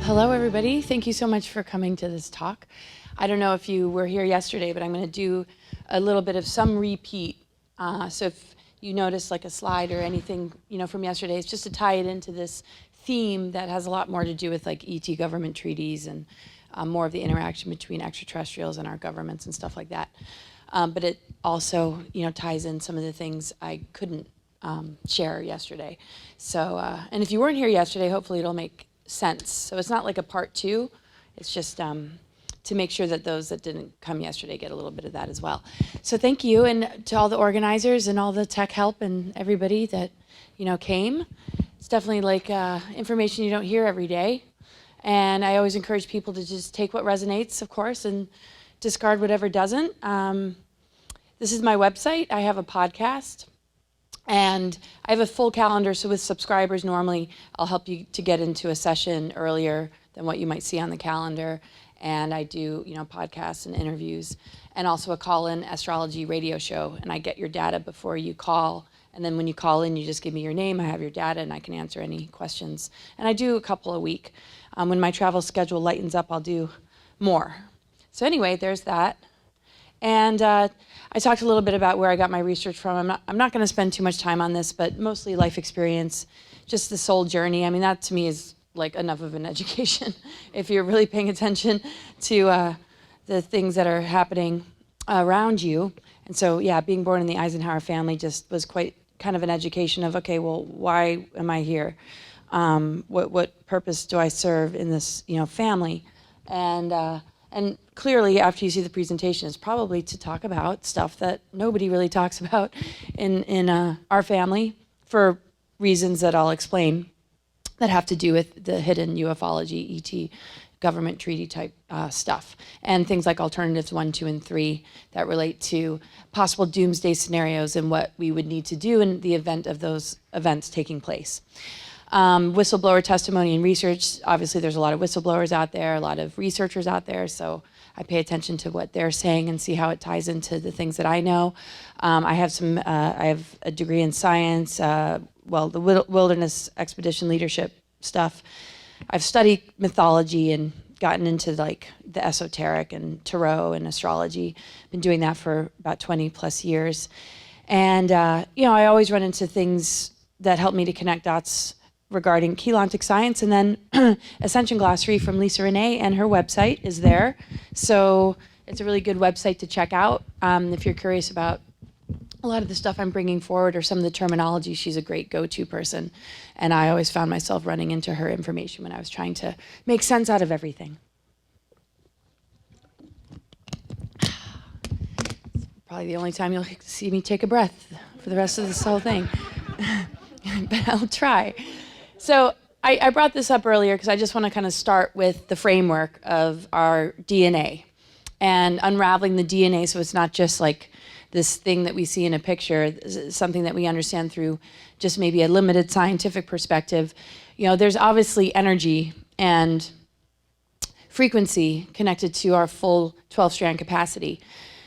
Hello, everybody. Thank you so much for coming to this talk. I don't know if you were here yesterday, but I'm going to do a little bit of some repeat. So if you notice like a slide or anything, from yesterday, it's just to tie it into this theme that has a lot more to do with like ET government treaties and more of the interaction between extraterrestrials and our governments and stuff like that. But it also, ties in some of the things I couldn't share yesterday. So, and if you weren't here yesterday, hopefully it'll make sense. So it's not like a part two. It's just to make sure that those that didn't come yesterday get a little bit of that as well. So thank you, and to all the organizers and all the tech help and everybody that came. It's definitely like information you don't hear every day. And I always encourage people to just take what resonates, of course, and discard whatever doesn't. This is my website. I have a podcast. And I have a full calendar, so with subscribers, normally I'll help you to get into a session earlier than what you might see on the calendar. And I do, podcasts and interviews, and also a call-in astrology radio show. And I get your data before you call. And then when you call in, you just give me your name, I have your data, and I can answer any questions. And I do a couple a week. When my travel schedule lightens up, I'll do more. So anyway, there's that. And I talked a little bit about where I got my research from. I'm not going to spend too much time on this, but mostly life experience, just the soul journey. I mean, that to me is like enough of an education if you're really paying attention to the things that are happening around you. And so, yeah, being born in the Eisenhower family just was quite kind of an education of, okay, well, why am I here? What purpose do I serve in this, family? And clearly, after you see the presentation, it's probably to talk about stuff that nobody really talks about in our family for reasons that I'll explain that have to do with the hidden ufology, ET, government treaty type stuff, and things like alternatives 1, 2, and 3 that relate to possible doomsday scenarios and what we would need to do in the event of those events taking place. Whistleblower testimony and research. Obviously, there's a lot of whistleblowers out there, a lot of researchers out there, so I pay attention to what they're saying and see how it ties into the things that I know. I have a degree in science, the wilderness expedition leadership stuff. I've studied mythology and gotten into like the esoteric and tarot and astrology. Been doing that for about 20 plus years. And, I always run into things that help me to connect dots regarding Keylontic science, and then Ascension Glossary from Lisa Renee, and her website is there. So it's a really good website to check out if you're curious about a lot of the stuff I'm bringing forward or some of the terminology. She's a great go-to person, and I always found myself running into her information when I was trying to make sense out of everything. Probably the only time you'll see me take a breath for the rest of this whole thing. But I'll try. So I brought this up earlier because I just want to kind of start with the framework of our DNA and unraveling the DNA, so it's not just like this thing that we see in a picture, something that we understand through just maybe a limited scientific perspective. There's obviously energy and frequency connected to our full 12-strand capacity.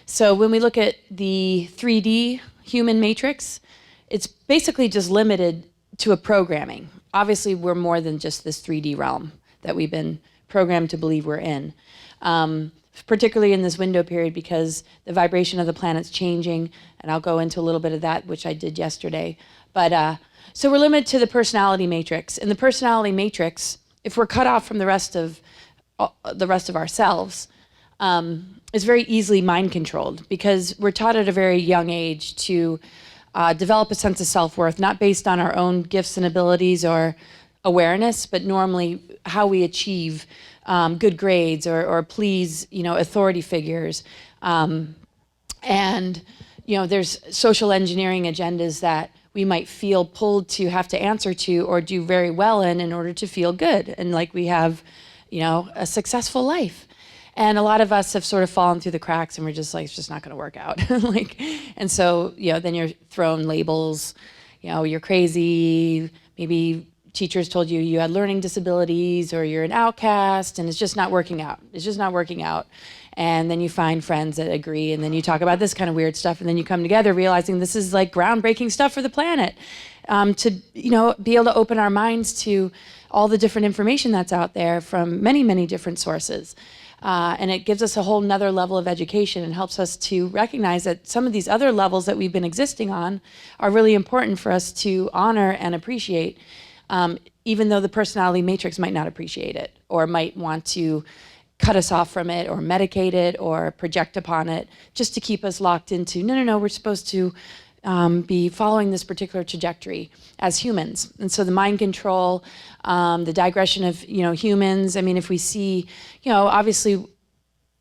So when we look at the 3D human matrix, it's basically just limited to a programming. Obviously, we're more than just this 3D realm that we've been programmed to believe we're in, particularly in this window period because the vibration of the planet's changing, and I'll go into a little bit of that, which I did yesterday. But so we're limited to the personality matrix. And the personality matrix, if we're cut off from the rest of ourselves, is very easily mind controlled because we're taught at a very young age to develop a sense of self-worth, not based on our own gifts and abilities or awareness, but normally how we achieve good grades or please, authority figures. And, there's social engineering agendas that we might feel pulled to have to answer to or do very well in order to feel good. And like we have, a successful life. And a lot of us have sort of fallen through the cracks and we're just like, it's just not going to work out. And so, then you're thrown labels, you're crazy. Maybe teachers told you you had learning disabilities or you're an outcast and it's just not working out. It's just not working out. And then you find friends that agree and then you talk about this kind of weird stuff and then you come together realizing this is like groundbreaking stuff for the planet. to be able to open our minds to all the different information that's out there from many, many different sources. And it gives us a whole nother level of education and helps us to recognize that some of these other levels that we've been existing on are really important for us to honor and appreciate, even though the personality matrix might not appreciate it or might want to cut us off from it or medicate it or project upon it just to keep us locked into, no, we're supposed to be following this particular trajectory as humans. And so the mind control, the digression of, humans, I mean, if we see, obviously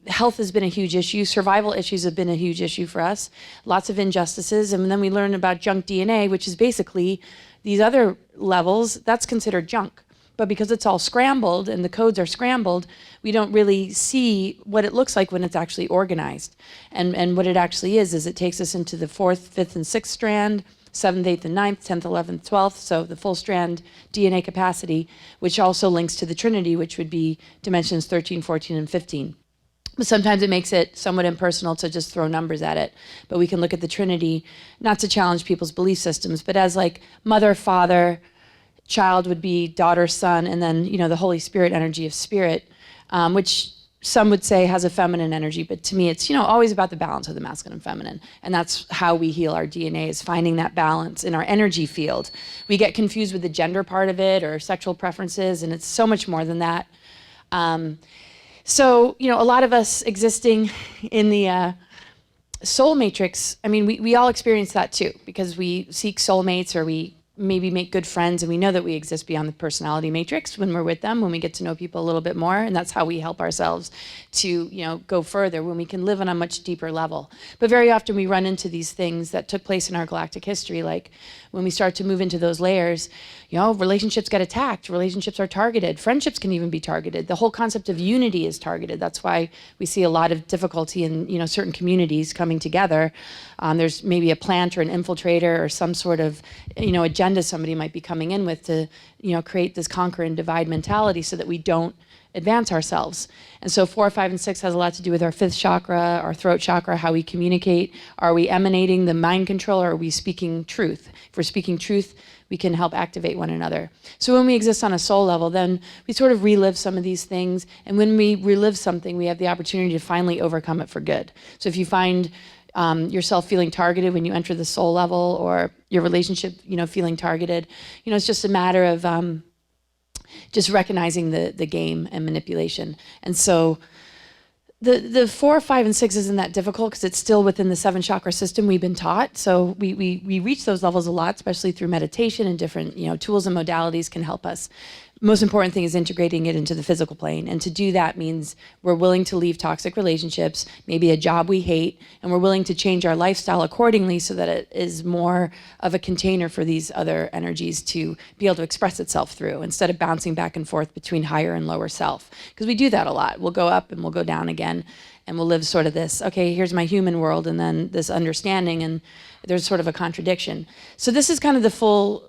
health has been a huge issue, survival issues have been a huge issue for us, lots of injustices, and then we learn about junk DNA, which is basically these other levels, that's considered junk. But because it's all scrambled and the codes are scrambled, we don't really see what it looks like when it's actually organized. And what it actually is it takes us into the 4th, 5th, and 6th strand, 7th, 8th, and 9th, 10th, 11th, 12th, so the full strand DNA capacity, which also links to the Trinity, which would be dimensions 13, 14, and 15. But sometimes it makes it somewhat impersonal to just throw numbers at it. But we can look at the Trinity, not to challenge people's belief systems, but as like mother, father, child would be daughter, son, and then, the Holy Spirit energy of spirit, which some would say has a feminine energy, but to me it's, always about the balance of the masculine and feminine. And that's how we heal our DNA, is finding that balance in our energy field. We get confused with the gender part of it or sexual preferences, and it's so much more than that. So, a lot of us existing in the soul matrix, I mean, we all experience that too, because we seek soulmates or we maybe make good friends, and we know that we exist beyond the personality matrix when we're with them, when we get to know people a little bit more, and that's how we help ourselves to go further, when we can live on a much deeper level. But very often we run into these things that took place in our galactic history, like when we start to move into those layers, relationships get attacked, relationships are targeted, friendships can even be targeted. The whole concept of unity is targeted. That's why we see a lot of difficulty in certain communities coming together. There's maybe a plant or an infiltrator or some sort of agenda somebody might be coming in with to create this conquer and divide mentality so that we don't advance ourselves. And so 4, 5, and 6 has a lot to do with our 5th chakra, our throat chakra, how we communicate. Are we emanating the mind control, or are we speaking truth? If we're speaking truth, we can help activate one another. So when we exist on a soul level, then we sort of relive some of these things. And when we relive something, we have the opportunity to finally overcome it for good. So if you find yourself feeling targeted when you enter the soul level, or your relationship, feeling targeted, it's just a matter of just recognizing the game and manipulation. And so the 4, 5, and 6 isn't that difficult because it's still within the 7 chakra system we've been taught. So we reach those levels a lot, especially through meditation, and different tools and modalities can help us. Most important thing is integrating it into the physical plane. And to do that means we're willing to leave toxic relationships, maybe a job we hate, and we're willing to change our lifestyle accordingly so that it is more of a container for these other energies to be able to express itself through, instead of bouncing back and forth between higher and lower self. Because we do that a lot. We'll go up and we'll go down again, and we'll live sort of this, okay, here's my human world, and then this understanding, and there's sort of a contradiction. So this is kind of the full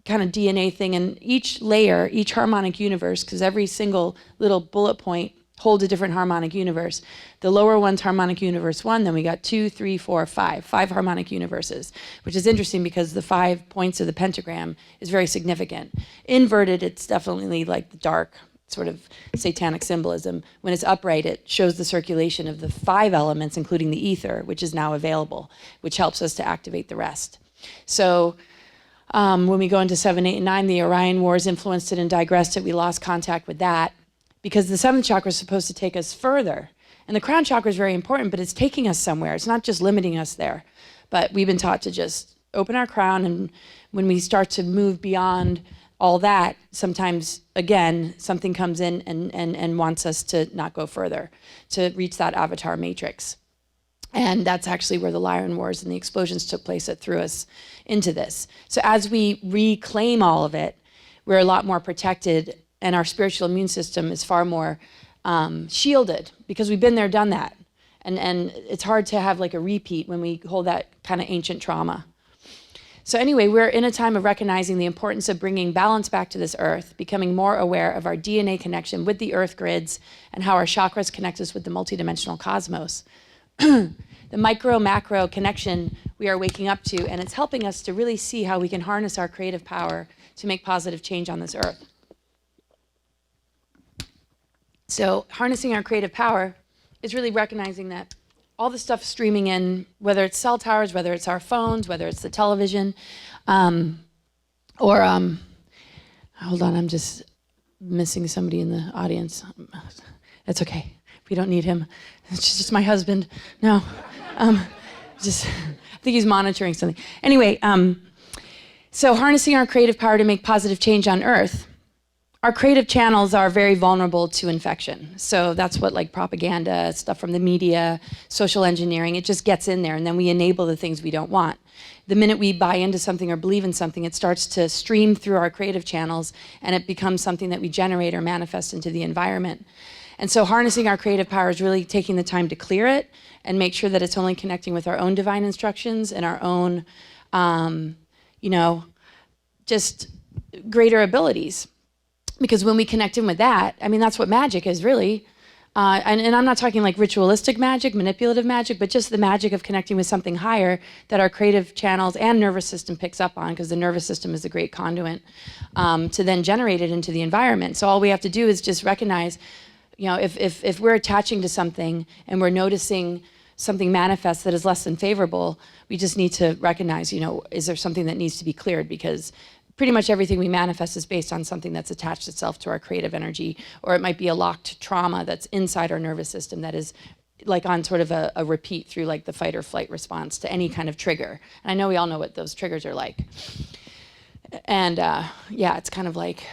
kind of DNA thing, and each layer, each harmonic universe, because every single little bullet point holds a different harmonic universe. The lower one's harmonic universe 1, then we got 2, 3, 4, 5 harmonic universes, which is interesting because the 5 points of the pentagram is very significant. Inverted, it's definitely like the dark sort of satanic symbolism. When it's upright, it shows the circulation of the 5 elements, including the ether, which is now available, which helps us to activate the rest. So when we go into 7, 8, and 9, the Orion Wars influenced it and digressed it. We lost contact with that because the 7th chakra is supposed to take us further. And the crown chakra is very important, but it's taking us somewhere. It's not just limiting us there. But we've been taught to just open our crown, and when we start to move beyond all that, sometimes, again, something comes in and wants us to not go further, to reach that avatar matrix. And that's actually where the Lyran Wars and the explosions took place that threw us into this. So as we reclaim all of it, we're a lot more protected, and our spiritual immune system is far more shielded, because we've been there, done that. And it's hard to have like a repeat when we hold that kind of ancient trauma. So anyway, we're in a time of recognizing the importance of bringing balance back to this earth, becoming more aware of our DNA connection with the earth grids, and how our chakras connect us with the multidimensional cosmos. the micro-macro connection we are waking up to, and it's helping us to really see how we can harness our creative power to make positive change on this earth. So harnessing our creative power is really recognizing that all the stuff streaming in, whether it's cell towers, whether it's our phones, whether it's the television, hold on, I'm just missing somebody in the audience. That's okay. We don't need him. It's just my husband. No, I think he's monitoring something. Anyway, so harnessing our creative power to make positive change on Earth. Our creative channels are very vulnerable to infection. So that's what, like, propaganda, stuff from the media, social engineering, it just gets in there, and then we enable the things we don't want. The minute we buy into something or believe in something, it starts to stream through our creative channels, and it becomes something that we generate or manifest into the environment. And so harnessing our creative power is really taking the time to clear it and make sure that it's only connecting with our own divine instructions and our own, just greater abilities. Because when we connect in with that, I mean, that's what magic is, really. And I'm not talking like ritualistic magic, manipulative magic, but just the magic of connecting with something higher that our creative channels and nervous system picks up on, because the nervous system is a great conduit to then generate it into the environment. So all we have to do is just recognize, if we're attaching to something and we're noticing something manifest that is less than favorable, we just need to recognize, is there something that needs to be cleared? Because pretty much everything we manifest is based on something that's attached itself to our creative energy, or it might be a locked trauma that's inside our nervous system that is like on sort of a repeat through like the fight or flight response to any kind of trigger. And I know we all know what those triggers are like. And it's kind of like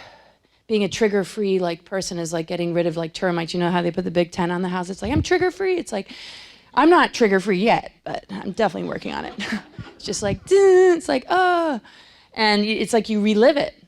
being a trigger-free like person is like getting rid of like termites. You know how they put the big tent on the house? It's like, I'm trigger-free. It's like, I'm not trigger-free yet, but I'm definitely working on it. It's just like, it's like, and it's like you relive it,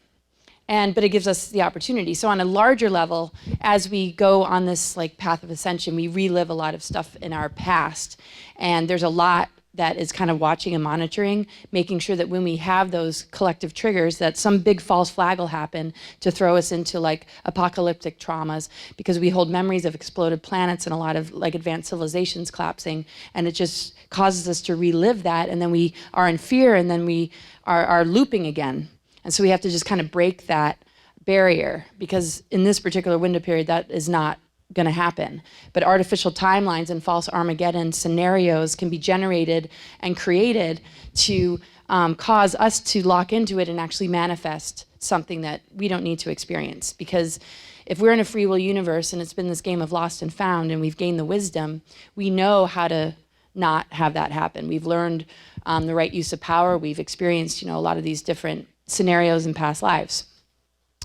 but it gives us the opportunity. So on a larger level, as we go on this like path of ascension, we relive a lot of stuff in our past, and there's a lot that is kind of watching and monitoring, making sure that when we have those collective triggers, that some big false flag will happen to throw us into like apocalyptic traumas, because we hold memories of exploded planets and a lot of like advanced civilizations collapsing, and it just causes us to relive that, and then we are in fear, and then we are looping again. And so we have to just kind of break that barrier, because in this particular window period, that is not going to happen. But artificial timelines and false Armageddon scenarios can be generated and created to cause us to lock into it and actually manifest something that we don't need to experience. Because if we're in a free will universe and it's been this game of lost and found, and we've gained the wisdom, we know how to not have that happen. We've learned the right use of power. We've experienced, a lot of these different scenarios in past lives.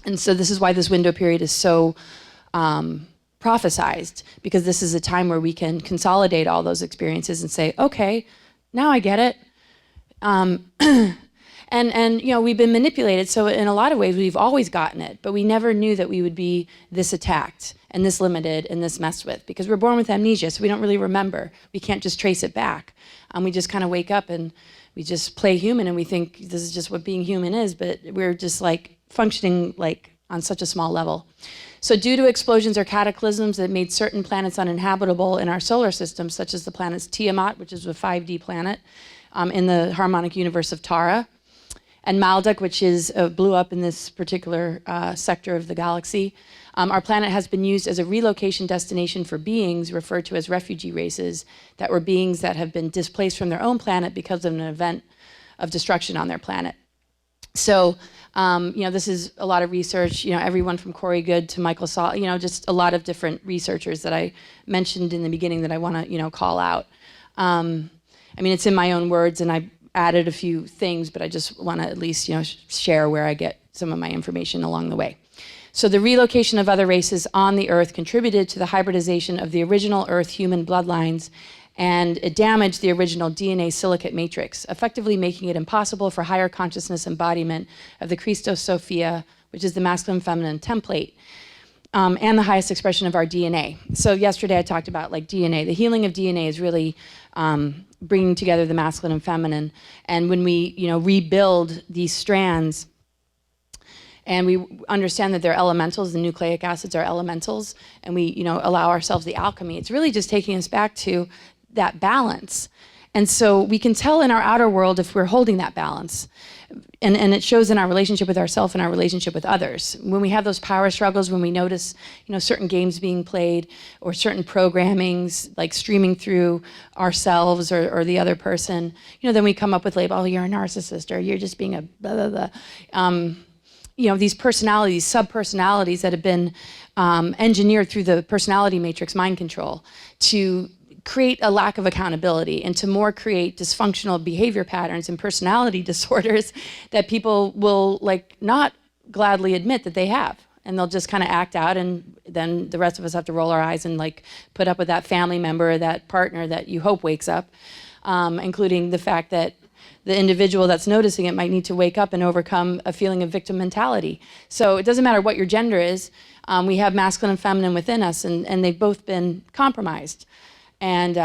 And so this is why this window period is so prophesized, because this is a time where we can consolidate all those experiences and say, okay, now I get it. And we've been manipulated, so in a lot of ways we've always gotten it, but we never knew that we would be this attacked and this limited and this messed with, because we're born with amnesia, so we don't really remember. We can't just trace it back. We just kind of wake up and we just play human, and we think this is just what being human is, but we're just like functioning like on such a small level. So due to explosions or cataclysms that made certain planets uninhabitable in our solar system, such as the planets Tiamat, which is a 5D planet in the harmonic universe of Tara, and Maldek, which is blew up in this particular sector of the galaxy. Our planet has been used as a relocation destination for beings referred to as refugee races, that were beings that have been displaced from their own planet because of an event of destruction on their planet. So, this is a lot of research, everyone from Corey Goode to Michael Saul, just a lot of different researchers that I mentioned in the beginning that I want to, call out. It's in my own words, and I added a few things, but I just want to at least, share where I get some of my information along the way. So the relocation of other races on the Earth contributed to the hybridization of the original Earth human bloodlines, and it damaged the original DNA silicate matrix, effectively making it impossible for higher consciousness embodiment of the Christos Sophia, which is the masculine feminine template, and the highest expression of our DNA. So yesterday I talked about like DNA. The healing of DNA is really bringing together the masculine and feminine. And when we, rebuild these strands, and we understand that they're elementals, the nucleic acids are elementals, and we, allow ourselves the alchemy, it's really just taking us back to that balance. And so we can tell in our outer world if we're holding that balance. And it shows in our relationship with ourselves and our relationship with others. When we have those power struggles, when we notice, certain games being played or certain programmings like streaming through ourselves or the other person, then we come up with label, oh, you're a narcissist, or you're just being a blah, blah, blah. These personalities, sub-personalities that have been engineered through the personality matrix mind control to create a lack of accountability and to more create dysfunctional behavior patterns and personality disorders that people will not gladly admit that they have. And they'll just kind of act out, and then the rest of us have to roll our eyes and put up with that family member or that partner that you hope wakes up, including the fact that the individual that's noticing it might need to wake up and overcome a feeling of victim mentality. So it doesn't matter what your gender is, we have masculine and feminine within us, and they've both been compromised. And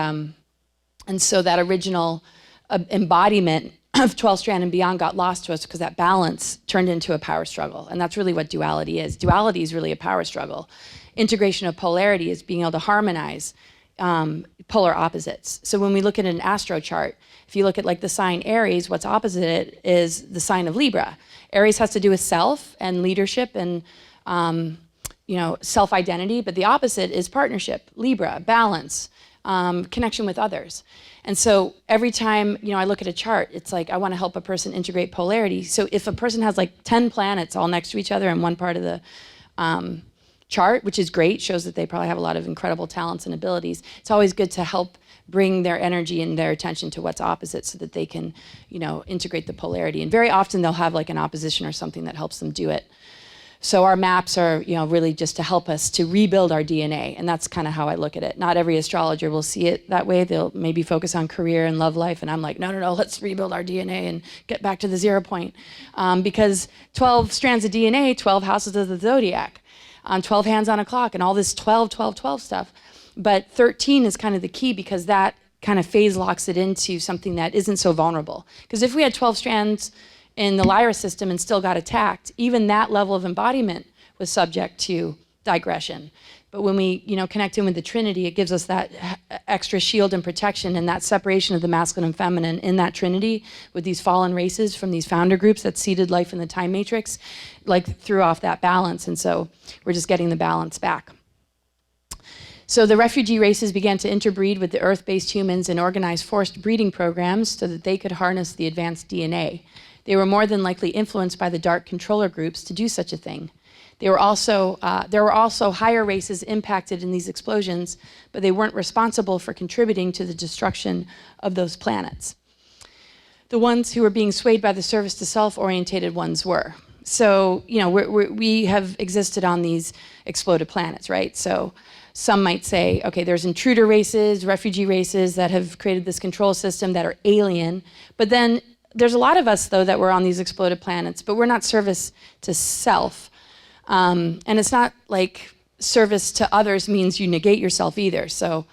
so that original embodiment of 12 strand and beyond got lost to us because that balance turned into a power struggle. And that's really what duality is. Duality is really a power struggle. Integration of polarity is being able to harmonize polar opposites. So when we look at an astro chart, if you look at the sign Aries, what's opposite it is the sign of Libra. Aries has to do with self and leadership and self-identity, but the opposite is partnership, Libra, balance. Connection with others. And so every time, I look at a chart, it's I want to help a person integrate polarity. So if a person has 10 planets all next to each other in one part of the chart, which is great, shows that they probably have a lot of incredible talents and abilities, it's always good to help bring their energy and their attention to what's opposite so that they can, integrate the polarity. And very often they'll have an opposition or something that helps them do it. So our maps are, really just to help us to rebuild our DNA, and that's kind of how I look at it. Not every astrologer will see it that way. They'll maybe focus on career and love life, and I'm no, let's rebuild our DNA and get back to the 0 point. Because 12 strands of DNA, 12 houses of the zodiac, 12 hands on a clock, and all this 12, 12, 12 stuff. But 13 is kind of the key because that kind of phase locks it into something that isn't so vulnerable. Because if we had 12 strands in the Lyra system and still got attacked, even that level of embodiment was subject to digression. But when we, connect in with the Trinity, it gives us that extra shield and protection, and that separation of the masculine and feminine in that Trinity with these fallen races from these founder groups that seeded life in the time matrix, threw off that balance. And so we're just getting the balance back. So the refugee races began to interbreed with the Earth-based humans and organize forced breeding programs so that they could harness the advanced DNA. They were more than likely influenced by the dark controller groups to do such a thing. There were also higher races impacted in these explosions, but they weren't responsible for contributing to the destruction of those planets. The ones who were being swayed by the service to self-orientated ones were. So, we have existed on these exploded planets, right? So some might say, okay, there's intruder races, refugee races that have created this control system that are alien, but then there's a lot of us, though, that were on these exploded planets, but we're not service to self. And it's not service to others means you negate yourself either. So,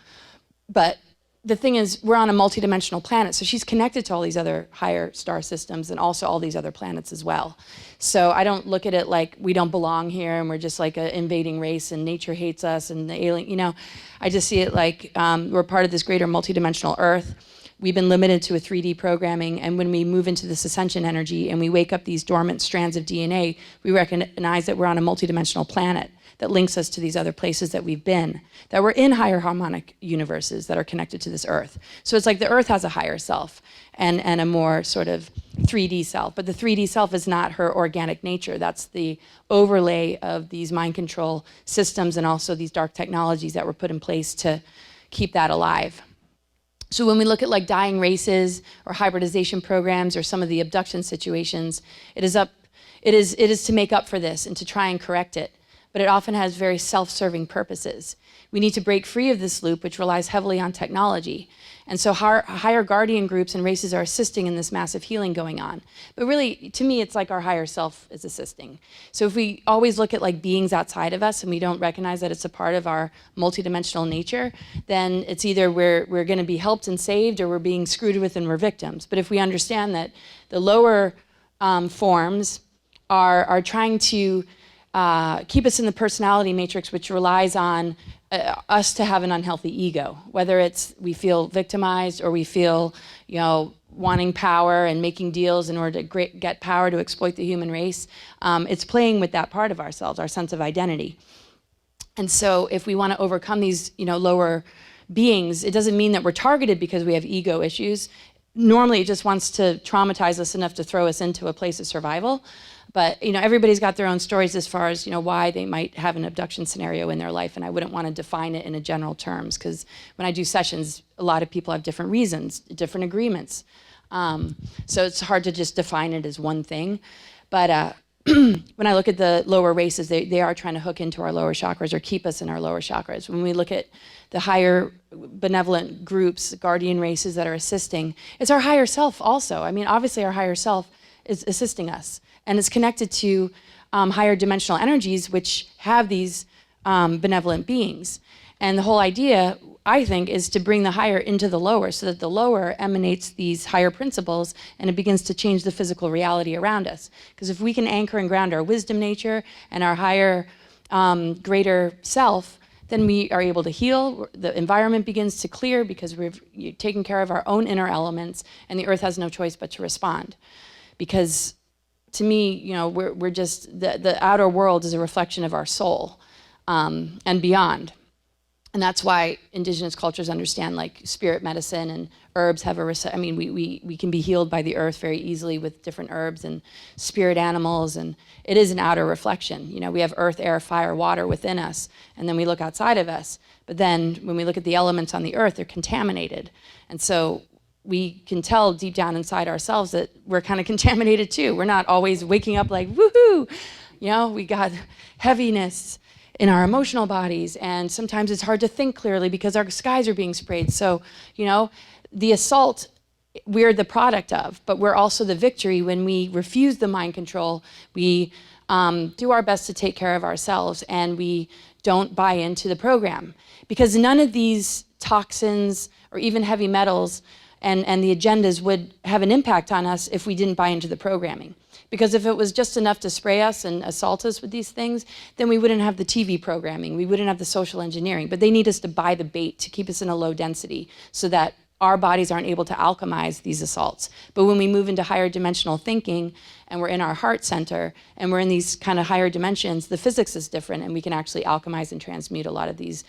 but the thing is, we're on a multidimensional planet, so she's connected to all these other higher star systems and also all these other planets as well. So I don't look at it like we don't belong here and we're just an invading race and nature hates us and the alien, I just see it we're part of this greater multidimensional Earth. We've been limited to a 3D programming, and when we move into this ascension energy and we wake up these dormant strands of DNA, we recognize that we're on a multidimensional planet that links us to these other places that we've been, that we're in higher harmonic universes that are connected to this Earth. So it's the Earth has a higher self and a more sort of 3D self, but the 3D self is not her organic nature. That's the overlay of these mind control systems and also these dark technologies that were put in place to keep that alive. So when we look at dying races or hybridization programs or some of the abduction situations, it is to make up for this and to try and correct it. But it often has very self-serving purposes. We need to break free of this loop, which relies heavily on technology. And so higher guardian groups and races are assisting in this massive healing going on. But really, to me, it's our higher self is assisting. So if we always look at beings outside of us and we don't recognize that it's a part of our multidimensional nature, then it's either we're going to be helped and saved or we're being screwed with and we're victims. But if we understand that the lower forms are trying to keep us in the personality matrix, which relies on us to have an unhealthy ego, whether it's we feel victimized or we feel, wanting power and making deals in order to get power to exploit the human race. It's playing with that part of ourselves, our sense of identity. And so if we want to overcome these, lower beings, it doesn't mean that we're targeted because we have ego issues. Normally it just wants to traumatize us enough to throw us into a place of survival. But everybody's got their own stories as far as why they might have an abduction scenario in their life, and I wouldn't want to define it in a general terms, because when I do sessions, a lot of people have different reasons, different agreements. So it's hard to just define it as one thing. But when I look at the lower races, they are trying to hook into our lower chakras or keep us in our lower chakras. When we look at the higher benevolent groups, guardian races that are assisting, it's our higher self also. I mean, obviously our higher self is assisting us. And it's connected to higher dimensional energies, which have these benevolent beings. And the whole idea, I think, is to bring the higher into the lower so that the lower emanates these higher principles and it begins to change the physical reality around us. Because if we can anchor and ground our wisdom nature and our higher, greater self, then we are able to heal. The environment begins to clear because we've taken care of our own inner elements, and the earth has no choice but to respond. Because to me, we're just, the outer world is a reflection of our soul and beyond. And that's why indigenous cultures understand like spirit medicine and herbs have we can be healed by the earth very easily with different herbs and spirit animals, and it is an outer reflection. We have earth, air, fire, water within us, and then we look outside of us. But then when we look at the elements on the earth, they're contaminated. And so we can tell deep down inside ourselves that we're kind of contaminated too. We're not always waking up like, woohoo! We got heaviness in our emotional bodies, and sometimes it's hard to think clearly because our skies are being sprayed. So, the assault, we're the product of, but we're also the victory when we refuse the mind control. We do our best to take care of ourselves, and we don't buy into the program. Because none of these toxins or even heavy metals and the agendas would have an impact on us if we didn't buy into the programming. Because if it was just enough to spray us and assault us with these things, then we wouldn't have the TV programming, we wouldn't have the social engineering. But they need us to buy the bait to keep us in a low density so that our bodies aren't able to alchemize these assaults. But when we move into higher dimensional thinking and we're in our heart center and we're in these kind of higher dimensions, the physics is different and we can actually alchemize and transmute a lot of these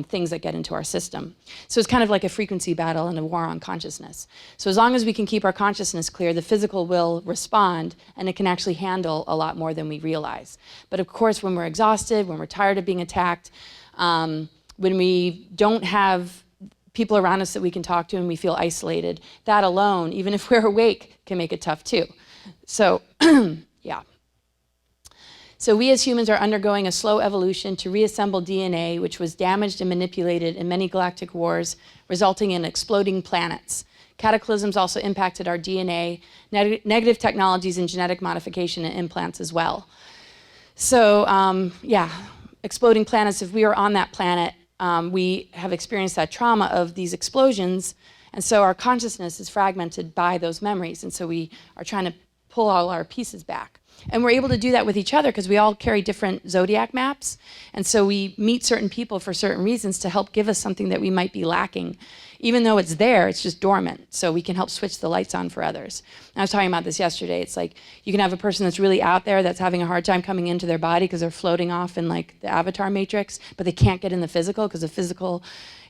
things that get into our system. So it's kind of like a frequency battle and a war on consciousness. So as long as we can keep our consciousness clear, the physical will respond and it can actually handle a lot more than we realize. But of course, when we're exhausted, when we're tired of being attacked, when we don't have people around us that we can talk to and we feel isolated, that alone, even if we're awake, can make it tough too. So, yeah. So we as humans are undergoing a slow evolution to reassemble DNA, which was damaged and manipulated in many galactic wars, resulting in exploding planets. Cataclysms also impacted our DNA, negative technologies and genetic modification and implants as well. So, yeah, exploding planets, if we were on that planet, we have experienced that trauma of these explosions, and so our consciousness is fragmented by those memories, and so we are trying to pull all our pieces back. And we're able to do that with each other because we all carry different zodiac maps, and so we meet certain people for certain reasons to help give us something that we might be lacking. Even though it's there, it's just dormant, so we can help switch the lights on for others. And I was talking about this yesterday. It's like you can have a person that's really out there that's having a hard time coming into their body because they're floating off in like the avatar matrix, but they can't get in the physical because the physical,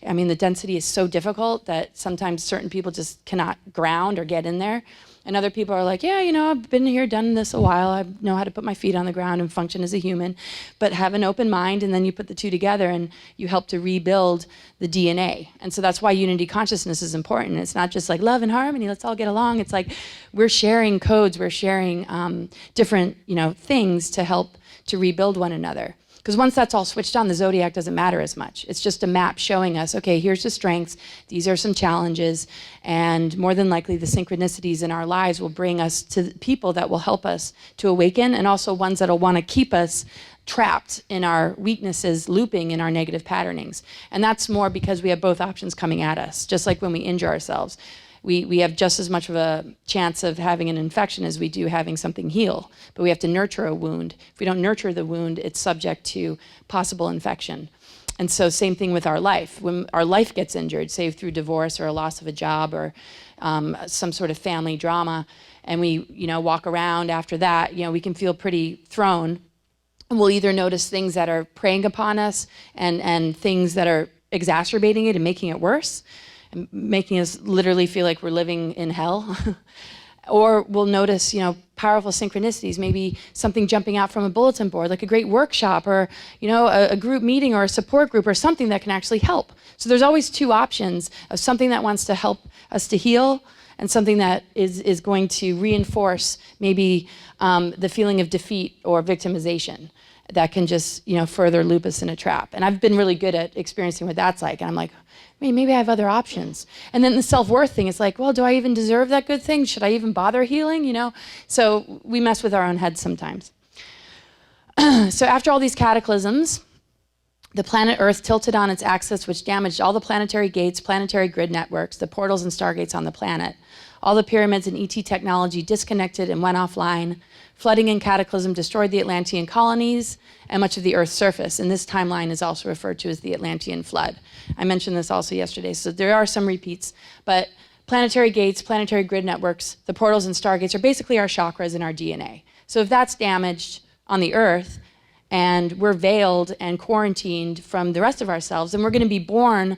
the density is so difficult that sometimes certain people just cannot ground or get in there. And other people are like, yeah, I've been here, done this a while. I know how to put my feet on the ground and function as a human. But have an open mind, and then you put the two together and you help to rebuild the DNA. And so that's why unity consciousness is important. It's not just like love and harmony, let's all get along. It's like we're sharing codes, we're sharing different things to help to rebuild one another. Because once that's all switched on, the zodiac doesn't matter as much. It's just a map showing us, okay, here's the strengths, these are some challenges, and more than likely the synchronicities in our lives will bring us to people that will help us to awaken, and also ones that will want to keep us trapped in our weaknesses, looping in our negative patternings. And that's more because we have both options coming at us, just like when we injure ourselves. We have just as much of a chance of having an infection as we do having something heal, but we have to nurture a wound. If we don't nurture the wound, it's subject to possible infection. And so same thing with our life. When our life gets injured, say through divorce or a loss of a job or some sort of family drama, and we, walk around after that, we can feel pretty thrown. And we'll either notice things that are preying upon us and things that are exacerbating it and making it worse, and making us literally feel like we're living in hell. Or we'll notice, powerful synchronicities, maybe something jumping out from a bulletin board, like a great workshop or, a group meeting or a support group or something that can actually help. So there's always two options of something that wants to help us to heal and something that is going to reinforce maybe the feeling of defeat or victimization that can just, further loop us in a trap. And I've been really good at experiencing what that's like. And I'm like, maybe I have other options. And then the self-worth thing is like, well, do I even deserve that good thing? Should I even bother healing, So we mess with our own heads sometimes. So after all these cataclysms, the planet Earth tilted on its axis, which damaged all the planetary gates, planetary grid networks, the portals and stargates on the planet. All the pyramids and ET technology disconnected and went offline. Flooding and cataclysm destroyed the Atlantean colonies and much of the Earth's surface. And this timeline is also referred to as the Atlantean flood. I mentioned this also yesterday, so there are some repeats. But planetary gates, planetary grid networks, the portals and stargates are basically our chakras and our DNA. So if that's damaged on the Earth, and we're veiled and quarantined from the rest of ourselves, and we're going to be born,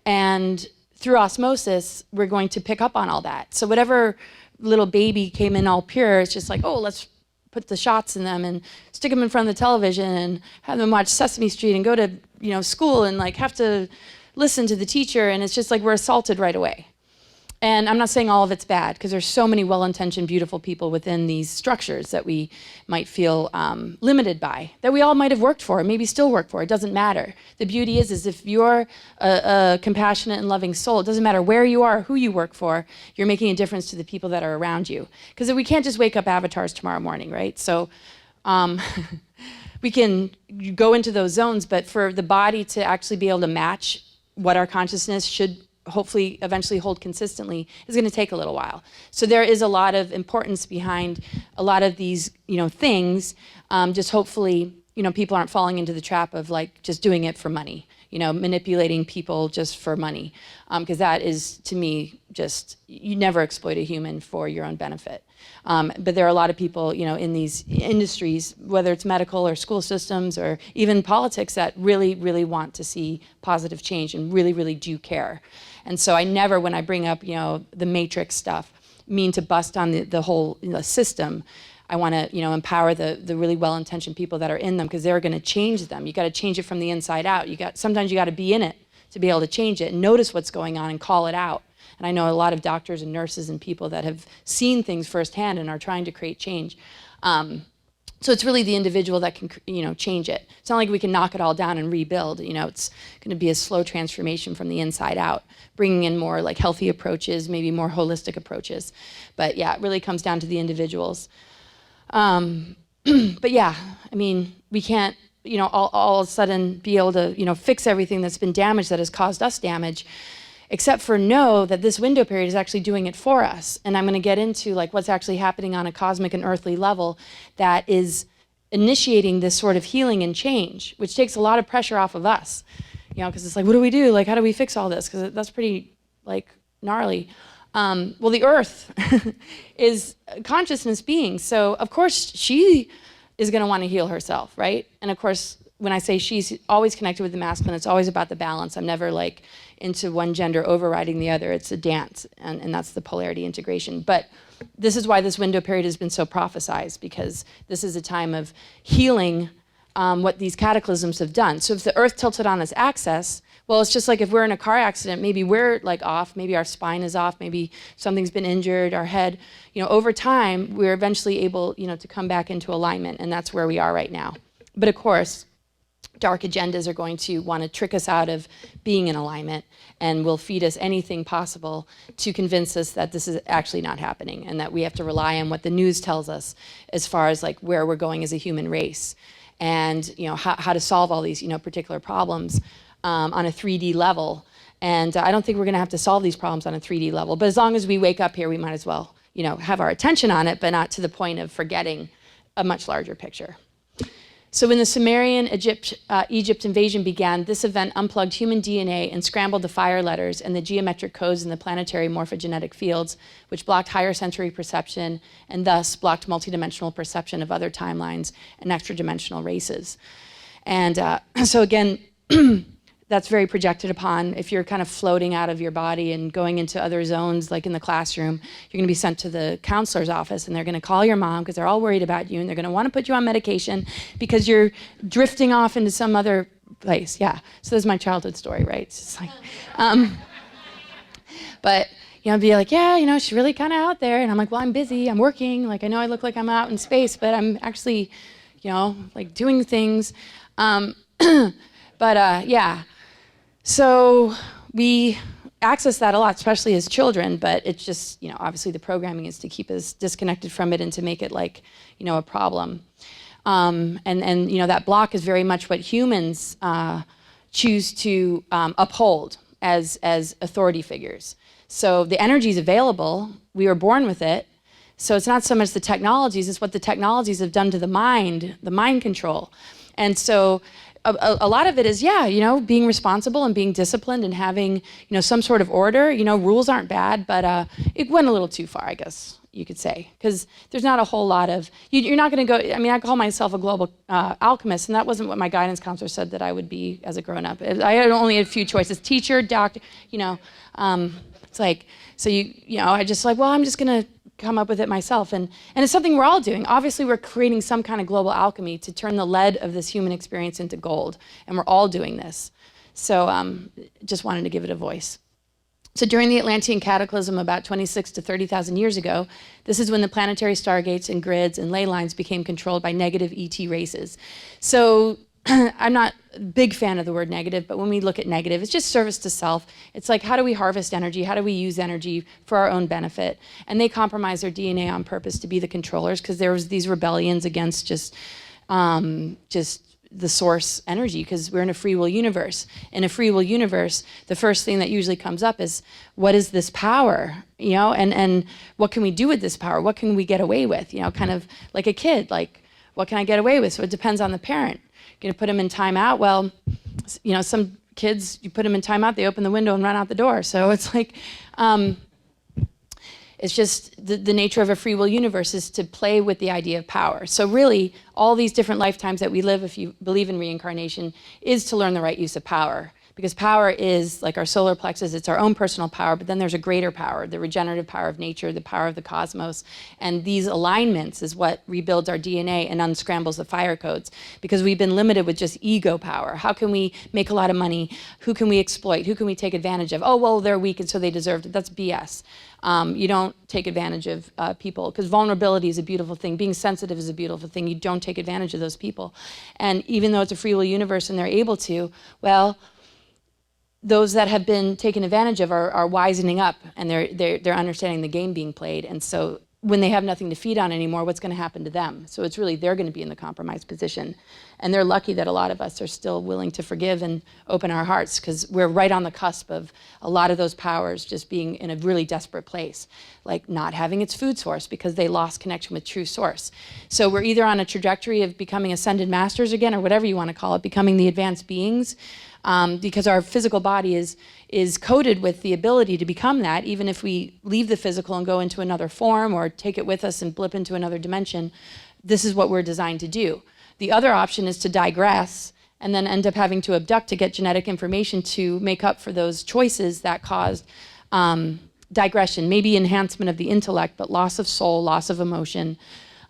and through osmosis, we're going to pick up on all that. So whatever little baby came in all pure, it's just like, oh, let's put the shots in them and stick them in front of the television and have them watch Sesame Street and go to school and have to listen to the teacher, and it's just like we're assaulted right away. And I'm not saying all of it's bad, because there's so many well-intentioned, beautiful people within these structures that we might feel limited by, that we all might have worked for, maybe still work for. It doesn't matter. The beauty is if you're a compassionate and loving soul, it doesn't matter where you are, who you work for, you're making a difference to the people that are around you. Because we can't just wake up avatars tomorrow morning, right? So we can go into those zones, but for the body to actually be able to match what our consciousness should hopefully eventually hold consistently is going to take a little while. So there is a lot of importance behind a lot of these, things. Just hopefully, people aren't falling into the trap of just doing it for money, manipulating people just for money. Because that is, to me, just, you never exploit a human for your own benefit. But there are a lot of people, in these industries, whether it's medical or school systems or even politics, that really, really want to see positive change and really, really do care. And so I never, when I bring up, the matrix stuff, mean to bust on the whole system. I want to, empower the really well-intentioned people that are in them, because they're going to change them. You got to change it from the inside out. Sometimes you got to be in it to be able to change it and notice what's going on and call it out. And I know a lot of doctors and nurses and people that have seen things firsthand and are trying to create change. So it's really the individual that can, change it. It's not like we can knock it all down and rebuild. It's going to be a slow transformation from the inside out, bringing in more healthy approaches, maybe more holistic approaches. But yeah, it really comes down to the individuals. But yeah, we can't, all of a sudden be able to, fix everything that's been damaged, that has caused us damage, except for know that this window period is actually doing it for us. And I'm going to get into what's actually happening on a cosmic and earthly level that is initiating this sort of healing and change, which takes a lot of pressure off of us, because it's what do we do? How do we fix all this? Because that's pretty gnarly. Well, the earth is a consciousness being. So of course she is going to want to heal herself, right? And of course, when I say she's always connected with the masculine, it's always about the balance. I'm never into one gender overriding the other. It's a dance, and that's the polarity integration. But this is why this window period has been so prophesized, because this is a time of healing what these cataclysms have done. So if the earth tilted on its axis, well, it's just like if we're in a car accident, maybe we're off, maybe our spine is off, maybe something's been injured, our head. Over time, we're eventually able, to come back into alignment, and that's where we are right now. But of course, dark agendas are going to want to trick us out of being in alignment, and will feed us anything possible to convince us that this is actually not happening, and that we have to rely on what the news tells us as far as where we're going as a human race, and how to solve all these particular problems on a 3D level. And I don't think we're going to have to solve these problems on a 3D level, but as long as we wake up here, we might as well have our attention on it, but not to the point of forgetting a much larger picture. So when the Sumerian Egypt invasion began, this event unplugged human DNA and scrambled the fire letters and the geometric codes in the planetary morphogenetic fields, which blocked higher sensory perception and thus blocked multidimensional perception of other timelines and extra-dimensional races. And so again, that's very projected upon. If you're kind of floating out of your body and going into other zones, like in the classroom, you're going to be sent to the counselor's office, and they're going to call your mom because they're all worried about you, and they're going to want to put you on medication because you're drifting off into some other place. Yeah. So this is my childhood story, right? It's just like, but be like, yeah, she's really kind of out there, and I'm like, well, I'm busy, I'm working. Like, I know I look like I'm out in space, but I'm actually, like doing things. Yeah. So we access that a lot, especially as children, but it's just, obviously the programming is to keep us disconnected from it and to make it like, a problem. And that block is very much what humans choose to uphold as authority figures. So the energy is available, we were born with it, so it's not so much the technologies, it's what the technologies have done to the mind control. And so a lot of it is, being responsible and being disciplined and having, some sort of order. Rules aren't bad, but it went a little too far, I guess you could say, because there's not a whole lot of, you're not going to go, I call myself a global alchemist, and that wasn't what my guidance counselor said that I would be as a grown-up. I had only a few choices, teacher, doctor, it's like, so I just like, well, I'm just going to come up with it myself. And it's something we're all doing. Obviously, we're creating some kind of global alchemy to turn the lead of this human experience into gold. And we're all doing this. So just wanted to give it a voice. So during the Atlantean Cataclysm about 26 to 30,000 years ago, this is when the planetary stargates and grids and ley lines became controlled by negative ET races. So I'm not a big fan of the word negative, but when we look at negative, it's just service to self. It's like, how do we harvest energy? How do we use energy for our own benefit? And they compromise their DNA on purpose to be the controllers, because there was these rebellions against just the source energy, because we're in a free will universe. In a free will universe, the first thing that usually comes up is, what is this power? And what can we do with this power? What can we get away with? Kind of like a kid, like, what can I get away with? So it depends on the parent. You're going to put them in timeout. Well, some kids, you put them in timeout, they open the window and run out the door. So it's like, it's just the nature of a free will universe is to play with the idea of power. So really, all these different lifetimes that we live, if you believe in reincarnation, is to learn the right use of power. Because power is like our solar plexus, it's our own personal power, but then there's a greater power, the regenerative power of nature, the power of the cosmos. And these alignments is what rebuilds our DNA and unscrambles the fire codes. Because we've been limited with just ego power. How can we make a lot of money? Who can we exploit? Who can we take advantage of? Oh, well, they're weak and so they deserved it. That's BS. You don't take advantage of people, because vulnerability is a beautiful thing. Being sensitive is a beautiful thing. You don't take advantage of those people. And even though it's a free will universe and they're able to, well, those that have been taken advantage of are wisening up, and they're understanding the game being played. And so when they have nothing to feed on anymore, what's going to happen to them? So it's really, they're going to be in the compromised position. And they're lucky that a lot of us are still willing to forgive and open our hearts, because we're right on the cusp of a lot of those powers just being in a really desperate place, like not having its food source because they lost connection with true source. So we're either on a trajectory of becoming ascended masters again, or whatever you want to call it, becoming the advanced beings, because our physical body is coded with the ability to become that. Even if we leave the physical and go into another form or take it with us and blip into another dimension, this is what we're designed to do. The other option is to digress and then end up having to abduct to get genetic information to make up for those choices that caused digression, maybe enhancement of the intellect, but loss of soul, loss of emotion,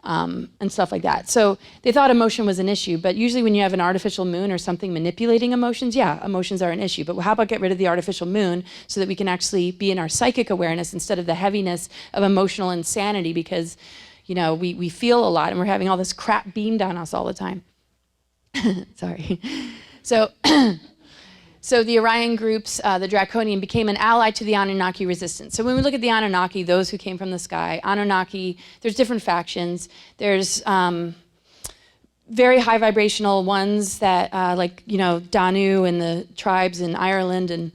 and stuff like that. So they thought emotion was an issue, but usually when you have an artificial moon or something manipulating emotions, yeah, emotions are an issue. But how about get rid of the artificial moon so that we can actually be in our psychic awareness instead of the heaviness of emotional insanity, because we feel a lot and we're having all this crap beamed on us all the time. Sorry. So the Orion groups, the Draconian, became an ally to the Anunnaki resistance. So when we look at the Anunnaki, those who came from the sky, Anunnaki, there's different factions. There's very high vibrational ones that, like, Danu and the tribes in Ireland, and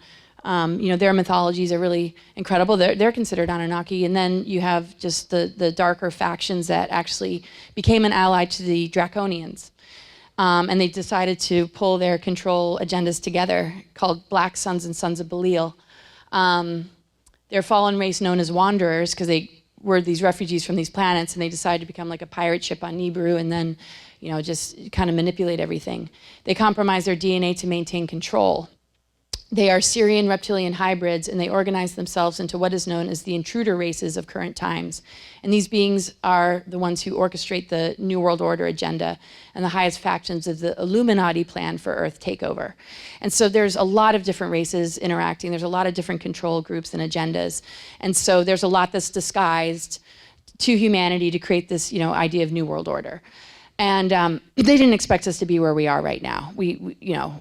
their mythologies are really incredible. They're considered Anunnaki. And then you have just the darker factions that actually became an ally to the Draconians. And they decided to pull their control agendas together, called Black Sons and Sons of Belial. They're a fallen race known as wanderers because they were these refugees from these planets, and they decided to become like a pirate ship on Nibiru and then, just kind of manipulate everything. They compromise their DNA to maintain control. They are Syrian reptilian hybrids, and they organize themselves into what is known as the intruder races of current times. And these beings are the ones who orchestrate the New World Order agenda and the highest factions of the Illuminati plan for Earth takeover. And so there's a lot of different races interacting. There's a lot of different control groups and agendas. And so there's a lot that's disguised to humanity to create this, idea of New World Order. And they didn't expect us to be where we are right now. We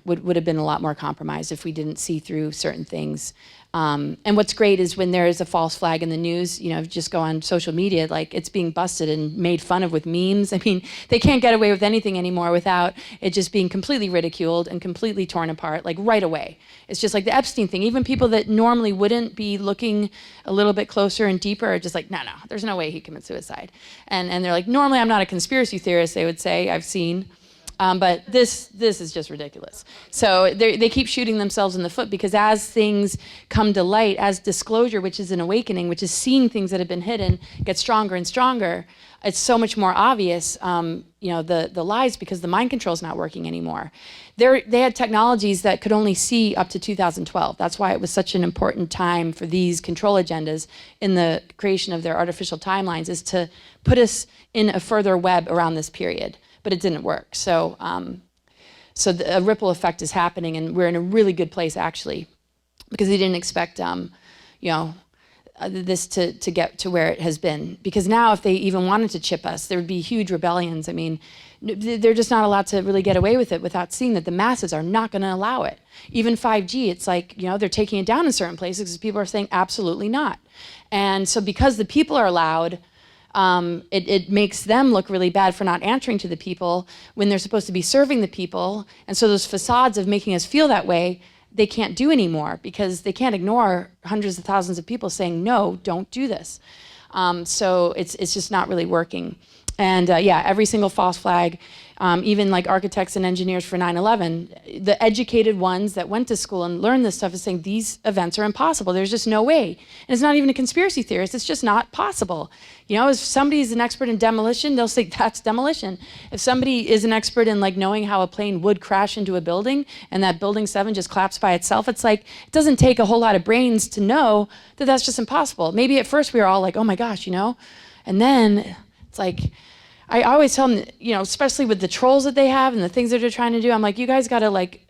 would have been a lot more compromised if we didn't see through certain things. And what's great is when there is a false flag in the news, just go on social media, like it's being busted and made fun of with memes. I mean, they can't get away with anything anymore without it just being completely ridiculed and completely torn apart, like right away. It's just like the Epstein thing. Even people that normally wouldn't be looking a little bit closer and deeper are just like, no, there's no way he committed suicide. And they're like, normally I'm not a conspiracy theorist, they would say, I've seen. But this is just ridiculous. So they keep shooting themselves in the foot because as things come to light, as disclosure, which is an awakening, which is seeing things that have been hidden, get stronger and stronger, it's so much more obvious, the lies because the mind control is not working anymore. They had technologies that could only see up to 2012. That's why it was such an important time for these control agendas in the creation of their artificial timelines, is to put us in a further web around this period. But it didn't work. So a ripple effect is happening, and we're in a really good place actually, because they didn't expect this to get to where it has been. Because now, if they even wanted to chip us, there would be huge rebellions. I mean, they're just not allowed to really get away with it without seeing that the masses are not going to allow it. Even 5G, it's like they're taking it down in certain places because people are saying absolutely not. And so because the people are allowed. It makes them look really bad for not answering to the people when they're supposed to be serving the people. And so those facades of making us feel that way, they can't do anymore because they can't ignore hundreds of thousands of people saying, no, don't do this. So it's just not really working. And every single false flag, even like architects and engineers for 9/11, the educated ones that went to school and learned this stuff is saying these events are impossible. There's just no way. And it's not even a conspiracy theorist. It's just not possible. If somebody is an expert in demolition, they'll say that's demolition. If somebody is an expert in like knowing how a plane would crash into a building and that building 7 just collapsed by itself, it's like it doesn't take a whole lot of brains to know that that's just impossible. Maybe at first we were all like, oh my gosh, and then it's like, I always tell them, especially with the trolls that they have and the things that they're trying to do, I'm like, you guys got to like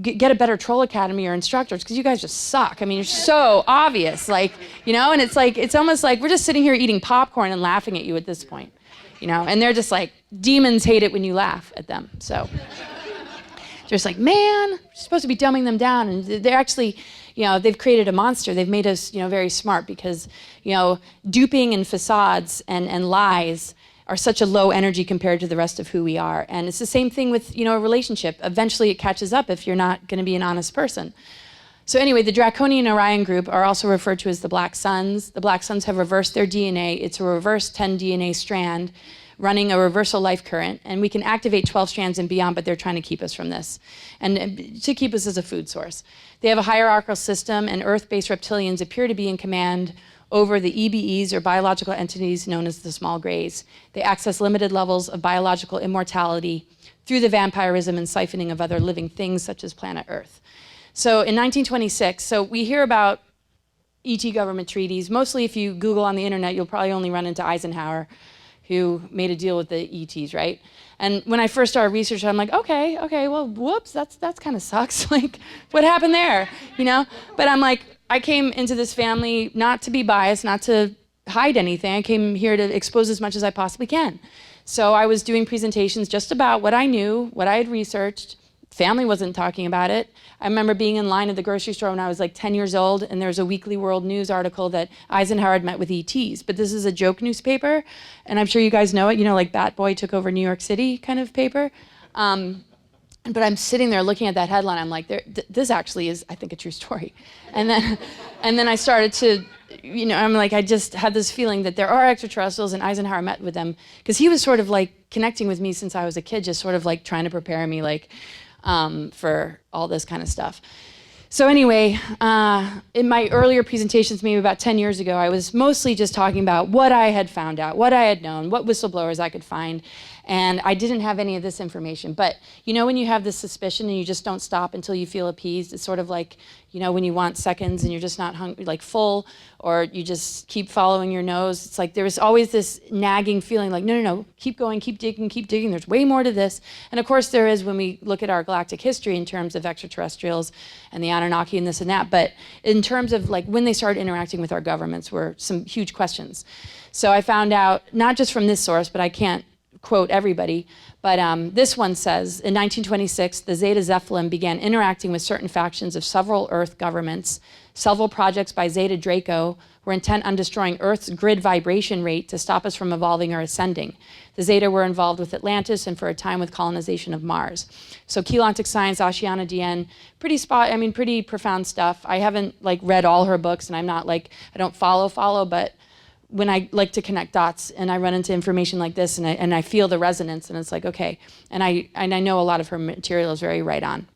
get a better troll academy or instructors because you guys just suck. I mean, you're so obvious, like, and it's like, it's almost like we're just sitting here eating popcorn and laughing at you at this point, and they're just like, demons hate it when you laugh at them. So they're just like, man, we're supposed to be dumbing them down. And they're actually, they've created a monster. They've made us, very smart because, duping and facades and lies are such a low energy compared to the rest of who we are. And it's the same thing with, a relationship. Eventually it catches up if you're not gonna be an honest person. So anyway, the Draconian Orion group are also referred to as the Black Suns. The Black Suns have reversed their DNA. It's a reverse 10 DNA strand running a reversal life current. And we can activate 12 strands and beyond, but they're trying to keep us from this and to keep us as a food source. They have a hierarchical system, and Earth-based reptilians appear to be in command over the EBEs, or biological entities known as the small grays. They access limited levels of biological immortality through the vampirism and siphoning of other living things such as planet Earth. So in 1926, so we hear about ET government treaties. Mostly if you Google on the internet, you'll probably only run into Eisenhower, who made a deal with the ETs, right? And when I first started researching, I'm like, okay, well, whoops, that's kind of sucks. Like, what happened there, But I'm like, I came into this family not to be biased, not to hide anything. I came here to expose as much as I possibly can. So I was doing presentations just about what I knew, what I had researched. Family wasn't talking about it. I remember being in line at the grocery store when I was like 10 years old, and there was a Weekly World News article that Eisenhower had met with ETs. But this is a joke newspaper, and I'm sure you guys know it, like Bat Boy took over New York City kind of paper. But I'm sitting there looking at that headline. I'm like, this actually is, I think, a true story. And then I started to, I'm like, I just had this feeling that there are extraterrestrials, and Eisenhower met with them because he was sort of like connecting with me since I was a kid, just sort of like trying to prepare me like for all this kind of stuff. So anyway, in my earlier presentations, maybe about 10 years ago, I was mostly just talking about what I had found out, what I had known, what whistleblowers I could find, and I didn't have any of this information. But you know when you have this suspicion and you just don't stop until you feel appeased? It's sort of like, you know, when you want seconds and you're just not hungry, like full, or you just keep following your nose. It's like there's always this nagging feeling like, no, keep going, keep digging. There's way more to this. And of course there is when we look at our galactic history in terms of extraterrestrials and the Anunnaki and this and that. But in terms of like when they started interacting with our governments were some huge questions. So I found out, not just from this source, but I can't quote everybody, but this one says, in 1926, the Zeta Zephylim began interacting with certain factions of several Earth governments. Several projects by Zeta Draco were intent on destroying Earth's grid vibration rate to stop us from evolving or ascending. The Zeta were involved with Atlantis and for a time with colonization of Mars. So Galactic Science, Oceana DN, pretty profound stuff. I haven't like read all her books, and I'm not like, I don't follow, but when I like to connect dots and I run into information like this and I feel the resonance, and it's like, okay. And I know a lot of her material is very right on.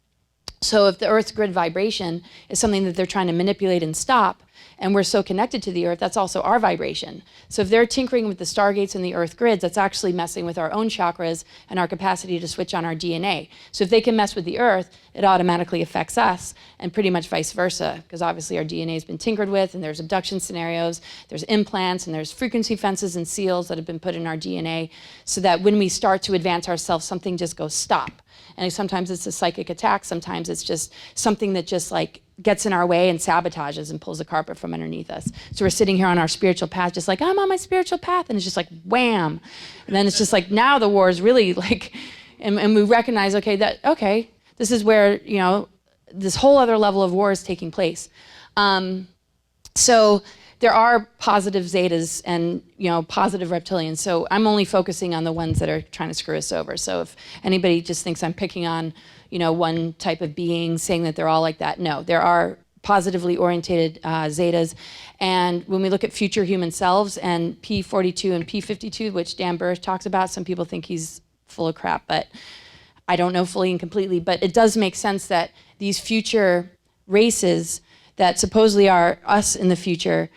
So if the Earth's grid vibration is something that they're trying to manipulate and stop, and we're so connected to the Earth, that's also our vibration. So if they're tinkering with the Stargates and the Earth grids, that's actually messing with our own chakras and our capacity to switch on our DNA. So if they can mess with the Earth, it automatically affects us, and pretty much vice versa, because obviously our DNA has been tinkered with, and there's abduction scenarios, there's implants, and there's frequency fences and seals that have been put in our DNA, so that when we start to advance ourselves, something just goes stop. And sometimes it's a psychic attack, sometimes it's just something that just like gets in our way and sabotages and pulls the carpet from underneath us. So we're sitting here on our spiritual path, just like, I'm on my spiritual path, and it's just like, wham. And then it's just like, now the war is really like, and we recognize, okay, this is where, you know, this whole other level of war is taking place. So there are positive Zetas and, you know, positive reptilians. So I'm only focusing on the ones that are trying to screw us over. So if anybody just thinks I'm picking on, you know, one type of being, saying that they're all like that, no, there are positively orientated Zetas. And when we look at future human selves and P42 and P52, which Dan Burr talks about, some people think he's full of crap, but I don't know fully and completely, but it does make sense that these future races that supposedly are us in the future,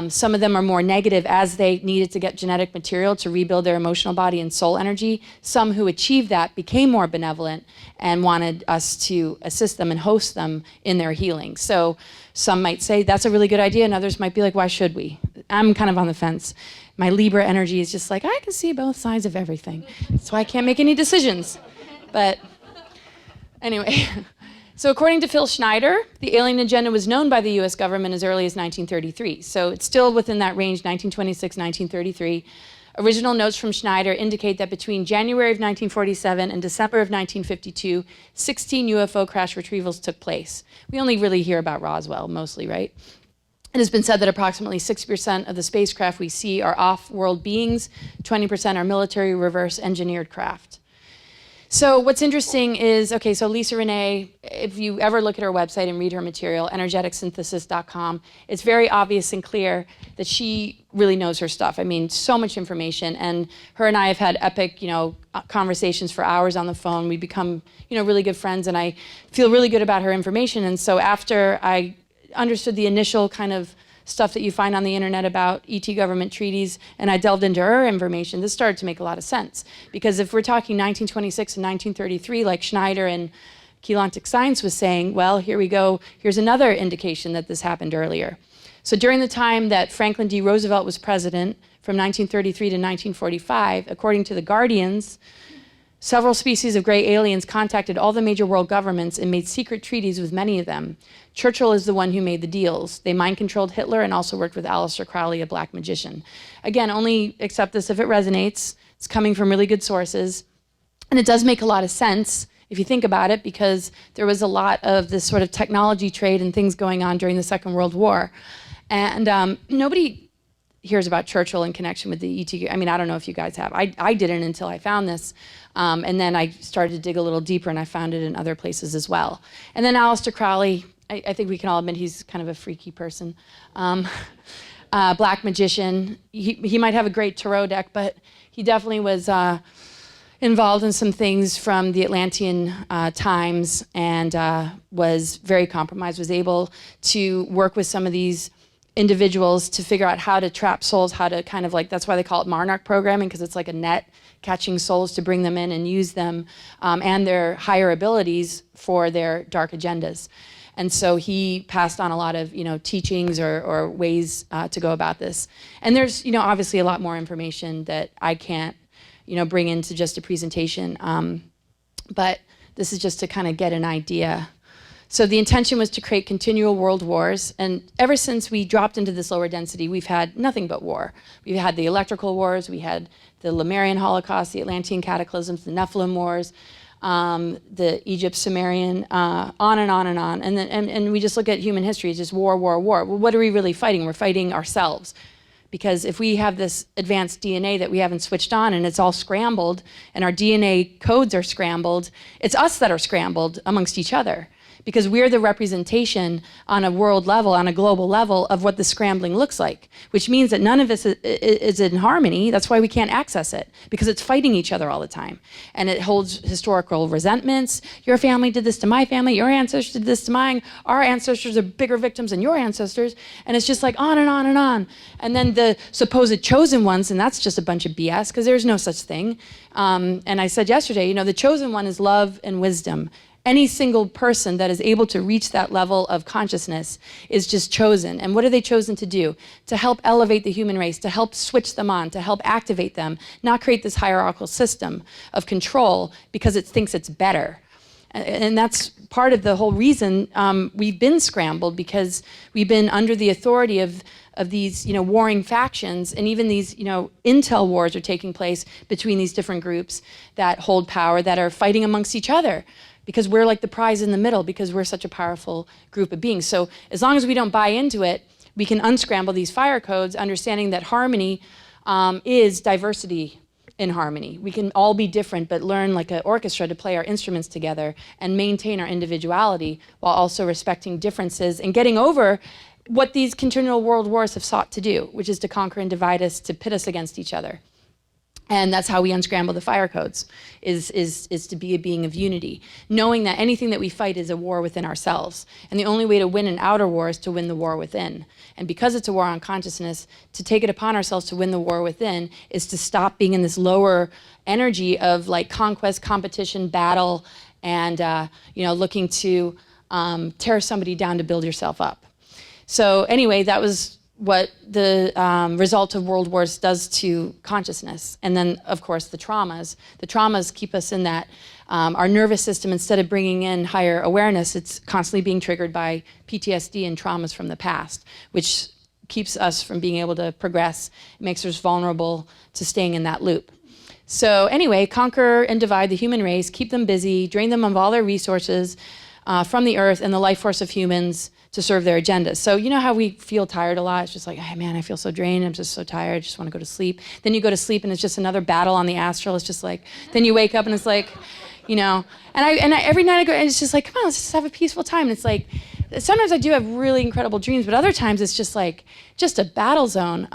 some of them are more negative as they needed to get genetic material to rebuild their emotional body and soul energy. Some who achieved that became more benevolent and wanted us to assist them and host them in their healing. So some might say that's a really good idea, and others might be like, why should we? I'm kind of on the fence. My Libra energy is just like, I can see both sides of everything. That's why I can't make any decisions. But anyway. So according to Phil Schneider, the alien agenda was known by the US government as early as 1933. So it's still within that range, 1926, 1933. Original notes from Schneider indicate that between January of 1947 and December of 1952, 16 UFO crash retrievals took place. We only really hear about Roswell mostly, right? It has been said that approximately 60% of the spacecraft we see are off-world beings, 20% are military reverse engineered craft. So what's interesting is, okay, so Lisa Renee, if you ever look at her website and read her material, energeticsynthesis.com, it's very obvious and clear that she really knows her stuff. I mean, so much information, and her and I have had epic, you know, conversations for hours on the phone. We become, you know, really good friends, and I feel really good about her information. And so after I understood the initial kind of stuff that you find on the internet about ET government treaties, and I delved into her information, this started to make a lot of sense. Because if we're talking 1926 and 1933, like Schneider and Galactic Science was saying, well, here we go, here's another indication that this happened earlier. So during the time that Franklin D. Roosevelt was president, from 1933 to 1945, according to the Guardians, several species of gray aliens contacted all the major world governments and made secret treaties with many of them. Churchill is the one who made the deals. They mind-controlled Hitler and also worked with Aleister Crowley, a black magician. Again, only accept this if it resonates. It's coming from really good sources. And it does make a lot of sense if you think about it, because there was a lot of this sort of technology trade and things going on during the Second World War. And nobody hears about Churchill in connection with the ET. I mean, I don't know if you guys have. I didn't until I found this. And then I started to dig a little deeper, and I found it in other places as well. And then Aleister Crowley, I think we can all admit he's kind of a freaky person. Black magician. He might have a great tarot deck, but he definitely was involved in some things from the Atlantean times and was very compromised, was able to work with some of these individuals to figure out how to trap souls, how to kind of like, that's why they call it Monarch programming, because it's like a net catching souls to bring them in and use them and their higher abilities for their dark agendas. And so he passed on a lot of, teachings or ways to go about this. And there's, obviously a lot more information that I can't, bring into just a presentation. But this is just to kind of get an idea. So the intention was to create continual world wars. And ever since we dropped into this lower density, we've had nothing but war. We've had the electrical wars, we had the Lemurian Holocaust, the Atlantean Cataclysms, the Nephilim Wars, the Egypt-Sumerian, on and on and on. And then and we just look at human history, it's just war, war, war. Well, what are we really fighting? We're fighting ourselves. Because if we have this advanced DNA that we haven't switched on and it's all scrambled and our DNA codes are scrambled, it's us that are scrambled amongst each other. Because we're the representation on a world level, on a global level, of what the scrambling looks like, which means that none of us is in harmony. That's why we can't access it, because it's fighting each other all the time. And it holds historical resentments. Your family did this to my family, your ancestors did this to mine, our ancestors are bigger victims than your ancestors, and it's just like on and on and on. And then the supposed chosen ones, and that's just a bunch of BS, because there's no such thing. And I said yesterday, the chosen one is love and wisdom. Any single person that is able to reach that level of consciousness is just chosen. And what are they chosen to do? To help elevate the human race, to help switch them on, to help activate them, not create this hierarchical system of control because it thinks it's better. And that's part of the whole reason we've been scrambled, because we've been under the authority of these, warring factions, and even these, intel wars are taking place between these different groups that hold power, that are fighting amongst each other. Because we're like the prize in the middle, because we're such a powerful group of beings. So as long as we don't buy into it, we can unscramble these fire codes, understanding that harmony is diversity in harmony. We can all be different, but learn like an orchestra to play our instruments together and maintain our individuality while also respecting differences and getting over what these continual world wars have sought to do, which is to conquer and divide us, to pit us against each other. And that's how we unscramble the fire codes, is to be a being of unity, knowing that anything that we fight is a war within ourselves. And the only way to win an outer war is to win the war within. And because it's a war on consciousness, to take it upon ourselves to win the war within is to stop being in this lower energy of like conquest, competition, battle, and looking to tear somebody down to build yourself up. So anyway, that was what the result of world wars does to consciousness. And then, of course, the traumas. The traumas keep us in that, our nervous system, instead of bringing in higher awareness, it's constantly being triggered by PTSD and traumas from the past, which keeps us from being able to progress. It makes us vulnerable to staying in that loop. So anyway, conquer and divide the human race, keep them busy, drain them of all their resources from the earth and the life force of humans, to serve their agendas. So you know how we feel tired a lot? It's just like, hey man, I feel so drained, I'm just so tired, I just want to go to sleep. Then you go to sleep and it's just another battle on the astral. It's just like, then you wake up and it's like, and I every night I go, and it's just like, come on, let's just have a peaceful time. And it's like, sometimes I do have really incredible dreams, but other times it's just like, just a battle zone.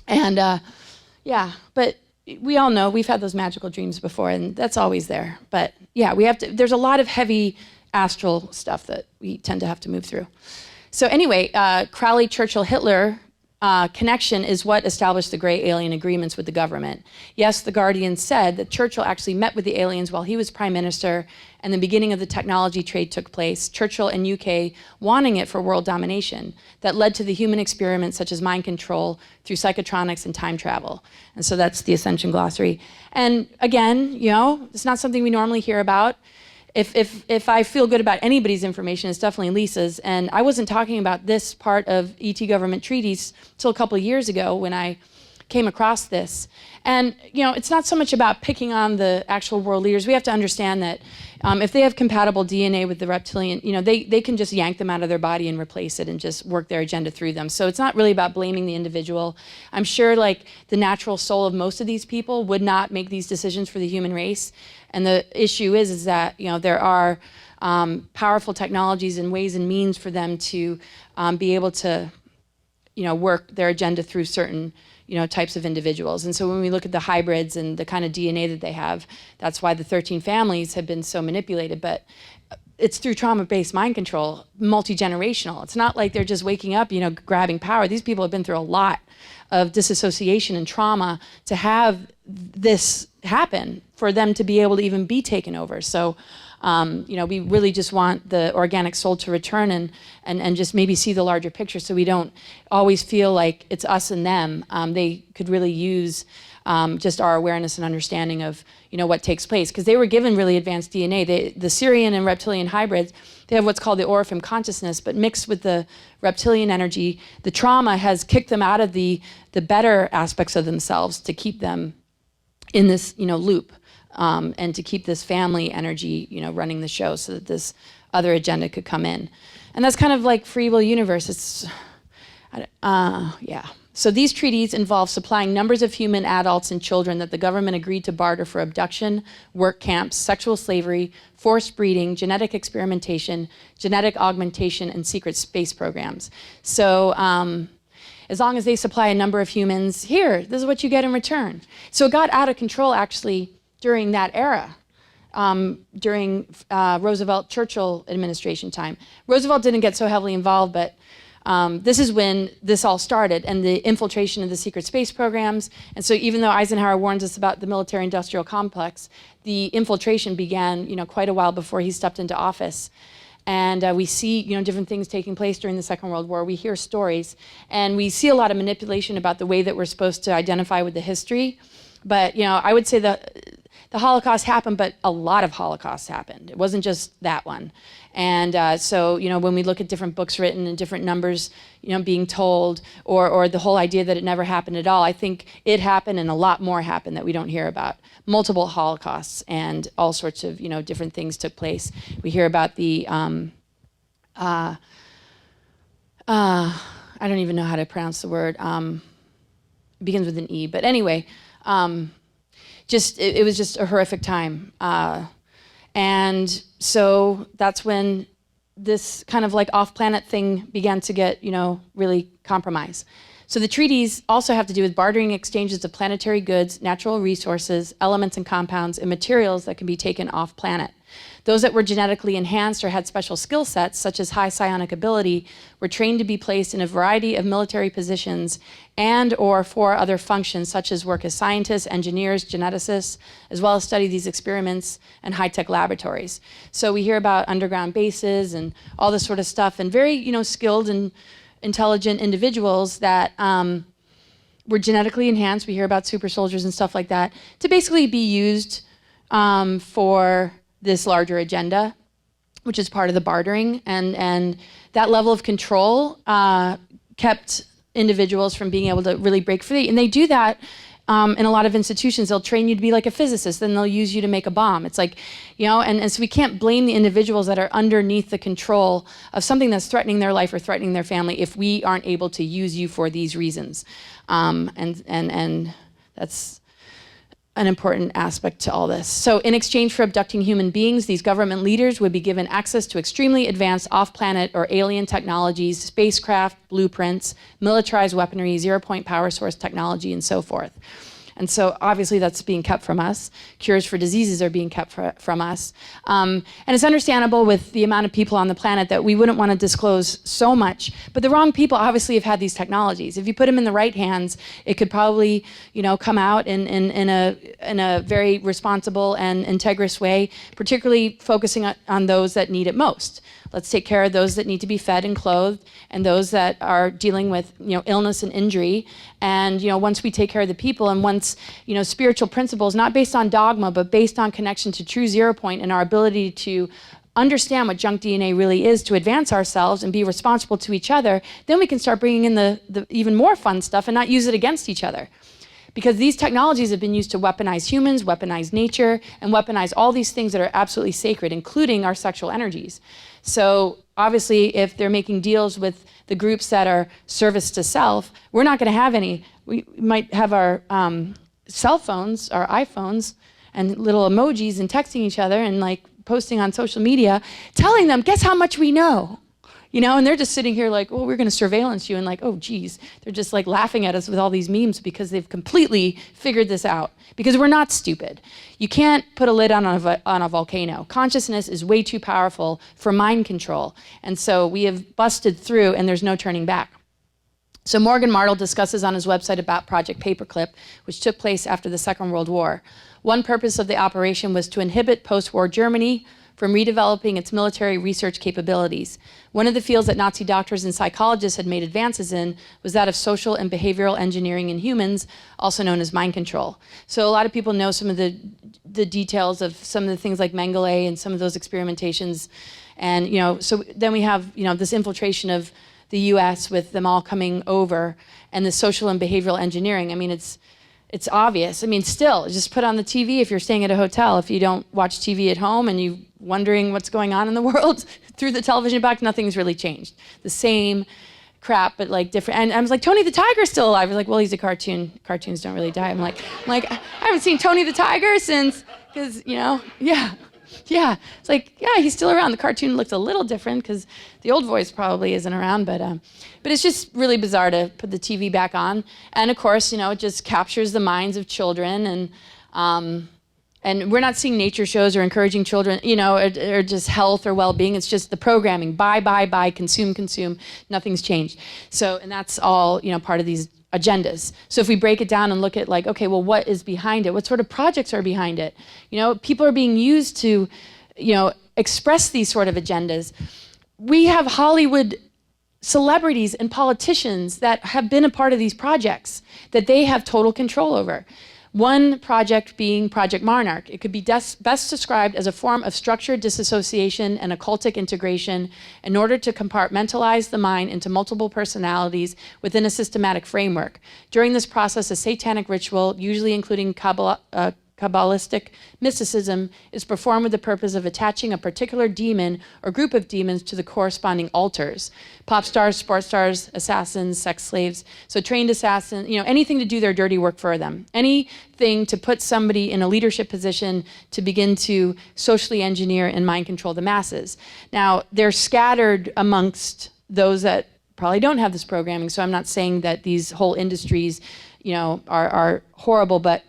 Yeah, but we all know, we've had those magical dreams before, and that's always there. But yeah, there's a lot of heavy astral stuff that we tend to have to move through. So anyway, Crowley, Churchill, Hitler connection is what established the gray alien agreements with the government. Yes, the Guardian said that Churchill actually met with the aliens while he was prime minister, and the beginning of the technology trade took place, Churchill and UK wanting it for world domination, that led to the human experiments such as mind control through psychotronics and time travel. And so that's the Ascension glossary. And again, it's not something we normally hear about. If I feel good about anybody's information, it's definitely Lisa's. And I wasn't talking about this part of ET government treaties till a couple of years ago when I came across this. And it's not so much about picking on the actual world leaders. We have to understand that if they have compatible DNA with the reptilian, they can just yank them out of their body and replace it and just work their agenda through them. So it's not really about blaming the individual. I'm sure like the natural soul of most of these people would not make these decisions for the human race. And the issue is that there are powerful technologies and ways and means for them to be able to work their agenda through certain types of individuals. And so when we look at the hybrids and the kind of DNA that they have, that's why the 13 families have been so manipulated. But it's through trauma-based mind control, multi-generational. It's not like they're just waking up, grabbing power. These people have been through a lot of disassociation and trauma to have this happen, for them to be able to even be taken over. So, we really just want the organic soul to return and just maybe see the larger picture, so we don't always feel like it's us and them. They could really use just our awareness and understanding of what takes place, because they were given really advanced DNA. The Syrian and reptilian hybrids, they have what's called the Orphan consciousness, but mixed with the reptilian energy, the trauma has kicked them out of the better aspects of themselves to keep them in this loop, and to keep this family energy running the show, so that this other agenda could come in. And that's kind of like free will universe. It's yeah. So these treaties involve supplying numbers of human adults and children that the government agreed to barter for abduction, work camps, sexual slavery, forced breeding, genetic experimentation, genetic augmentation, and secret space programs. So as long as they supply a number of humans, here, this is what you get in return. So it got out of control, actually, during that era. During Roosevelt-Churchill administration time. Roosevelt didn't get so heavily involved, but this is when this all started, and the infiltration of the secret space programs. And so even though Eisenhower warns us about the military-industrial complex, the infiltration began quite a while before he stepped into office. And we see different things taking place during the Second World War. We hear stories, and we see a lot of manipulation about the way that we're supposed to identify with the history. But I would say that the Holocaust happened, but a lot of Holocausts happened. It wasn't just that one. And so, when we look at different books written and different numbers, being told, or the whole idea that it never happened at all, I think it happened and a lot more happened that we don't hear about. Multiple Holocausts and all sorts of, different things took place. We hear about the, I don't even know how to pronounce the word. It begins with an E, but anyway, it was just a horrific time. And so that's when this kind of like off-planet thing began to get, really compromised. So the treaties also have to do with bartering exchanges of planetary goods, natural resources, elements and compounds, and materials that can be taken off-planet. Those that were genetically enhanced or had special skill sets, such as high psionic ability, were trained to be placed in a variety of military positions and or for other functions, such as work as scientists, engineers, geneticists, as well as study these experiments in high-tech laboratories. So we hear about underground bases and all this sort of stuff, and very, skilled and intelligent individuals that were genetically enhanced. We hear about super soldiers and stuff like that, to basically be used for this larger agenda, which is part of the bartering. And that level of control kept individuals from being able to really break free. And they do that in a lot of institutions. They'll train you to be like a physicist, then they'll use you to make a bomb. It's like, and so we can't blame the individuals that are underneath the control of something that's threatening their life or threatening their family if we aren't able to use you for these reasons. And that's an important aspect to all this. So in exchange for abducting human beings, these government leaders would be given access to extremely advanced off-planet or alien technologies, spacecraft, blueprints, militarized weaponry, zero-point power source technology, and so forth. And so obviously that's being kept from us. Cures for diseases are being kept from us. And it's understandable with the amount of people on the planet that we wouldn't want to disclose so much, but the wrong people obviously have had these technologies. If you put them in the right hands, it could probably, come out in a very responsible and integrous way, particularly focusing on those that need it most. Let's take care of those that need to be fed and clothed, and those that are dealing with, illness and injury. And, once we take care of the people, and once, spiritual principles, not based on dogma, but based on connection to true zero point and our ability to understand what junk DNA really is, to advance ourselves and be responsible to each other, then we can start bringing in the even more fun stuff and not use it against each other. Because these technologies have been used to weaponize humans, weaponize nature, and weaponize all these things that are absolutely sacred, including our sexual energies. So obviously, if they're making deals with the groups that are service to self, we're not going to have any. We might have our cell phones, our iPhones, and little emojis and texting each other and like posting on social media, telling them, guess how much we know? And they're just sitting here like, oh, we're going to surveillance you, and like, oh, geez, they're just like laughing at us with all these memes because they've completely figured this out. Because we're not stupid. You can't put a lid on a volcano. Consciousness is way too powerful for mind control, and so we have busted through, and there's no turning back. So Morgan Martel discusses on his website about Project Paperclip, which took place after the Second World War. One purpose of the operation was to inhibit post-war Germany from redeveloping its military research capabilities. One of the fields that Nazi doctors and psychologists had made advances in was that of social and behavioral engineering in humans, also known as mind control. So a lot of people know some of the details of some of the things like Mengele and some of those experimentations. And so then we have this infiltration of the US with them all coming over, and the social and behavioral engineering. I mean, it's obvious. I mean, still, just put on the TV if you're staying at a hotel. If you don't watch TV at home and you're wondering what's going on in the world through the television box, nothing's really changed. The same crap, but like different. And I was like, Tony the Tiger's still alive. I was like, well, he's a cartoon. Cartoons don't really die. I'm like, I haven't seen Tony the Tiger since, because, yeah. It's like, yeah, he's still around. The cartoon looks a little different because the old voice probably isn't around, but it's just really bizarre to put the TV back on. And of course, it just captures the minds of children, and we're not seeing nature shows or encouraging children, or just health or well-being. It's just the programming, buy, consume, nothing's changed. So, and that's all, part of these agendas. So if we break it down and look at like, okay, well, what is behind it? What sort of projects are behind it? People are being used to, express these sort of agendas. We have Hollywood celebrities and politicians that have been a part of these projects that they have total control over. One project being Project Monarch. It could be best described as a form of structured disassociation and occultic integration in order to compartmentalize the mind into multiple personalities within a systematic framework. During this process, a satanic ritual, usually including Kabbalistic mysticism, is performed with the purpose of attaching a particular demon or group of demons to the corresponding altars. Pop stars, sports stars, assassins, sex slaves. So trained assassins, anything to do their dirty work for them. Anything to put somebody in a leadership position to begin to socially engineer and mind control the masses. Now, they're scattered amongst those that probably don't have this programming, so I'm not saying that these whole industries, are horrible, but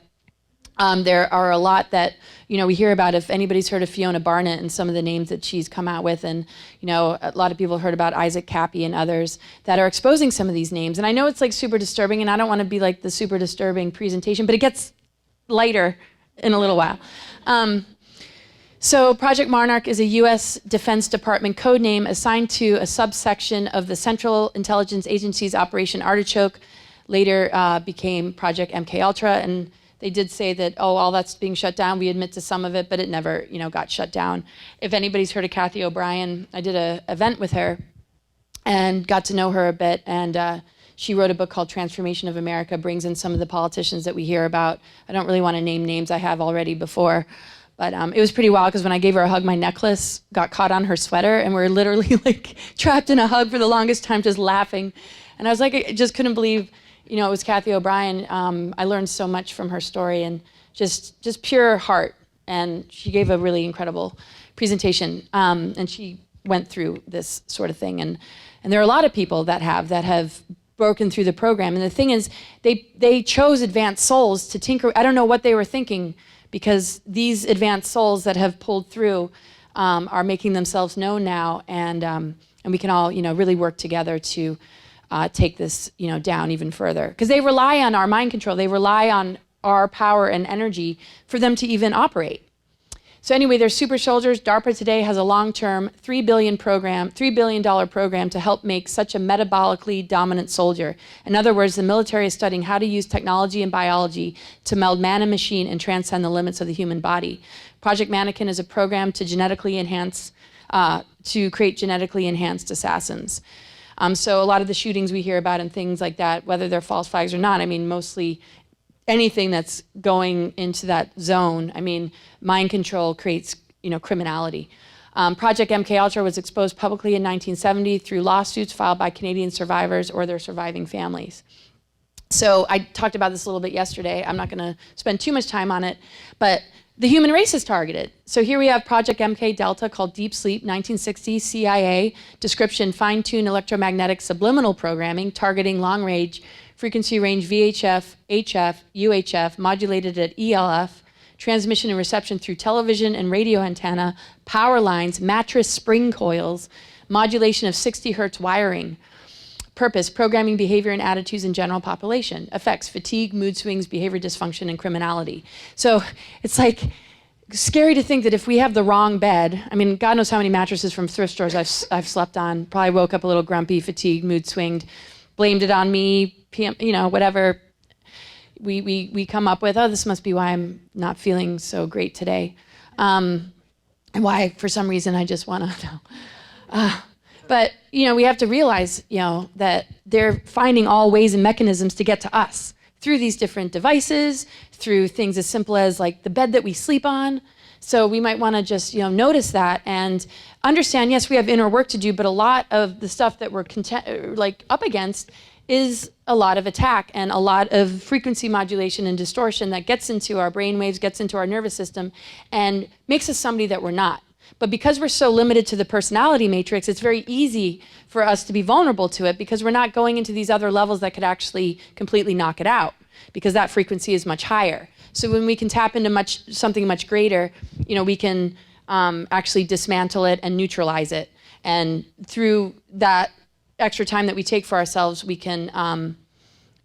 there are a lot that, we hear about. If anybody's heard of Fiona Barnett and some of the names that she's come out with, and, a lot of people have heard about Isaac Cappy and others that are exposing some of these names. And I know it's like super disturbing, and I don't want to be like the super disturbing presentation, but it gets lighter in a little while. So Project Monarch is a U.S. Defense Department code name assigned to a subsection of the Central Intelligence Agency's Operation Artichoke, later became Project MKUltra, and they did say that, all that's being shut down. We admit to some of it, but it never, got shut down. If anybody's heard of Kathy O'Brien, I did an event with her and got to know her a bit. And she wrote a book called Transformation of America, brings in some of the politicians that we hear about. I don't really want to name names, I have already before. But it was pretty wild because when I gave her a hug, my necklace got caught on her sweater, and we were literally like trapped in a hug for the longest time, just laughing. And I was like, I just couldn't believe, it was Kathy O'Brien. I learned so much from her story, and just pure heart. And she gave a really incredible presentation. And she went through this sort of thing. And there are a lot of people that have broken through the program. And the thing is, they chose advanced souls to tinker. I don't know what they were thinking, because these advanced souls that have pulled through are making themselves known now. And we can all, really work together to take this, down even further. Because they rely on our mind control. They rely on our power and energy for them to even operate. So anyway, they're super soldiers. DARPA today has a long-term $3 billion program to help make such a metabolically dominant soldier. In other words, the military is studying how to use technology and biology to meld man and machine and transcend the limits of the human body. Project Mannequin is a program to create genetically enhanced assassins. So a lot of the shootings we hear about and things like that, whether they're false flags or not, mostly anything that's going into that zone, mind control creates, criminality. Project MKUltra was exposed publicly in 1970 through lawsuits filed by Canadian survivors or their surviving families. So I talked about this a little bit yesterday. I'm not going to spend too much time on it, but the human race is targeted. So here we have Project MK Delta called Deep Sleep, 1960, CIA, description, fine-tuned electromagnetic subliminal programming, targeting long-range, frequency range VHF, HF, UHF, modulated at ELF, transmission and reception through television and radio antenna, power lines, mattress spring coils, modulation of 60 hertz wiring. Purpose, programming behavior and attitudes in general population. Effects, fatigue, mood swings, behavior dysfunction, and criminality. So it's like scary to think that if we have the wrong bed, I mean, God knows how many mattresses from thrift stores I've slept on, probably woke up a little grumpy, fatigued, mood swinged, blamed it on me, you know, whatever we come up with, oh, this must be why I'm not feeling so great today. And why, for some reason, I just want to know. But, you know, we have to realize, you know, that they're finding all ways and mechanisms to get to us through these different devices, through things as simple as like the bed that we sleep on. So we might want to just, you know, notice that and understand, yes, we have inner work to do, but a lot of the stuff that we're up against is a lot of attack and a lot of frequency modulation and distortion that gets into our brain waves, gets into our nervous system, and makes us somebody that we're not. But because we're so limited to the personality matrix, it's very easy for us to be vulnerable to it because we're not going into these other levels that could actually completely knock it out because that frequency is much higher. So when we can tap into something much greater, you know, we can actually dismantle it and neutralize it. And through that extra time that we take for ourselves, we can,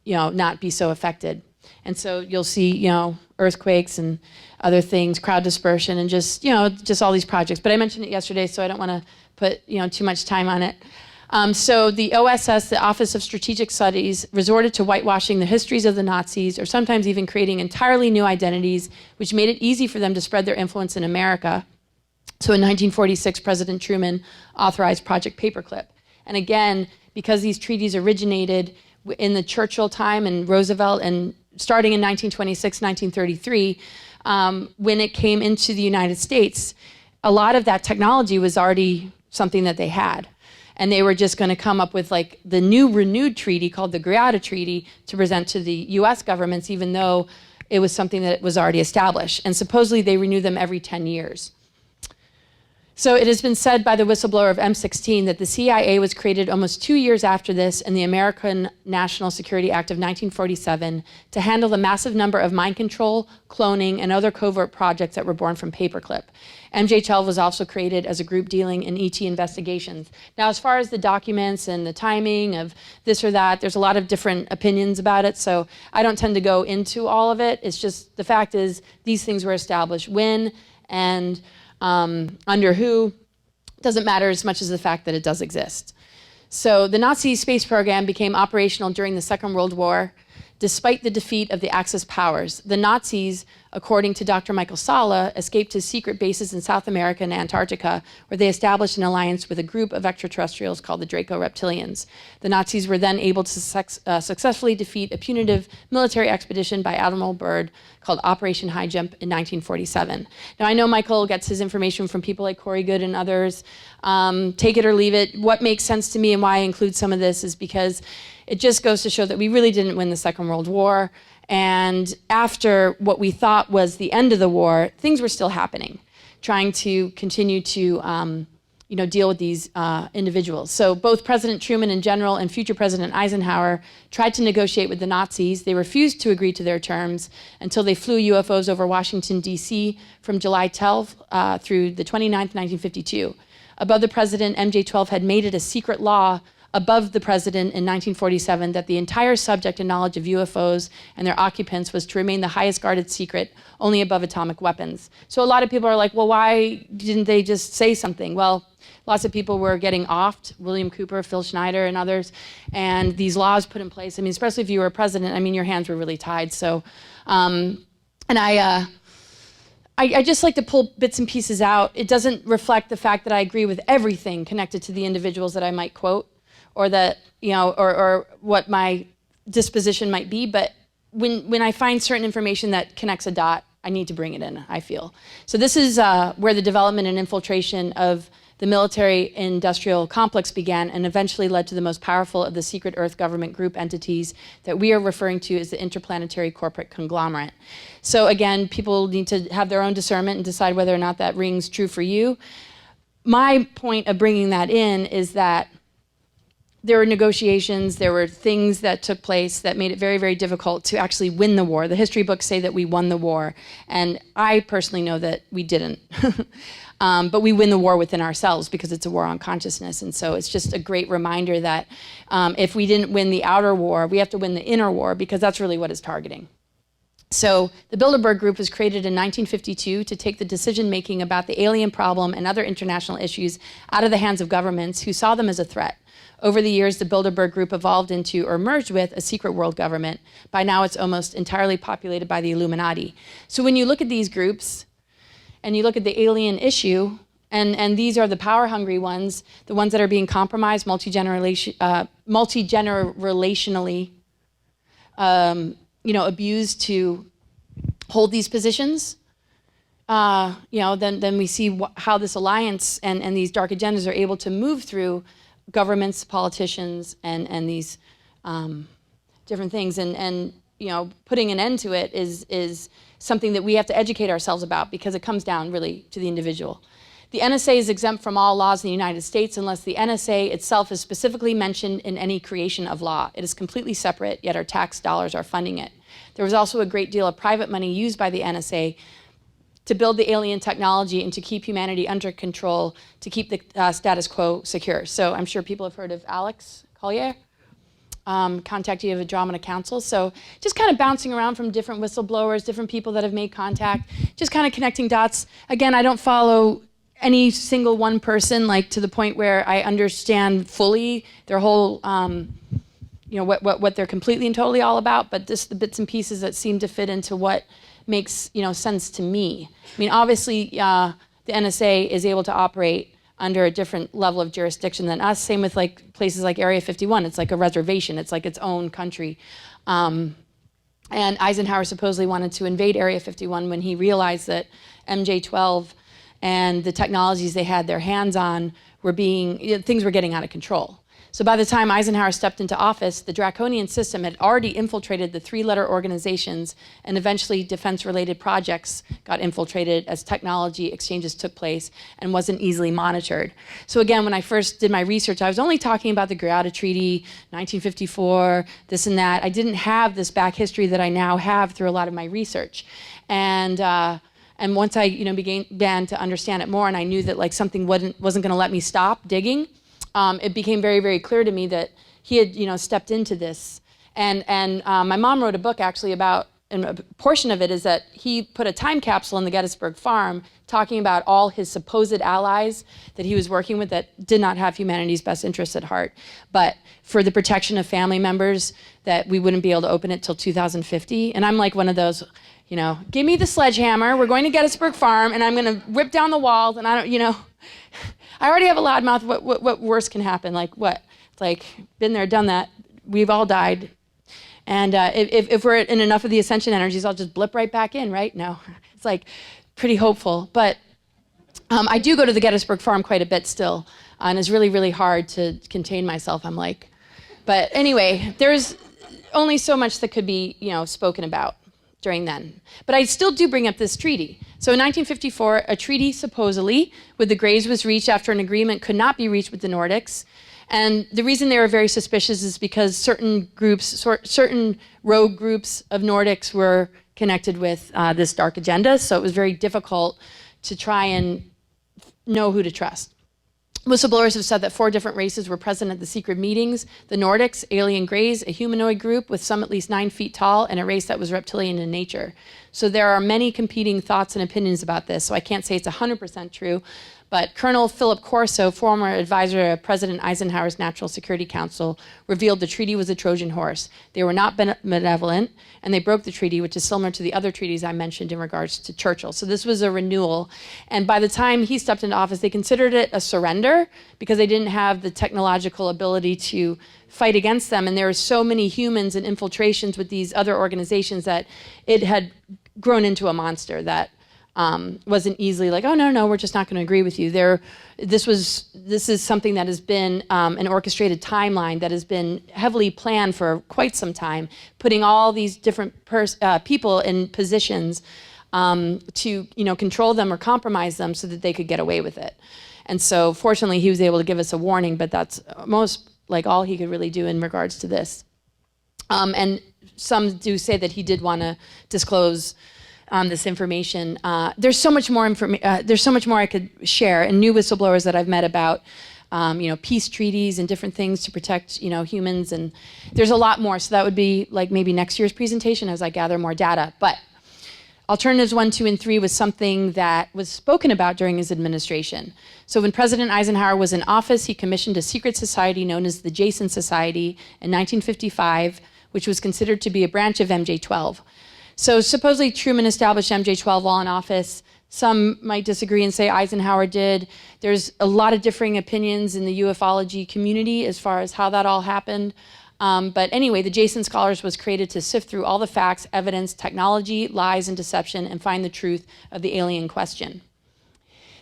you know, not be so affected. And so you'll see, you know, earthquakes and other things, crowd dispersion, and just, you know, just all these projects. But I mentioned it yesterday, so I don't want to put, you know, too much time on it. So the OSS, the Office of Strategic Studies, resorted to whitewashing the histories of the Nazis, or sometimes even creating entirely new identities, which made it easy for them to spread their influence in America. So in 1946, President Truman authorized Project Paperclip. And again, because these treaties originated in the Churchill time and Roosevelt, and starting in 1926, 1933, when it came into the United States, a lot of that technology was already something that they had. And they were just going to come up with like the new renewed treaty called the Greada Treaty to present to the US governments, even though it was something that was already established. And supposedly they renew them every 10 years. So it has been said by the whistleblower of M16 that the CIA was created almost 2 years after this in the American National Security Act of 1947 to handle the massive number of mind control, cloning, and other covert projects that were born from Paperclip. MJ-12 was also created as a group dealing in ET investigations. Now, as far as the documents and the timing of this or that, there's a lot of different opinions about it, so I don't tend to go into all of it. It's just, the fact is, these things were established when and under who, doesn't matter as much as the fact that it does exist. So the Nazi space program became operational during the Second World War, despite the defeat of the Axis powers. The Nazis, according to Dr. Michael Salla, escaped to secret bases in South America and Antarctica, where they established an alliance with a group of extraterrestrials called the Draco Reptilians. The Nazis were then able to successfully defeat a punitive military expedition by Admiral Byrd called Operation High Jump in 1947. Now, I know Michael gets his information from people like Corey Good and others. Take it or leave it. What makes sense to me and why I include some of this is because it just goes to show that we really didn't win the Second World War. And after what we thought was the end of the war, things were still happening, trying to continue to deal with these individuals. So both President Truman in general and future President Eisenhower tried to negotiate with the Nazis. They refused to agree to their terms until they flew UFOs over Washington, D.C. from July 12th through the 29th, 1952. Above the president, MJ-12 had made it a secret law above the president in 1947 that the entire subject and knowledge of UFOs and their occupants was to remain the highest guarded secret, only above atomic weapons. So a lot of people are like, well, why didn't they just say something? Well, lots of people were getting offed, William Cooper, Phil Schneider, and others, and these laws put in place. I mean, especially if you were a president, I mean, your hands were really tied. So, and I just like to pull bits and pieces out. It doesn't reflect the fact that I agree with everything connected to the individuals that I might quote, or that, or what my disposition might be, but when I find certain information that connects a dot, I need to bring it in, I feel. So this is where the development and infiltration of the military-industrial complex began and eventually led to the most powerful of the secret Earth government group entities that we are referring to as the interplanetary corporate conglomerate. So again, people need to have their own discernment and decide whether or not that rings true for you. My point of bringing that in is that there were negotiations, there were things that took place that made it very, very difficult to actually win the war. The history books say that we won the war, and I personally know that we didn't. But we win the war within ourselves because it's a war on consciousness, and so it's just a great reminder that if we didn't win the outer war, we have to win the inner war, because that's really what it's targeting. So the Bilderberg Group was created in 1952 to take the decision-making about the alien problem and other international issues out of the hands of governments who saw them as a threat. Over the years, the Bilderberg Group evolved into, or merged with, a secret world government. By now, it's almost entirely populated by the Illuminati. So when you look at these groups, and you look at the alien issue, and these are the power-hungry ones, the ones that are being compromised multi-generationally, abused to hold these positions, then we see how this alliance and these dark agendas are able to move through governments, politicians, and these different things. And putting an end to it is something that we have to educate ourselves about, because it comes down really to the individual. The NSA is exempt from all laws in the United States unless the NSA itself is specifically mentioned in any creation of law. It is completely separate, yet our tax dollars are funding it. There was also a great deal of private money used by the NSA to build the alien technology and to keep humanity under control, to keep the status quo secure. So I'm sure people have heard of Alex Collier, contactee of Andromeda Council. So just kind of bouncing around from different whistleblowers, different people that have made contact, just kind of connecting dots. Again, I don't follow any single one person, like to the point where I understand fully their whole, what they're completely and totally all about, but just the bits and pieces that seem to fit into what makes sense to me. I mean, obviously, the NSA is able to operate under a different level of jurisdiction than us. Same with like places like Area 51. It's like a reservation. It's like its own country. And Eisenhower supposedly wanted to invade Area 51 when he realized that MJ-12 and the technologies they had their hands on were things were getting out of control. So by the time Eisenhower stepped into office, the draconian system had already infiltrated the three-letter organizations, and eventually defense-related projects got infiltrated as technology exchanges took place and wasn't easily monitored. So again, when I first did my research, I was only talking about the Greada Treaty, 1954, this and that. I didn't have this back history that I now have through a lot of my research. And once I began to understand it more, and I knew that like something wasn't going to let me stop digging, it became very, very clear to me that he had, stepped into this. And my mom wrote a book actually about, and a portion of it is that he put a time capsule in the Gettysburg Farm talking about all his supposed allies that he was working with that did not have humanity's best interests at heart. But for the protection of family members, that we wouldn't be able to open it till 2050. And I'm like one of those, give me the sledgehammer, we're going to Gettysburg Farm, and I'm going to rip down the walls, and I don't, I already have a loud mouth. What worse can happen? Like what? It's like, been there, done that. We've all died. And if we're in enough of the ascension energies, I'll just blip right back in, right? No. It's like pretty hopeful. But I do go to the Gettysburg Farm quite a bit still. And it's really, really hard to contain myself, I'm like. But anyway, there's only so much that could be, spoken about during then. But I still do bring up this treaty. So in 1954, a treaty supposedly with the Greys was reached after an agreement could not be reached with the Nordics. And the reason they were very suspicious is because certain rogue groups of Nordics were connected with this dark agenda. So it was very difficult to try and know who to trust. Whistleblowers have said that 4 different races were present at the secret meetings: the Nordics, alien Greys, a humanoid group with some at least 9 feet tall, and a race that was reptilian in nature. So there are many competing thoughts and opinions about this, so I can't say it's 100% true. But Colonel Philip Corso, former advisor of President Eisenhower's National Security Council, revealed the treaty was a Trojan horse. They were not benevolent, and they broke the treaty, which is similar to the other treaties I mentioned in regards to Churchill. So this was a renewal. And by the time he stepped into office, they considered it a surrender because they didn't have the technological ability to fight against them. And there were so many humans and infiltrations with these other organizations that it had grown into a monster that wasn't easily like, oh, no, we're just not going to agree with you. This is something that has been an orchestrated timeline that has been heavily planned for quite some time, putting all these different people in positions to control them or compromise them so that they could get away with it. And so fortunately he was able to give us a warning, but that's most like all he could really do in regards to this. And some do say that he did want to disclose this information. There's so much more there's so much more I could share, and new whistleblowers that I've met about peace treaties and different things to protect humans, and there's a lot more. So that would be like maybe next year's presentation as I gather more data. But alternatives 1, 2, and 3 was something that was spoken about during his administration. So when President Eisenhower was in office, he commissioned a secret society known as the Jason Society in 1955, which was considered to be a branch of MJ-12. So supposedly Truman established MJ-12 while in office. Some might disagree and say Eisenhower did. There's a lot of differing opinions in the ufology community as far as how that all happened. But anyway, the Jason Scholars was created to sift through all the facts, evidence, technology, lies, and deception and find the truth of the alien question.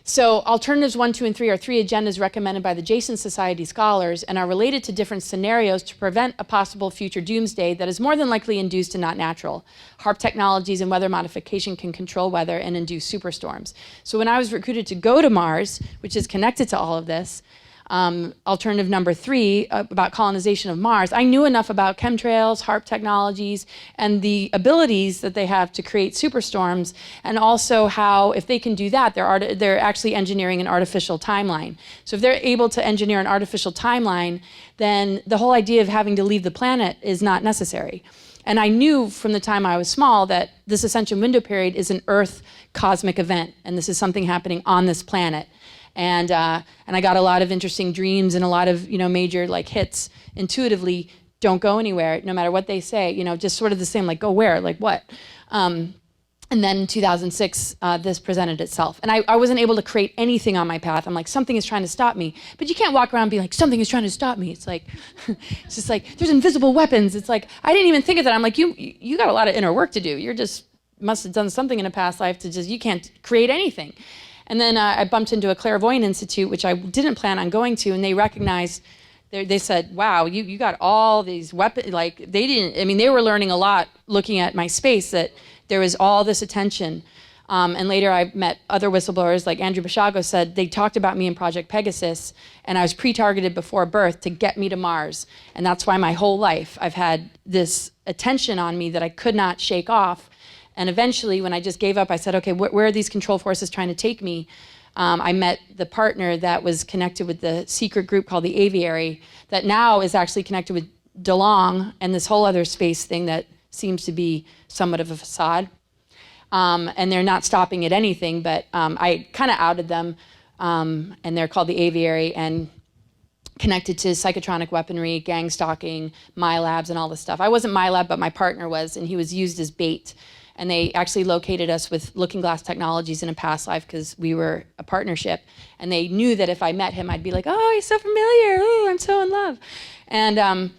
So alternatives 1, 2, and 3 are 3 agendas recommended by the Jason Society scholars and are related to different scenarios to prevent a possible future doomsday that is more than likely induced and not natural. HARP technologies and weather modification can control weather and induce superstorms. So when I was recruited to go to Mars, which is connected to all of this, alternative number 3 about colonization of Mars, I knew enough about chemtrails, HARP technologies, and the abilities that they have to create superstorms, and also how, if they can do that, they're actually engineering an artificial timeline. So if they're able to engineer an artificial timeline, then the whole idea of having to leave the planet is not necessary. And I knew from the time I was small that this ascension window period is an Earth cosmic event, and this is something happening on this planet. And I got a lot of interesting dreams and a lot of major like hits intuitively. Don't go anywhere, no matter what they say. Just sort of the same, like go where, like what. And then in 2006, this presented itself, and I wasn't able to create anything on my path. I'm like, something is trying to stop me, but you can't walk around and be like, something is trying to stop me. It's like, it's just like there's invisible weapons. It's like I didn't even think of that. I'm like, you got a lot of inner work to do. You're just must have done something in a past life to just you can't create anything. And then I bumped into a clairvoyant institute, which I didn't plan on going to, and they recognized, they said, wow, you got all these weapons, like they were learning a lot looking at my space, that there was all this attention. And later I met other whistleblowers, like Andrew Bashago said, they talked about me in Project Pegasus, and I was pre-targeted before birth to get me to Mars. And that's why my whole life I've had this attention on me that I could not shake off. And eventually, when I just gave up, I said, okay, where are these control forces trying to take me? I met the partner that was connected with the secret group called the Aviary, that now is actually connected with DeLong and this whole other space thing that seems to be somewhat of a facade. And they're not stopping at anything, but I kind of outed them, and they're called the Aviary and connected to psychotronic weaponry, gang stalking, MyLabs, and all this stuff. I wasn't MyLab, but my partner was, and he was used as bait. And they actually located us with Looking Glass Technologies in a past life because we were a partnership. And they knew that if I met him, I'd be like, oh, he's so familiar. Oh, I'm so in love. And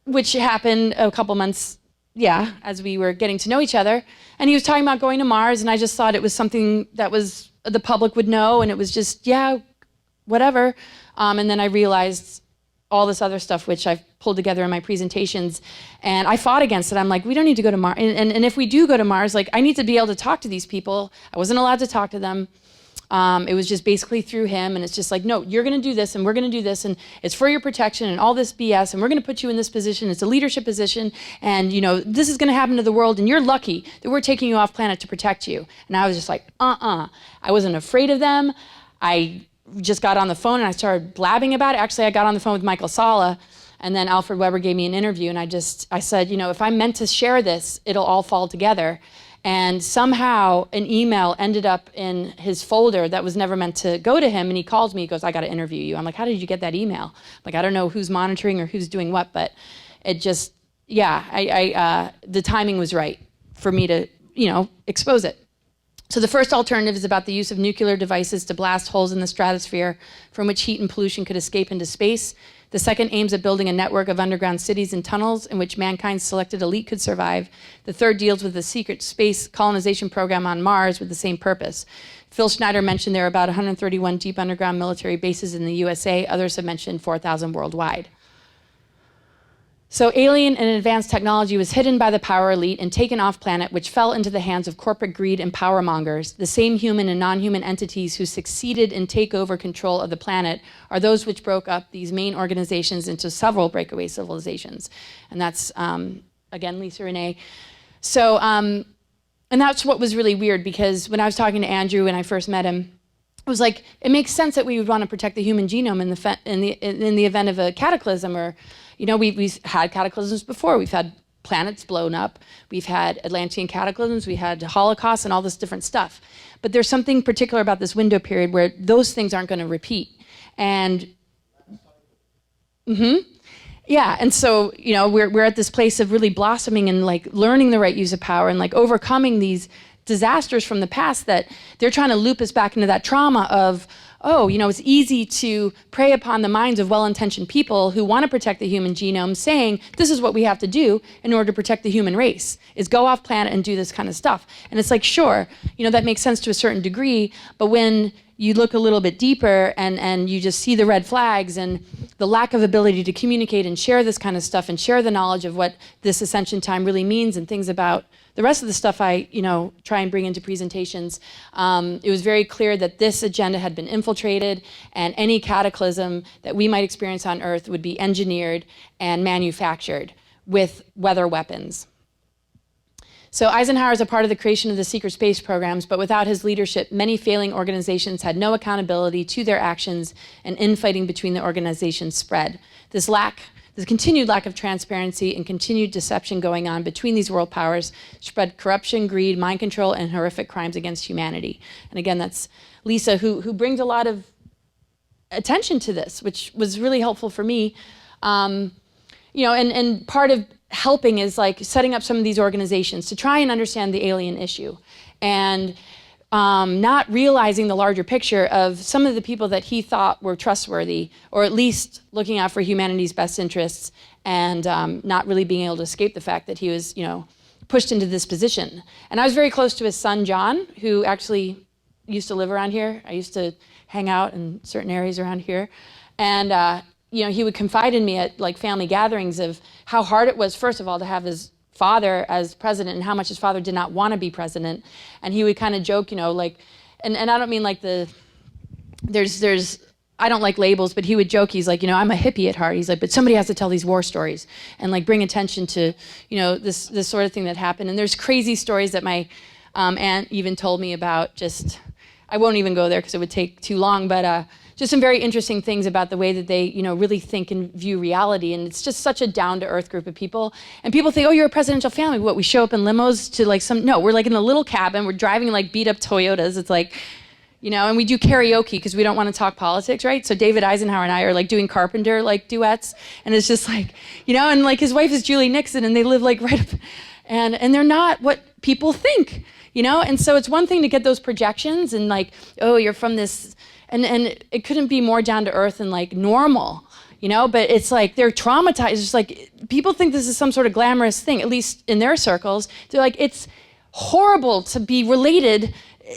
which happened a couple months, as we were getting to know each other. And he was talking about going to Mars, and I just thought it was something that was the public would know, and it was just, whatever. And then I realized all this other stuff, which I've pulled together in my presentations, and I fought against it. I'm like, we don't need to go to Mars. And if we do go to Mars, like, I need to be able to talk to these people. I wasn't allowed to talk to them. It was just basically through him, and it's just like, no, you're gonna do this, and we're gonna do this, and it's for your protection, and all this BS, and we're gonna put you in this position. It's a leadership position, and this is gonna happen to the world, and you're lucky that we're taking you off planet to protect you. And I was just like, I wasn't afraid of them. I just got on the phone and I started blabbing about it. Actually, I got on the phone with Michael Sala, and then Alfred Weber gave me an interview, and I said, if I'm meant to share this, it'll all fall together. And somehow an email ended up in his folder that was never meant to go to him, and he calls me, he goes, I got to interview you. I'm like, how did you get that email? Like, I don't know who's monitoring or who's doing what, but it just, the timing was right for me to, expose it. So the first alternative is about the use of nuclear devices to blast holes in the stratosphere from which heat and pollution could escape into space. The second aims at building a network of underground cities and tunnels in which mankind's selected elite could survive. The third deals with a secret space colonization program on Mars with the same purpose. Phil Schneider mentioned there are about 131 deep underground military bases in the USA. Others have mentioned 4,000 worldwide. So alien and advanced technology was hidden by the power elite and taken off planet, which fell into the hands of corporate greed and power mongers. The same human and non-human entities who succeeded in take over control of the planet are those which broke up these main organizations into several breakaway civilizations. And that's, again, Lisa Renee. So, and that's what was really weird, because when I was talking to Andrew when I first met him, it was like, it makes sense that we would want to protect the human genome in the event of a cataclysm, or, you know, we've had cataclysms before. We've had planets blown up. We've had Atlantean cataclysms. We had Holocaust and all this different stuff. But there's something particular about this window period where those things aren't going to repeat. And, yeah, and so, you know, we're at this place of really blossoming and like learning the right use of power and like overcoming these disasters from the past that they're trying to loop us back into that trauma of, oh, you know, it's easy to prey upon the minds of well-intentioned people who want to protect the human genome, saying this is what we have to do in order to protect the human race, is go off planet and do this kind of stuff. And it's like, sure, you know, that makes sense to a certain degree, but when you look a little bit deeper and you just see the red flags and the lack of ability to communicate and share this kind of stuff and share the knowledge of what this ascension time really means and things about the rest of the stuff I, you know, try and bring into presentations, it was very clear that this agenda had been infiltrated, and any cataclysm that we might experience on Earth would be engineered and manufactured with weather weapons. So Eisenhower is a part of the creation of the secret space programs, but without his leadership, many failing organizations had no accountability to their actions, and infighting between the organizations spread. This continued lack of transparency and continued deception going on between these world powers spread corruption, greed, mind control, and horrific crimes against humanity. And again, that's Lisa, who brings a lot of attention to this, which was really helpful for me. You know, and part of helping is like setting up some of these organizations to try and understand the alien issue, and not realizing the larger picture of some of the people that he thought were trustworthy, or at least looking out for humanity's best interests, and not really being able to escape the fact that he was, you know, pushed into this position. And I was very close to his son, John, who actually used to live around here. I used to hang out in certain areas around here. And, you know, he would confide in me at like family gatherings of how hard it was, first of all, to have his father as president, and how much his father did not want to be president. And he would kind of joke, you know, like, and I don't mean like I don't like labels, but he would joke, he's like, you know, I'm a hippie at heart. He's like, but somebody has to tell these war stories and like bring attention to, you know, this sort of thing that happened. And there's crazy stories that my aunt even told me about. Just, I won't even go there because it would take too long, but just some very interesting things about the way that they, you know, really think and view reality. And it's just such a down-to-earth group of people. And people think, oh, you're a presidential family. What, we show up in limos to like no, we're like in a little cabin. We're driving like beat-up Toyotas. It's like, you know, and we do karaoke because we don't want to talk politics, right? So David Eisenhower and I are like doing Carpenter like duets. And it's just like, you know, and like his wife is Julie Nixon, and they live like right up, and they're not what people think, you know? And so it's one thing to get those projections and like, oh, you're from this, and it couldn't be more down to earth and like normal, you know, but it's like they're traumatized. It's just like people think this is some sort of glamorous thing, at least in their circles. They're like, it's horrible to be related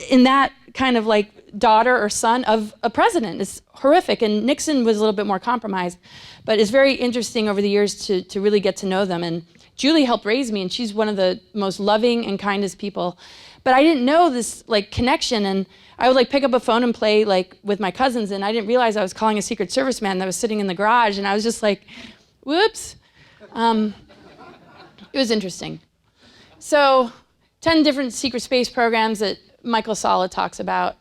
in that kind of like daughter or son of a president. It's horrific. And Nixon was a little bit more compromised, but it's very interesting over the years to really get to know them. And Julie helped raise me, and she's one of the most loving and kindest people. But I didn't know this like connection, and I would like pick up a phone and play like with my cousins, and I didn't realize I was calling a Secret Service man that was sitting in the garage, and I was just like, whoops. It was interesting. So 10 different secret space programs that Michael Sala talks about,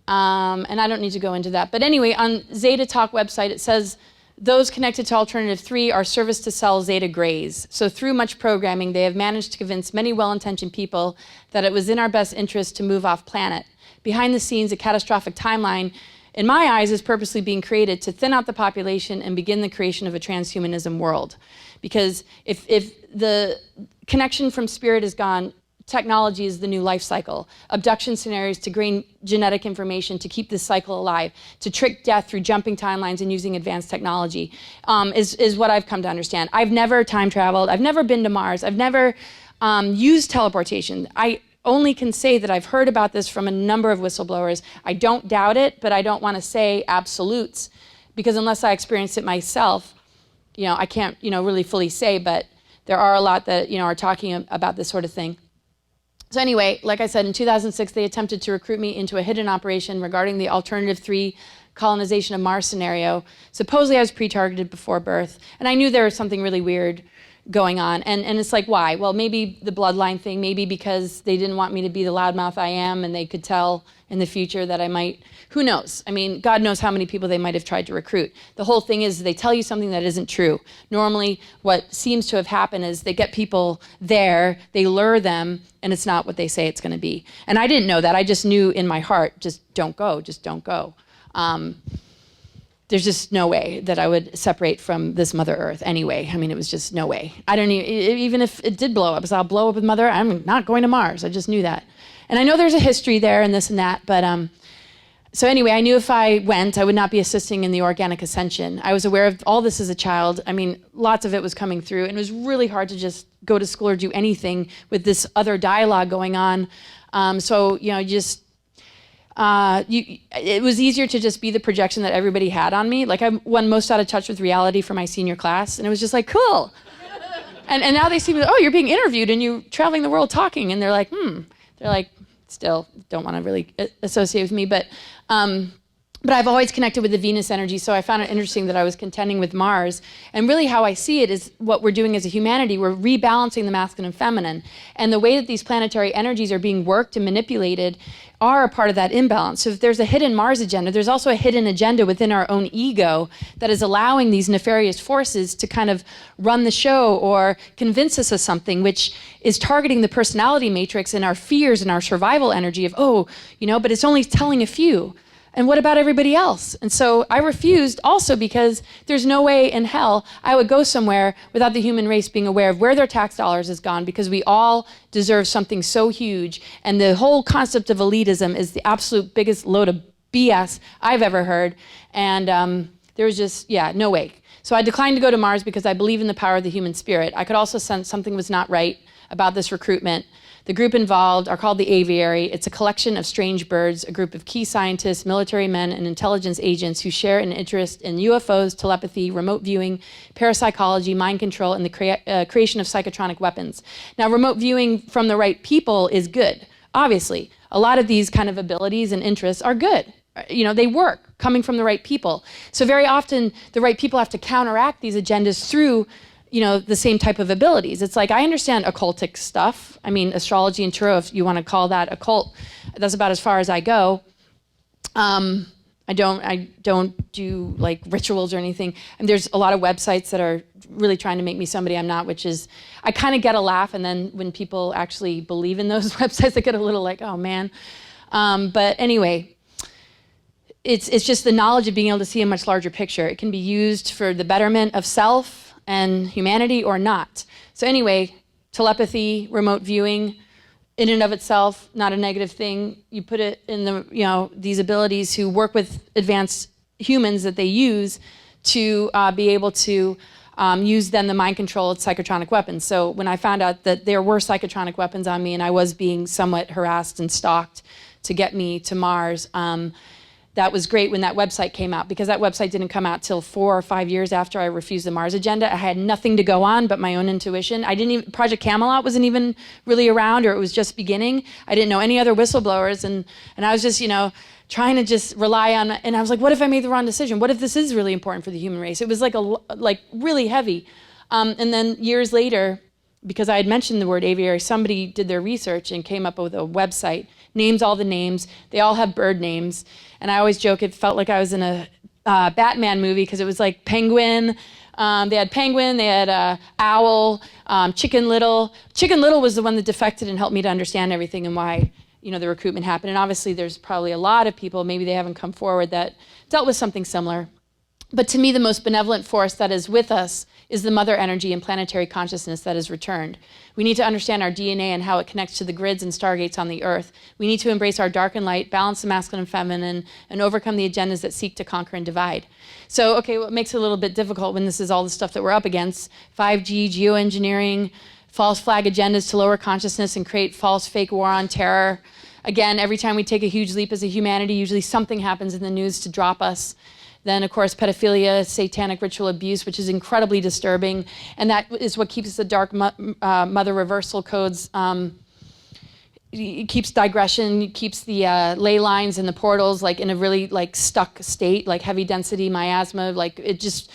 and I don't need to go into that. But anyway, on Zeta Talk website, it says, those connected to Alternative 3 are service to sell Zeta Grays. So through much programming, they have managed to convince many well-intentioned people that it was in our best interest to move off planet. Behind the scenes, a catastrophic timeline, in my eyes, is purposely being created to thin out the population and begin the creation of a transhumanism world. Because if the connection from spirit is gone, technology is the new life cycle. Abduction scenarios to gain genetic information to keep this cycle alive, to trick death through jumping timelines and using advanced technology is what I've come to understand. I've never time traveled. I've never been to Mars. I've never used teleportation. I only can say that I've heard about this from a number of whistleblowers. I don't doubt it, but I don't want to say absolutes because unless I experienced it myself, I can't, really fully say, but there are a lot that, are talking about this sort of thing. So anyway, like I said, in 2006, they attempted to recruit me into a hidden operation regarding the alternative 3 colonization of Mars scenario. Supposedly I was pre-targeted before birth, and I knew there was something really weird going on. And it's like, why? Well, maybe the bloodline thing, maybe because they didn't want me to be the loudmouth I am, and they could tell in the future that I might, who knows? I mean, God knows how many people they might have tried to recruit. The whole thing is they tell you something that isn't true. Normally, what seems to have happened is they get people there, they lure them, and it's not what they say it's going to be. And I didn't know that. I just knew in my heart, just don't go, just don't go. There's just no way that I would separate from this Mother Earth anyway. I mean, it was just no way. I don't even if it did blow up, so I'll blow up with Mother, I'm not going to Mars. I just knew that. And I know there's a history there and this and that, but so anyway, I knew if I went, I would not be assisting in the organic ascension. I was aware of all this as a child. I mean, lots of it was coming through, and it was really hard to just go to school or do anything with this other dialogue going on. It was easier to just be the projection that everybody had on me. Like I won most out of touch with reality for my senior class, and it was just like, cool. And now they see me, oh, you're being interviewed and you're traveling the world talking, and they're like, still don't want to really associate with me, but I've always connected with the Venus energy, so I found it interesting that I was contending with Mars. And really how I see it is what we're doing as a humanity, we're rebalancing the masculine and feminine. And the way that these planetary energies are being worked and manipulated are a part of that imbalance. So if there's a hidden Mars agenda, there's also a hidden agenda within our own ego that is allowing these nefarious forces to kind of run the show or convince us of something, which is targeting the personality matrix and our fears and our survival energy of, but it's only telling a few. And what about everybody else? And so I refused also because there's no way in hell I would go somewhere without the human race being aware of where their tax dollars has gone, because we all deserve something so huge. And the whole concept of elitism is the absolute biggest load of BS I've ever heard. And there was just, no way. So I declined to go to Mars because I believe in the power of the human spirit. I could also sense something was not right about this recruitment. The group involved are called the Aviary. It's a collection of strange birds, a group of key scientists, military men, and intelligence agents who share an interest in UFOs, telepathy, remote viewing, parapsychology, mind control, and the creation of psychotronic weapons. Now, remote viewing from the right people is good. Obviously, a lot of these kind of abilities and interests are good. They work coming from the right people. So very often, the right people have to counteract these agendas through the same type of abilities. It's like, I understand occultic stuff. I mean, astrology and tarot, if you want to call that occult, that's about as far as I go. I don't do like rituals or anything. And there's a lot of websites that are really trying to make me somebody I'm not, which is, I kind of get a laugh. And then when people actually believe in those websites, I get a little like, oh man. But anyway, it's just the knowledge of being able to see a much larger picture. It can be used for the betterment of self and humanity or not. So anyway, telepathy, remote viewing, in and of itself, not a negative thing. You put it in these abilities who work with advanced humans that they use to be able to use then the mind controlled psychotronic weapons. So when I found out that there were psychotronic weapons on me and I was being somewhat harassed and stalked to get me to Mars, that was great when that website came out, because that website didn't come out till 4 or 5 years after I refused the Mars agenda. I had nothing to go on but my own intuition. Project Camelot wasn't even really around, or it was just beginning. I didn't know any other whistleblowers, and I was just, trying to just rely on, and I was like, what if I made the wrong decision? What if this is really important for the human race? It was like really heavy. And then years later, because I had mentioned the word aviary, somebody did their research and came up with a website, names all the names. They all have bird names. And I always joke, it felt like I was in a Batman movie, because it was like penguin. They had penguin, they had owl, Chicken Little. Chicken Little was the one that defected and helped me to understand everything and why the recruitment happened. And obviously there's probably a lot of people, maybe they haven't come forward, that dealt with something similar. But to me, the most benevolent force that is with us is the mother energy and planetary consciousness that is returned. We need to understand our DNA and how it connects to the grids and stargates on the earth. We need to embrace our dark and light, balance the masculine and feminine, and overcome the agendas that seek to conquer and divide. So, okay, what makes it a little bit difficult when this is all the stuff that we're up against? 5G, geoengineering, false flag agendas to lower consciousness and create false fake war on terror. Again, every time we take a huge leap as a humanity, usually something happens in the news to drop us. Then, of course, pedophilia, satanic ritual abuse, which is incredibly disturbing. And that is what keeps the dark mother reversal codes, it keeps digression, it keeps the ley lines and the portals like in a really like stuck state, like heavy density miasma. Like it just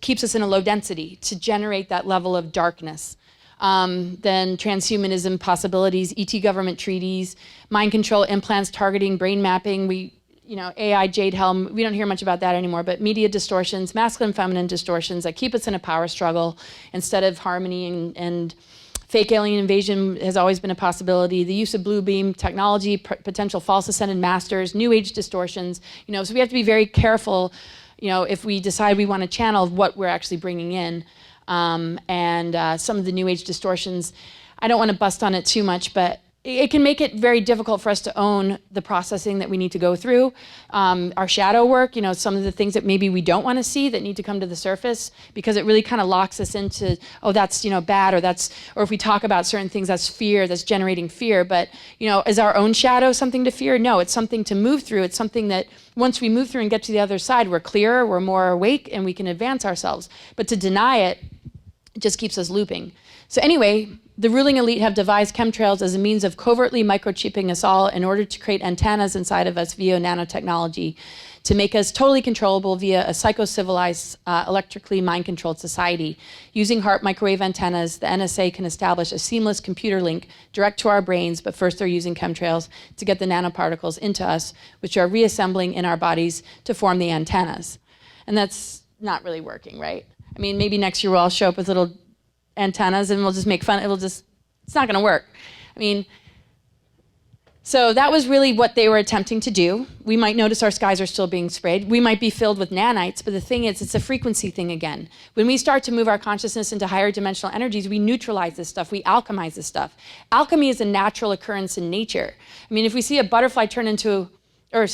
keeps us in a low density to generate that level of darkness. Then transhumanism possibilities, ET government treaties, mind control implants, targeting, brain mapping. AI, Jade Helm, we don't hear much about that anymore, but media distortions, masculine, feminine distortions that keep us in a power struggle instead of harmony, and fake alien invasion has always been a possibility. The use of blue beam technology, potential false ascended masters, new age distortions, so we have to be very careful, if we decide we want to channel what we're actually bringing in. And some of the new age distortions, I don't want to bust on it too much, but it can make it very difficult for us to own the processing that we need to go through. Our shadow work, some of the things that maybe we don't want to see that need to come to the surface, because it really kind of locks us into, oh, that's bad, or if we talk about certain things, that's fear, that's generating fear. But is our own shadow something to fear? No, it's something to move through. It's something that once we move through and get to the other side, we're clearer, we're more awake, and we can advance ourselves. But to deny it just keeps us looping. So anyway, the ruling elite have devised chemtrails as a means of covertly microchipping us all in order to create antennas inside of us via nanotechnology to make us totally controllable via a psycho-civilized, electrically mind-controlled society. Using HAARP microwave antennas, the NSA can establish a seamless computer link direct to our brains, but first they're using chemtrails to get the nanoparticles into us, which are reassembling in our bodies to form the antennas. And that's not really working, right? I mean, maybe next year we'll all show up with little antennas and we'll just make fun. It's not going to work. I mean, so that was really what they were attempting to do. We might notice our skies are still being sprayed. We might be filled with nanites, but the thing is, it's a frequency thing again. When we start to move our consciousness into higher dimensional energies, we neutralize this stuff, we alchemize this stuff. Alchemy is a natural occurrence in nature. I mean, if we see a butterfly turn into a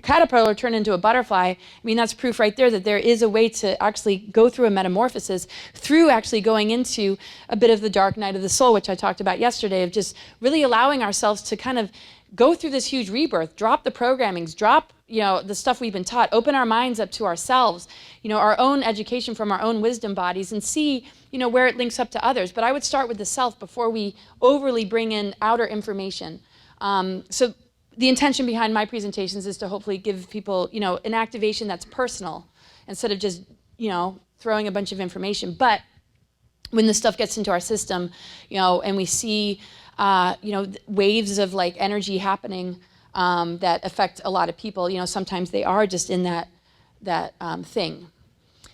caterpillar turn into a butterfly, I mean, that's proof right there that there is a way to actually go through a metamorphosis through actually going into a bit of the dark night of the soul, which I talked about yesterday, of just really allowing ourselves to kind of go through this huge rebirth, drop the programmings, drop the stuff we've been taught, open our minds up to ourselves, our own education from our own wisdom bodies, and see where it links up to others. But I would start with the self before we overly bring in outer information. So the intention behind my presentations is to hopefully give people, an activation that's personal instead of just, throwing a bunch of information. But when this stuff gets into our system, and we see, waves of like energy happening that affect a lot of people, sometimes they are just in that thing.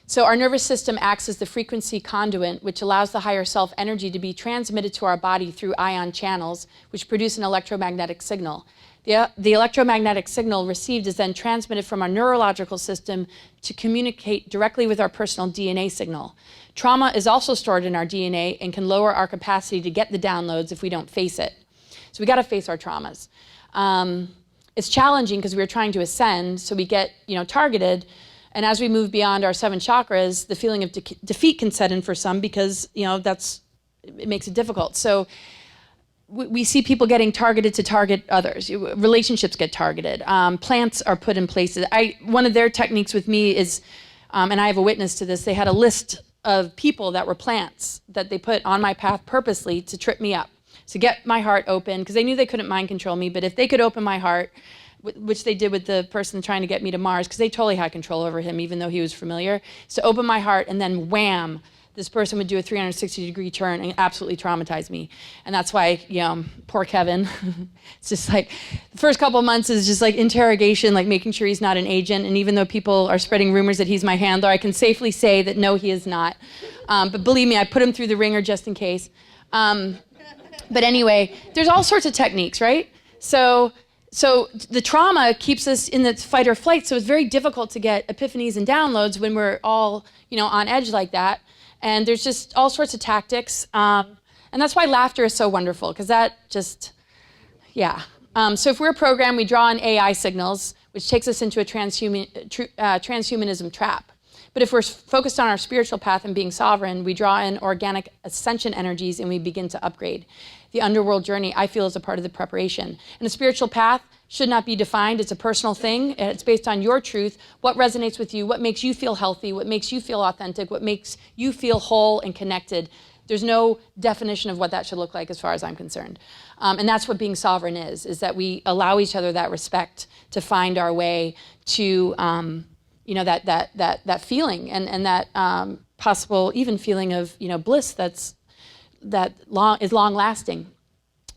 So our nervous system acts as the frequency conduit, which allows the higher self energy to be transmitted to our body through ion channels, which produce an electromagnetic signal. The electromagnetic signal received is then transmitted from our neurological system to communicate directly with our personal DNA signal. Trauma is also stored in our DNA and can lower our capacity to get the downloads if we don't face it. So we got to face our traumas. It's challenging because we're trying to ascend, so we get targeted. And as we move beyond our 7 chakras, the feeling of defeat can set in for some because it makes it difficult. So we see people getting targeted to target others. Relationships get targeted. Plants are put in places. One of their techniques with me is, and I have a witness to this, they had a list of people that were plants that they put on my path purposely to trip me up, to get my heart open, because they knew they couldn't mind control me, but if they could open my heart, which they did with the person trying to get me to Mars, because they totally had control over him, even though he was familiar, is to open my heart, and then wham, this person would do a 360-degree turn and absolutely traumatize me. And that's why, poor Kevin, it's just like, the first couple of months is just like interrogation, like making sure he's not an agent. And even though people are spreading rumors that he's my handler, I can safely say that no, he is not. But believe me, I put him through the ringer just in case. But anyway, there's all sorts of techniques, right? So so the trauma keeps us in the fight or flight, so it's very difficult to get epiphanies and downloads when we're all, on edge like that. And there's just all sorts of tactics. And that's why laughter is so wonderful, because that just, yeah. So if we're programmed, we draw in AI signals, which takes us into a transhumanism trap. But if we're focused on our spiritual path and being sovereign, we draw in organic ascension energies and we begin to upgrade. The underworld journey, I feel, is a part of the preparation. And the spiritual path should not be defined. It's a personal thing. It's based on your truth, what resonates with you, what makes you feel healthy, what makes you feel authentic, what makes you feel whole and connected. There's no definition of what that should look like as far as I'm concerned. And that's what being sovereign is that we allow each other that respect to find our way to that feeling and that possible even feeling of bliss that is long lasting.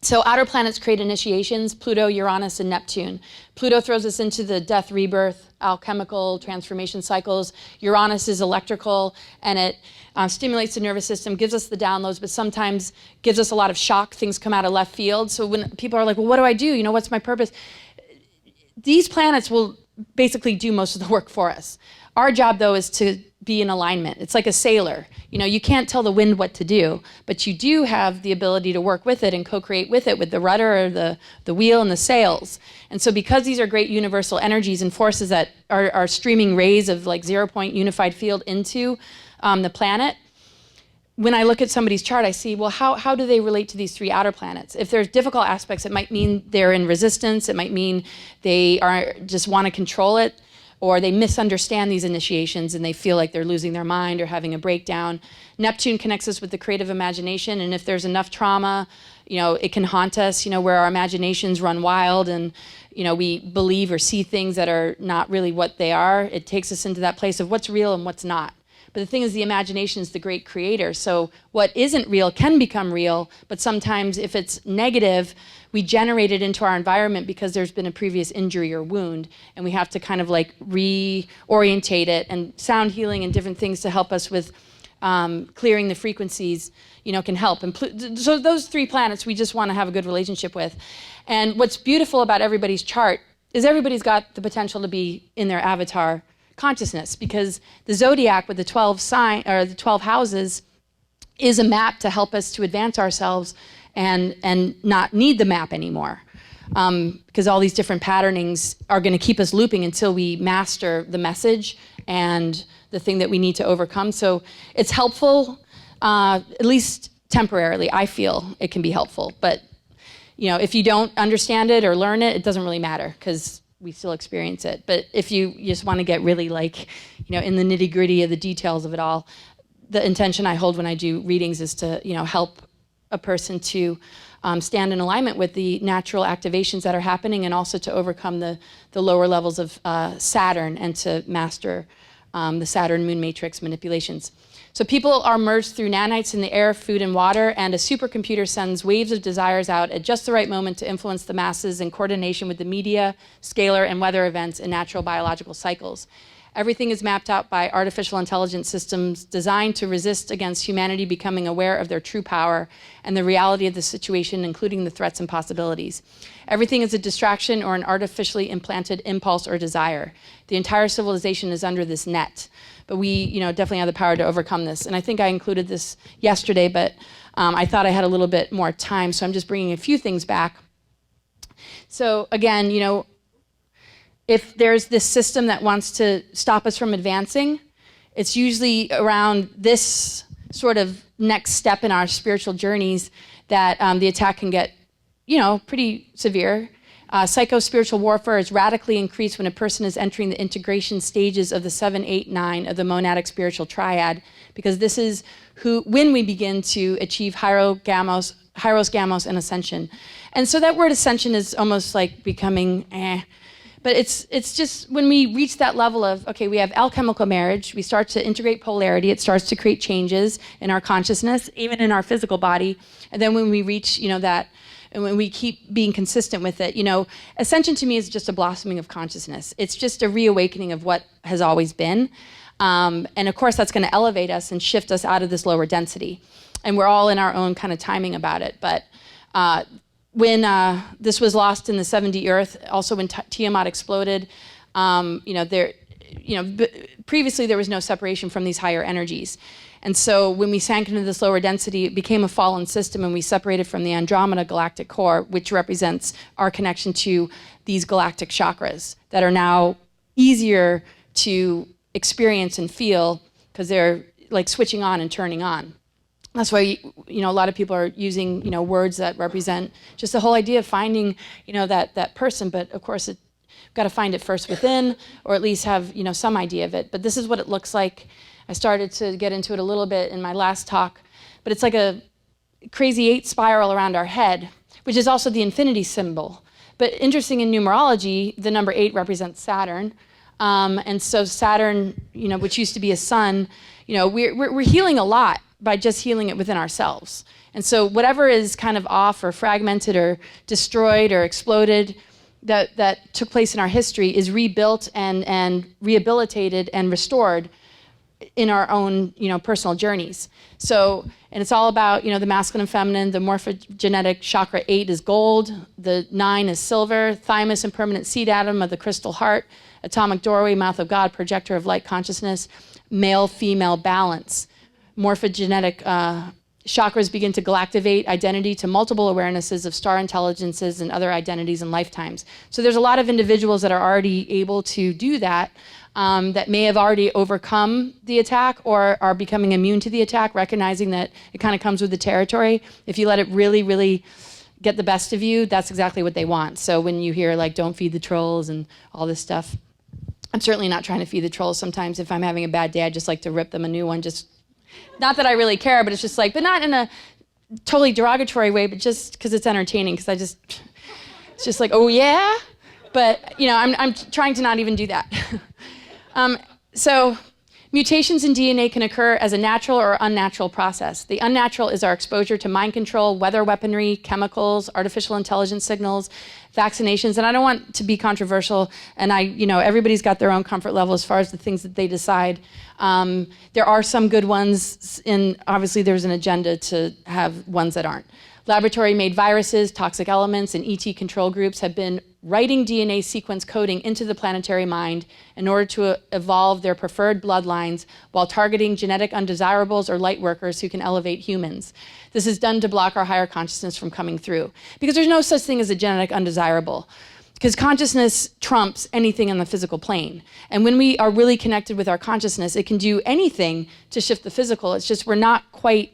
So outer planets create initiations: Pluto, Uranus, and Neptune. Pluto throws us into the death, rebirth, alchemical transformation cycles. Uranus is electrical, and it stimulates the nervous system, gives us the downloads, but sometimes gives us a lot of shock. Things come out of left field. So when people are like, well, what do I do? What's my purpose? These planets will basically do most of the work for us. Our job, though, is to be in alignment. It's like a sailor. You can't tell the wind what to do, but you do have the ability to work with it and co-create with it, with the rudder or the wheel and the sails. And so because these are great universal energies and forces that are streaming rays of like 0-point unified field into the planet, when I look at somebody's chart, I see, well, how do they relate to these three outer planets? If there's difficult aspects, it might mean they're in resistance. It might mean they just want to control it, or they misunderstand these initiations and they feel like they're losing their mind or having a breakdown. Neptune connects us with the creative imagination, and if there's enough trauma, it can haunt us, where our imaginations run wild and, we believe or see things that are not really what they are. It takes us into that place of what's real and what's not. But the thing is, the imagination is the great creator. So what isn't real can become real, but sometimes if it's negative, we generate it into our environment because there's been a previous injury or wound, and we have to kind of like reorientate it, and sound healing and different things to help us with clearing the frequencies, can help. And so those three planets we just want to have a good relationship with. And what's beautiful about everybody's chart is everybody's got the potential to be in their avatar consciousness, because the zodiac with the 12 houses is a map to help us to advance ourselves and not need the map anymore, because all these different patternings are going to keep us looping until we master the message and the thing that we need to overcome. So it's helpful, at least temporarily. I feel it can be helpful, but if you don't understand it or learn it, it doesn't really matter, because we still experience it. But if you just want to get really in the nitty gritty of the details of it all, the intention I hold when I do readings is to, help a person to stand in alignment with the natural activations that are happening, and also to overcome the lower levels of Saturn, and to master the Saturn-Moon Matrix manipulations. So people are merged through nanites in the air, food, and water, and a supercomputer sends waves of desires out at just the right moment to influence the masses in coordination with the media, scalar, and weather events and natural biological cycles. Everything is mapped out by artificial intelligence systems designed to resist against humanity becoming aware of their true power and the reality of the situation, including the threats and possibilities. Everything is a distraction or an artificially implanted impulse or desire. The entire civilization is under this net. But we, definitely have the power to overcome this. And I think I included this yesterday, but I thought I had a little bit more time, so I'm just bringing a few things back. So again, if there's this system that wants to stop us from advancing, it's usually around this sort of next step in our spiritual journeys that the attack can get, pretty severe. Psycho-spiritual warfare is radically increased when a person is entering the integration stages of the 7, 8, 9 of the monadic spiritual triad, because this is when we begin to achieve Hieros, Gamos, and Ascension. And so that word Ascension is almost like becoming but it's just when we reach that level of, okay, we have alchemical marriage, we start to integrate polarity, it starts to create changes in our consciousness, even in our physical body. And then when we reach, that, and when we keep being consistent with it, Ascension to me is just a blossoming of consciousness. It's just a reawakening of what has always been. And of course, that's going to elevate us and shift us out of this lower density. And we're all in our own kind of timing about it. But when this was lost in the 70 Earth, also when Tiamat exploded, previously there was no separation from these higher energies. And so when we sank into this lower density, it became a fallen system, and we separated from the Andromeda galactic core, which represents our connection to these galactic chakras that are now easier to experience and feel because they're like switching on and turning on. That's why, a lot of people are using, words that represent just the whole idea of finding, that person. But of course, you've got to find it first within, or at least have, some idea of it. But this is what it looks like. I started to get into it a little bit in my last talk, but it's like a crazy 8 spiral around our head, which is also the infinity symbol. But interesting in numerology, the number 8 represents Saturn. And so Saturn, which used to be a sun, we're healing a lot by just healing it within ourselves. And so whatever is kind of off or fragmented or destroyed or exploded that took place in our history is rebuilt and rehabilitated and restored in our own, personal journeys. So, and it's all about, the masculine and feminine. The morphogenetic chakra 8 is gold. The 9 is silver. Thymus and permanent seed atom of the crystal heart. Atomic doorway, mouth of God, projector of light consciousness. Male-female balance. Morphogenetic chakras begin to galactivate identity to multiple awarenesses of star intelligences and other identities and lifetimes. So there's a lot of individuals that are already able to do that, that may have already overcome the attack or are becoming immune to the attack, recognizing that it kind of comes with the territory. If you let it really, really get the best of you, that's exactly what they want. So when you hear like, don't feed the trolls and all this stuff, I'm certainly not trying to feed the trolls. Sometimes if I'm having a bad day, I just like to rip them a new one. Just, not that I really care, but it's just like, but not in a totally derogatory way, but just because it's entertaining, because it's just like, oh yeah? But, I'm trying to not even do that. So mutations in DNA can occur as a natural or unnatural process. The unnatural is our exposure to mind control, weather weaponry, chemicals, artificial intelligence signals, vaccinations. And I don't want to be controversial, and everybody's got their own comfort level as far as the things that they decide. There are some good ones, and obviously there's an agenda to have ones that aren't. Laboratory-made viruses, toxic elements, and ET control groups have been writing DNA sequence coding into the planetary mind in order to evolve their preferred bloodlines while targeting genetic undesirables or light workers who can elevate humans. This is done to block our higher consciousness from coming through. Because there's no such thing as a genetic undesirable. Because consciousness trumps anything on the physical plane. And when we are really connected with our consciousness, it can do anything to shift the physical. It's just we're not quite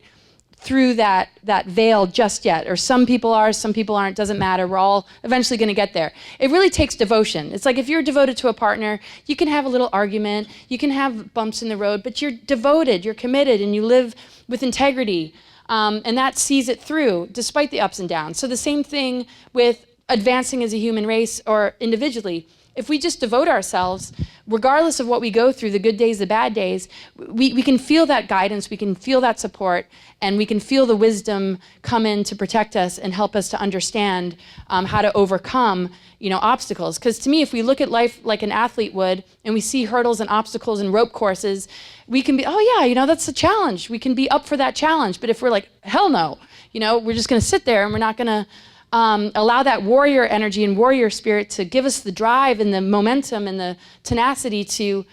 through that veil just yet, or some people are, some people aren't, doesn't matter, we're all eventually gonna get there. It really takes devotion. It's like if you're devoted to a partner, you can have a little argument, you can have bumps in the road, but you're devoted, you're committed, and you live with integrity, and that sees it through, despite the ups and downs. So the same thing with advancing as a human race or individually. If we just devote ourselves, regardless of what we go through, the good days, the bad days, we can feel that guidance, we can feel that support, and we can feel the wisdom come in to protect us and help us to understand how to overcome, obstacles. Because to me, if we look at life like an athlete would, and we see hurdles and obstacles and rope courses, we can be, oh yeah, that's a challenge. We can be up for that challenge. But if we're like, hell no, we're just gonna sit there and we're not gonna allow that warrior energy and warrior spirit to give us the drive and the momentum and the tenacity to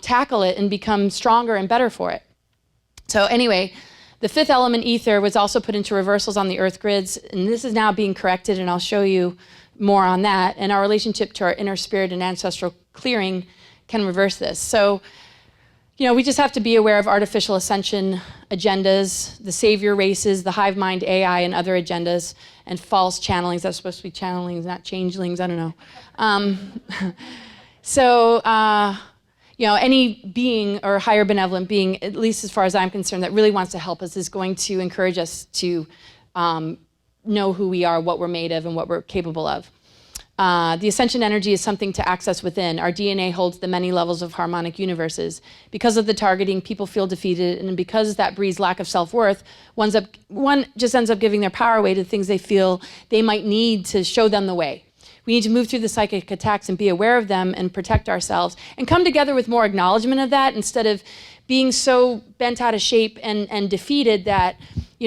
tackle it and become stronger and better for it. So anyway, the 5th element, ether, was also put into reversals on the earth grids, and this is now being corrected, and I'll show you more on that. And our relationship to our inner spirit and ancestral clearing can reverse this. So, we just have to be aware of artificial ascension agendas, the savior races, the hive mind AI and other agendas, and false channelings. That's supposed to be channelings, not changelings, I don't know. Any being or higher benevolent being, at least as far as I'm concerned, that really wants to help us is going to encourage us to know who we are, what we're made of, and what we're capable of. The ascension energy is something to access within. Our DNA holds the many levels of harmonic universes. Because of the targeting, people feel defeated, and because that breeds lack of self-worth, one just ends up giving their power away to things they feel they might need to show them the way. We need to move through the psychic attacks and be aware of them and protect ourselves and come together with more acknowledgement of that instead of being so bent out of shape and defeated that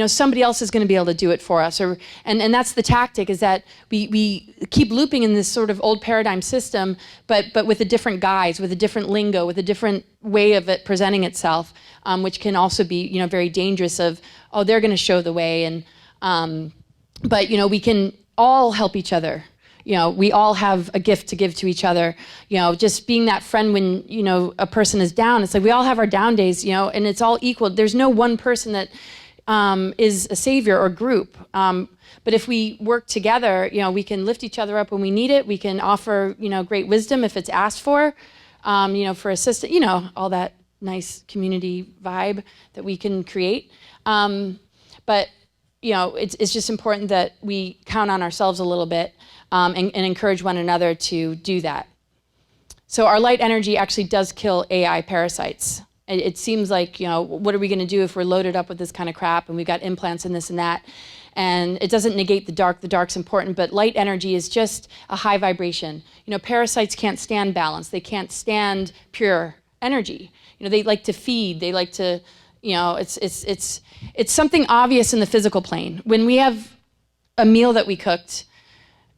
somebody else is going to be able to do it for us. And that's the tactic, is that we keep looping in this sort of old paradigm system, but with a different guise, with a different lingo, with a different way of it presenting itself, which can also be, very dangerous of, oh, they're going to show the way. But we can all help each other. We all have a gift to give to each other. Just being that friend when, a person is down. It's like we all have our down days, and it's all equal. There's no one person that is a savior or group. But if we work together, we can lift each other up when we need it. We can offer, great wisdom if it's asked for assistance, all that nice community vibe that we can create. But it's just important that we count on ourselves a little bit and encourage one another to do that. So our light energy actually does kill AI parasites. It seems like, what are we going to do if we're loaded up with this kind of crap and we've got implants and this and that? And it doesn't negate the dark. The dark's important, but light energy is just a high vibration. Parasites can't stand balance. They can't stand pure energy. They like to feed. They like to, it's something obvious in the physical plane. When we have a meal that we cooked,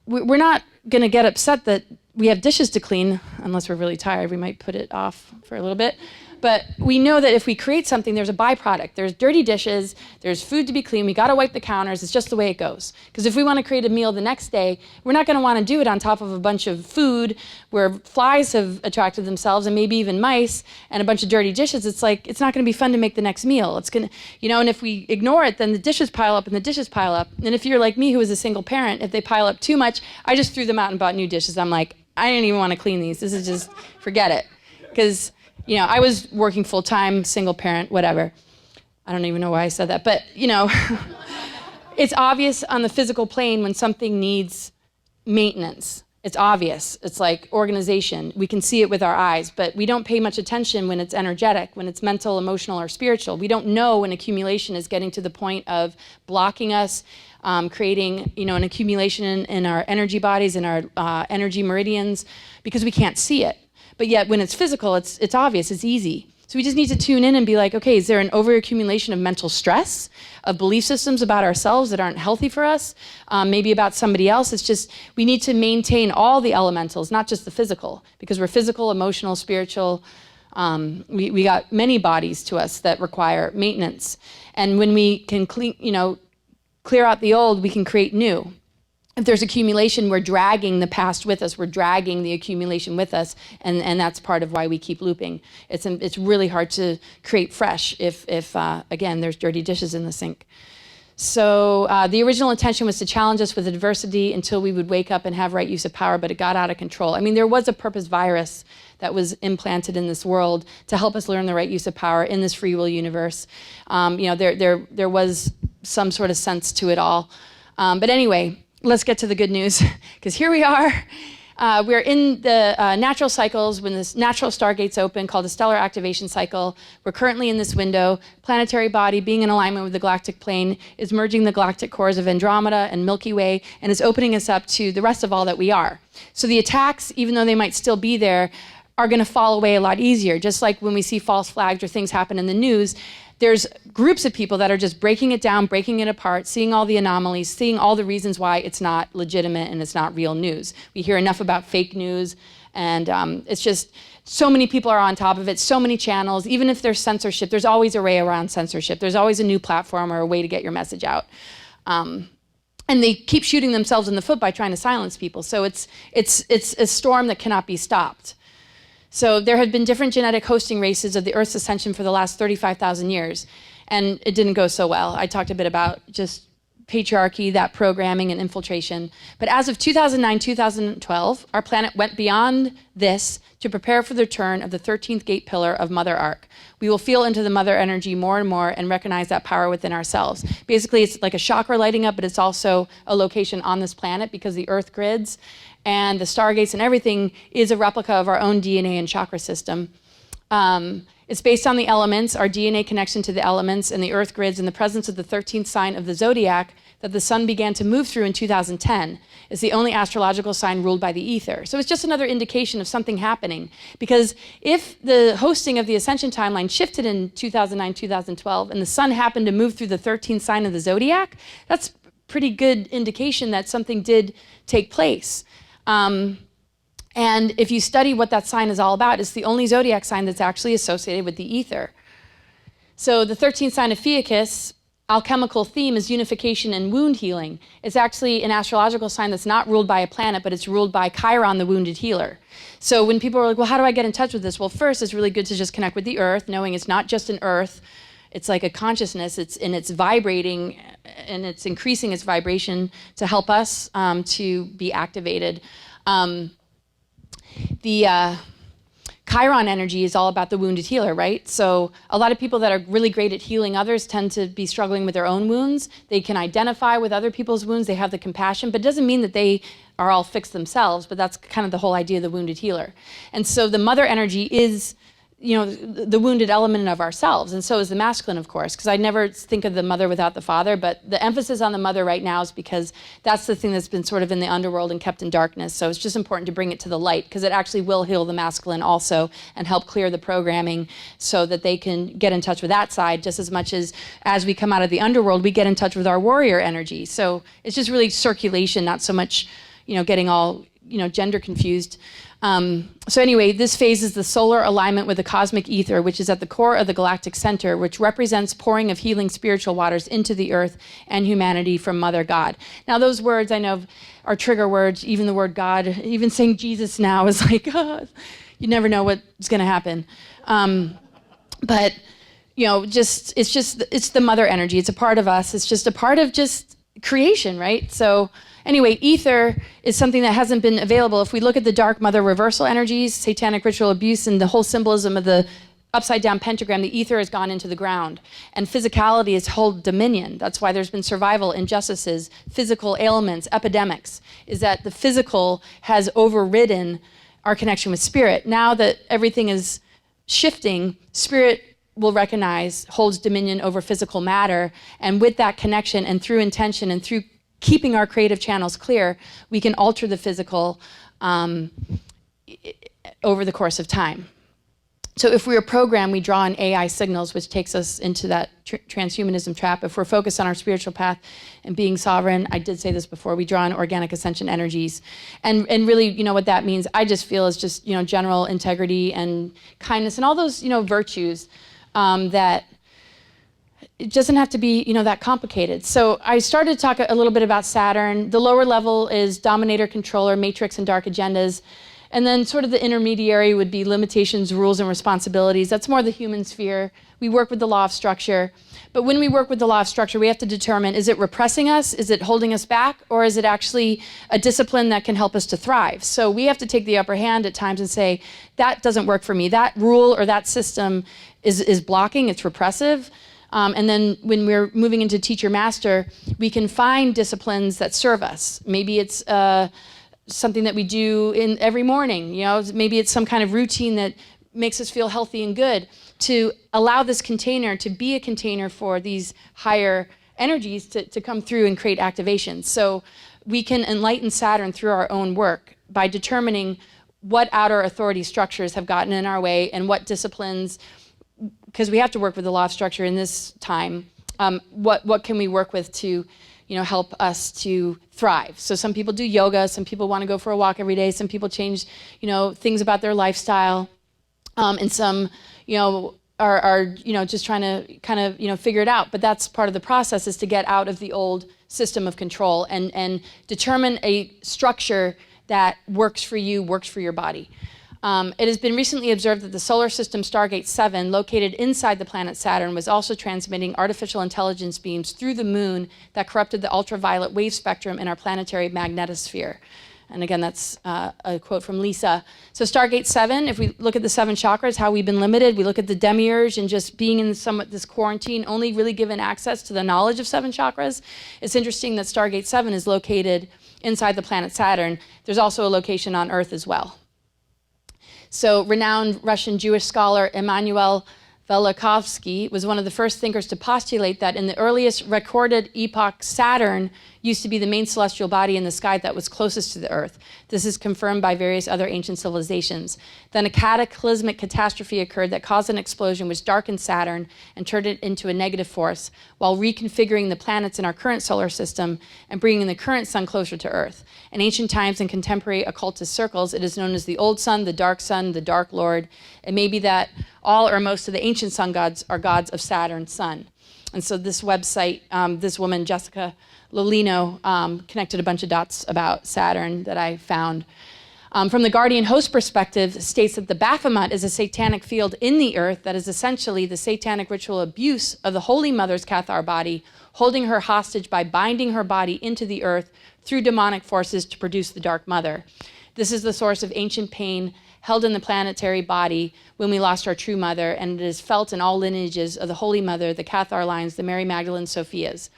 we're not going to get upset that we have dishes to clean, unless we're really tired. We might put it off for a little bit. But we know that if we create something, there's a byproduct. There's dirty dishes, there's food to be cleaned, we gotta wipe the counters, it's just the way it goes. Because if we wanna create a meal the next day, we're not gonna wanna do it on top of a bunch of food where flies have attracted themselves and maybe even mice and a bunch of dirty dishes. It's like, it's not gonna be fun to make the next meal. It's gonna, and if we ignore it, then the dishes pile up and the dishes pile up. And if you're like me, who is a single parent, if they pile up too much, I just threw them out and bought new dishes. I'm like, I didn't even wanna clean these. This is just, forget it. Because I was working full-time, single parent, whatever. I don't even know why I said that, but, it's obvious on the physical plane when something needs maintenance. It's obvious. It's like organization. We can see it with our eyes, but we don't pay much attention when it's energetic, when it's mental, emotional, or spiritual. We don't know when accumulation is getting to the point of blocking us, creating, an accumulation in our energy bodies, in our energy meridians, because we can't see it. But yet when it's physical, it's obvious, it's easy. So we just need to tune in and be like, okay, is there an overaccumulation of mental stress, of belief systems about ourselves that aren't healthy for us, maybe about somebody else? It's just, we need to maintain all the elementals, not just the physical, because we're physical, emotional, spiritual. We got many bodies to us that require maintenance. And when we can clear out the old, we can create new. If there's accumulation, we're dragging the past with us. We're dragging the accumulation with us, and that's part of why we keep looping. It's really hard to create fresh if again, there's dirty dishes in the sink. So the original intention was to challenge us with adversity until we would wake up and have right use of power, but it got out of control. I mean, there was a purpose virus that was implanted in this world to help us learn the right use of power in this free will universe. There was some sort of sense to it all. But anyway, let's get to the good news, because here we are. We're in the natural cycles when this natural stargates open, called the stellar activation cycle. We're currently in this window. Planetary body, being in alignment with the galactic plane, is merging the galactic cores of Andromeda and Milky Way, and is opening us up to the rest of all that we are. So the attacks, even though they might still be there, are going to fall away a lot easier. Just like when we see false flags or things happen in the news, there's groups of people that are just breaking it down, breaking it apart, seeing all the anomalies, seeing all the reasons why it's not legitimate and it's not real news. We hear enough about fake news, and it's just so many people are on top of it, so many channels. Even if there's censorship, there's always a way around censorship. There's always a new platform or a way to get your message out. And they keep shooting themselves in the foot by trying to silence people. So it's a storm that cannot be stopped. So there have been different genetic hosting races of the Earth's ascension for the last 35,000 years, and it didn't go so well. I talked a bit about just patriarchy, that programming and infiltration. But as of 2009, 2012, our planet went beyond this to prepare for the return of the 13th gate pillar of Mother Arc. We will feel into the mother energy more and more and recognize that power within ourselves. Basically, it's like a chakra lighting up, but it's also a location on this planet, because the Earth grids and the stargates and everything is a replica of our own DNA and chakra system. It's based on the elements, our DNA connection to the elements and the Earth grids, and the presence of the 13th sign of the zodiac that the sun began to move through in 2010 is the only astrological sign ruled by the ether. So it's just another indication of something happening. Because if the hosting of the Ascension Timeline shifted in 2009, 2012, and the sun happened to move through the 13th sign of the zodiac, that's pretty good indication that something did take place. And if you study what that sign is all about, it's the only zodiac sign that's actually associated with the ether. So the 13th sign of Fiacus, alchemical theme is unification and wound healing. It's actually an astrological sign that's not ruled by a planet, but it's ruled by Chiron, the wounded healer. So when people are like, well, how do I get in touch with this? Well, first, it's really good to just connect with the earth, knowing it's not just an earth. It's like a consciousness, and it's vibrating, and it's increasing its vibration to help us to be activated. The Chiron energy is all about the wounded healer, right? So a lot of people that are really great at healing others tend to be struggling with their own wounds. They can identify with other people's wounds. They have the compassion, but it doesn't mean that they are all fixed themselves, but that's kind of the whole idea of the wounded healer. And so the mother energy is, you know, the wounded element of ourselves, and so is the masculine, of course, because I never think of the mother without the father, but the emphasis on the mother right now is because that's the thing that's been sort of in the underworld and kept in darkness, so it's just important to bring it to the light, because it actually will heal the masculine also and help clear the programming so that they can get in touch with that side just as much as we come out of the underworld, we get in touch with our warrior energy. So it's just really circulation, not so much, you know, getting all, you know, gender confused. So anyway, this phase is the solar alignment with the cosmic ether, which is at the core of the galactic center, which represents pouring of healing spiritual waters into the earth and humanity from Mother God. Now those words I know are trigger words, even the word God, even saying Jesus now is like, oh, you never know what's going to happen. But, you know, it's the mother energy. It's a part of us. It's just a part of just creation, right? So anyway, ether is something that hasn't been available. If we look at the dark mother reversal energies, satanic ritual abuse, and the whole symbolism of the upside down pentagram, the ether has gone into the ground. And physicality is hold dominion. That's why there's been survival injustices, physical ailments, epidemics, is that the physical has overridden our connection with spirit. Now that everything is shifting, spirit will recognize, holds dominion over physical matter, and with that connection and through intention and through keeping our creative channels clear, we can alter the physical over the course of time. So if we are programmed, we draw in AI signals, which takes us into that transhumanism trap. If we're focused on our spiritual path and being sovereign, I did say this before, we draw in organic ascension energies. And really, you know, what that means, I just feel is just, you know, general integrity and kindness and all those, you know, virtues that it doesn't have to be, you know, that complicated. So I started to talk a little bit about Saturn. The lower level is dominator, controller, matrix, and dark agendas. And then sort of the intermediary would be limitations, rules, and responsibilities. That's more the human sphere. We work with the law of structure. But when we work with the law of structure, we have to determine, is it repressing us? Is it holding us back? Or is it actually a discipline that can help us to thrive? So we have to take the upper hand at times and say, that doesn't work for me. That rule or that system is blocking, it's repressive. And then when we're moving into teacher-master, we can find disciplines that serve us. Maybe it's something that we do every morning. You know, maybe it's some kind of routine that makes us feel healthy and good, to allow this container to be a container for these higher energies to come through and create activations. So we can enlighten Saturn through our own work by determining what outer authority structures have gotten in our way and what disciplines, because we have to work with the law of structure in this time, what can we work with to, you know, help us to thrive. So some people do yoga, some people want to go for a walk every day, some people change, you know, things about their lifestyle, and some, you know, are you know, just trying to kind of, you know, figure it out. But that's part of the process, is to get out of the old system of control and determine a structure that works for you, works for your body. It has been recently observed that the solar system Stargate 7, located inside the planet Saturn, was also transmitting artificial intelligence beams through the moon that corrupted the ultraviolet wave spectrum in our planetary magnetosphere. And again, that's a quote from Lisa. So Stargate 7, if we look at the 7 chakras, how we've been limited, we look at the demiurge and just being in somewhat this quarantine, only really given access to the knowledge of 7 chakras. It's interesting that Stargate 7 is located inside the planet Saturn. There's also a location on Earth as well. So renowned Russian Jewish scholar Immanuel Velikovsky was one of the first thinkers to postulate that in the earliest recorded epoch, Saturn used to be the main celestial body in the sky that was closest to the Earth. This is confirmed by various other ancient civilizations. Then a cataclysmic catastrophe occurred that caused an explosion which darkened Saturn and turned it into a negative force, while reconfiguring the planets in our current solar system and bringing the current sun closer to Earth. In ancient times and contemporary occultist circles, it is known as the Old Sun, the Dark Lord. It may be that all or most of the ancient sun gods are gods of Saturn's sun. And so this website, this woman, Jessica Lolino, connected a bunch of dots about Saturn that I found. From the guardian host perspective, states that the Baphomet is a satanic field in the earth that is essentially the satanic ritual abuse of the Holy Mother's Cathar body, holding her hostage by binding her body into the earth through demonic forces to produce the Dark Mother. This is the source of ancient pain held in the planetary body when we lost our true mother, and it is felt in all lineages of the Holy Mother, the Cathar lines, the Mary Magdalene, Sophias.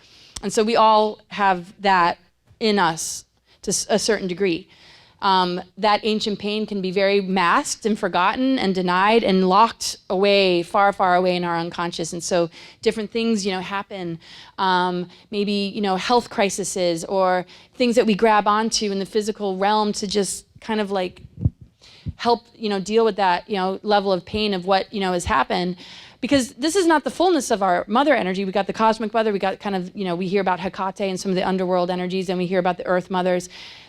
And so we all have that in us to a certain degree. That ancient pain can be very masked and forgotten and denied and locked away, far, far away in our unconscious. And so different things, happen, maybe, health crises or things that we grab onto in the physical realm to just kind of like help, deal with that, level of pain of what, has happened. Because this is not the fullness of our mother energy. We got the cosmic mother, we got kind of, we hear about Hecate and some of the underworld energies, and we hear about the earth mothers.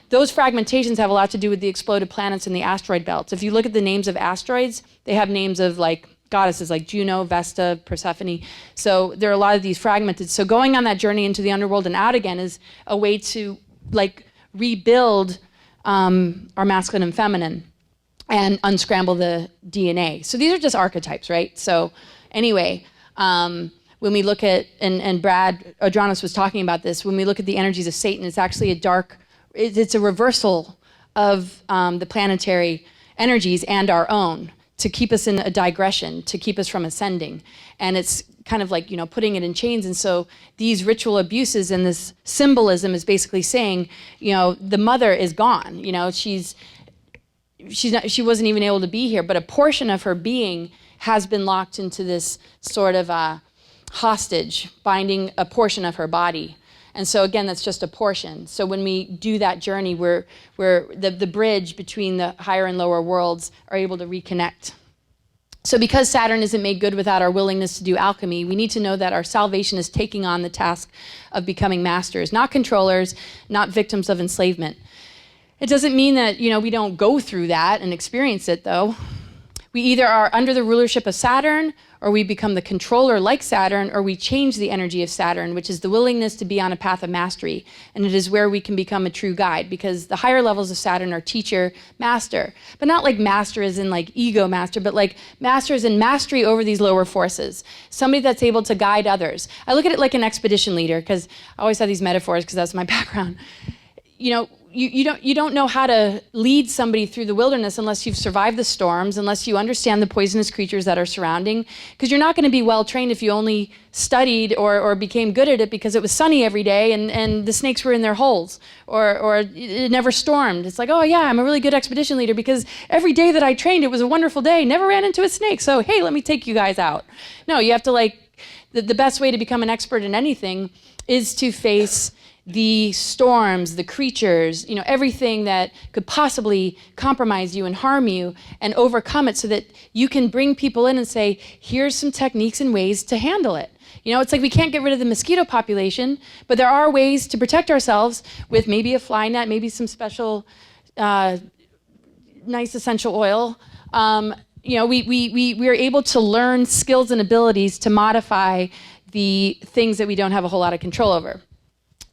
Those fragmentations have a lot to do with the exploded planets in the asteroid belts. If you look at the names of asteroids, they have names of like goddesses like Juno, Vesta, Persephone. So there are a lot of these fragmented. So going on that journey into the underworld and out again is a way to like rebuild our masculine and feminine and unscramble the DNA. So these are just archetypes, right? So anyway, when we look at, and Brad Adronis was talking about this, when we look at the energies of Satan, it's actually it's a reversal of the planetary energies and our own to keep us in a digression, to keep us from ascending. And it's kind of like, putting it in chains. And so these ritual abuses and this symbolism is basically saying, the mother is gone. She wasn't even able to be here, but a portion of her being has been locked into this sort of hostage, binding a portion of her body. And so again, that's just a portion. So when we do that journey, we're the bridge between the higher and lower worlds are able to reconnect. So because Saturn isn't made good without our willingness to do alchemy, we need to know that our salvation is taking on the task of becoming masters, not controllers, not victims of enslavement. It doesn't mean that, we don't go through that and experience it, though. We either are under the rulership of Saturn, or we become the controller like Saturn, or we change the energy of Saturn, which is the willingness to be on a path of mastery. And it is where we can become a true guide, because the higher levels of Saturn are teacher, master. But not like master as in like ego master, but like master as in mastery over these lower forces. Somebody that's able to guide others. I look at it like an expedition leader, because I always have these metaphors, because that's my background. You don't know how to lead somebody through the wilderness unless you've survived the storms, unless you understand the poisonous creatures that are surrounding, because you're not going to be well trained if you only studied or became good at it because it was sunny every day and the snakes were in their holes, or it never stormed. It's like, oh yeah, I'm a really good expedition leader because every day that I trained, it was a wonderful day, never ran into a snake, so hey, let me take you guys out. No, you have to the best way to become an expert in anything is to face the storms, the creatures, everything that could possibly compromise you and harm you, and overcome it so that you can bring people in and say, here's some techniques and ways to handle it. It's like we can't get rid of the mosquito population, but there are ways to protect ourselves with maybe a fly net, maybe some special nice essential oil. We are able to learn skills and abilities to modify the things that we don't have a whole lot of control over.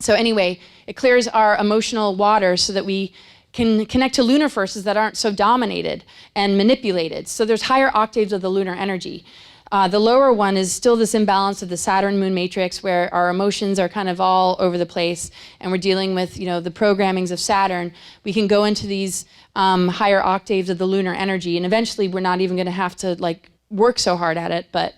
So anyway, it clears our emotional water so that we can connect to lunar forces that aren't so dominated and manipulated. So there's higher octaves of the lunar energy. The lower one is still this imbalance of the Saturn-Moon Matrix, where our emotions are kind of all over the place, and we're dealing with, the programmings of Saturn. We can go into these higher octaves of the lunar energy, and eventually we're not even going to have to work so hard at it, but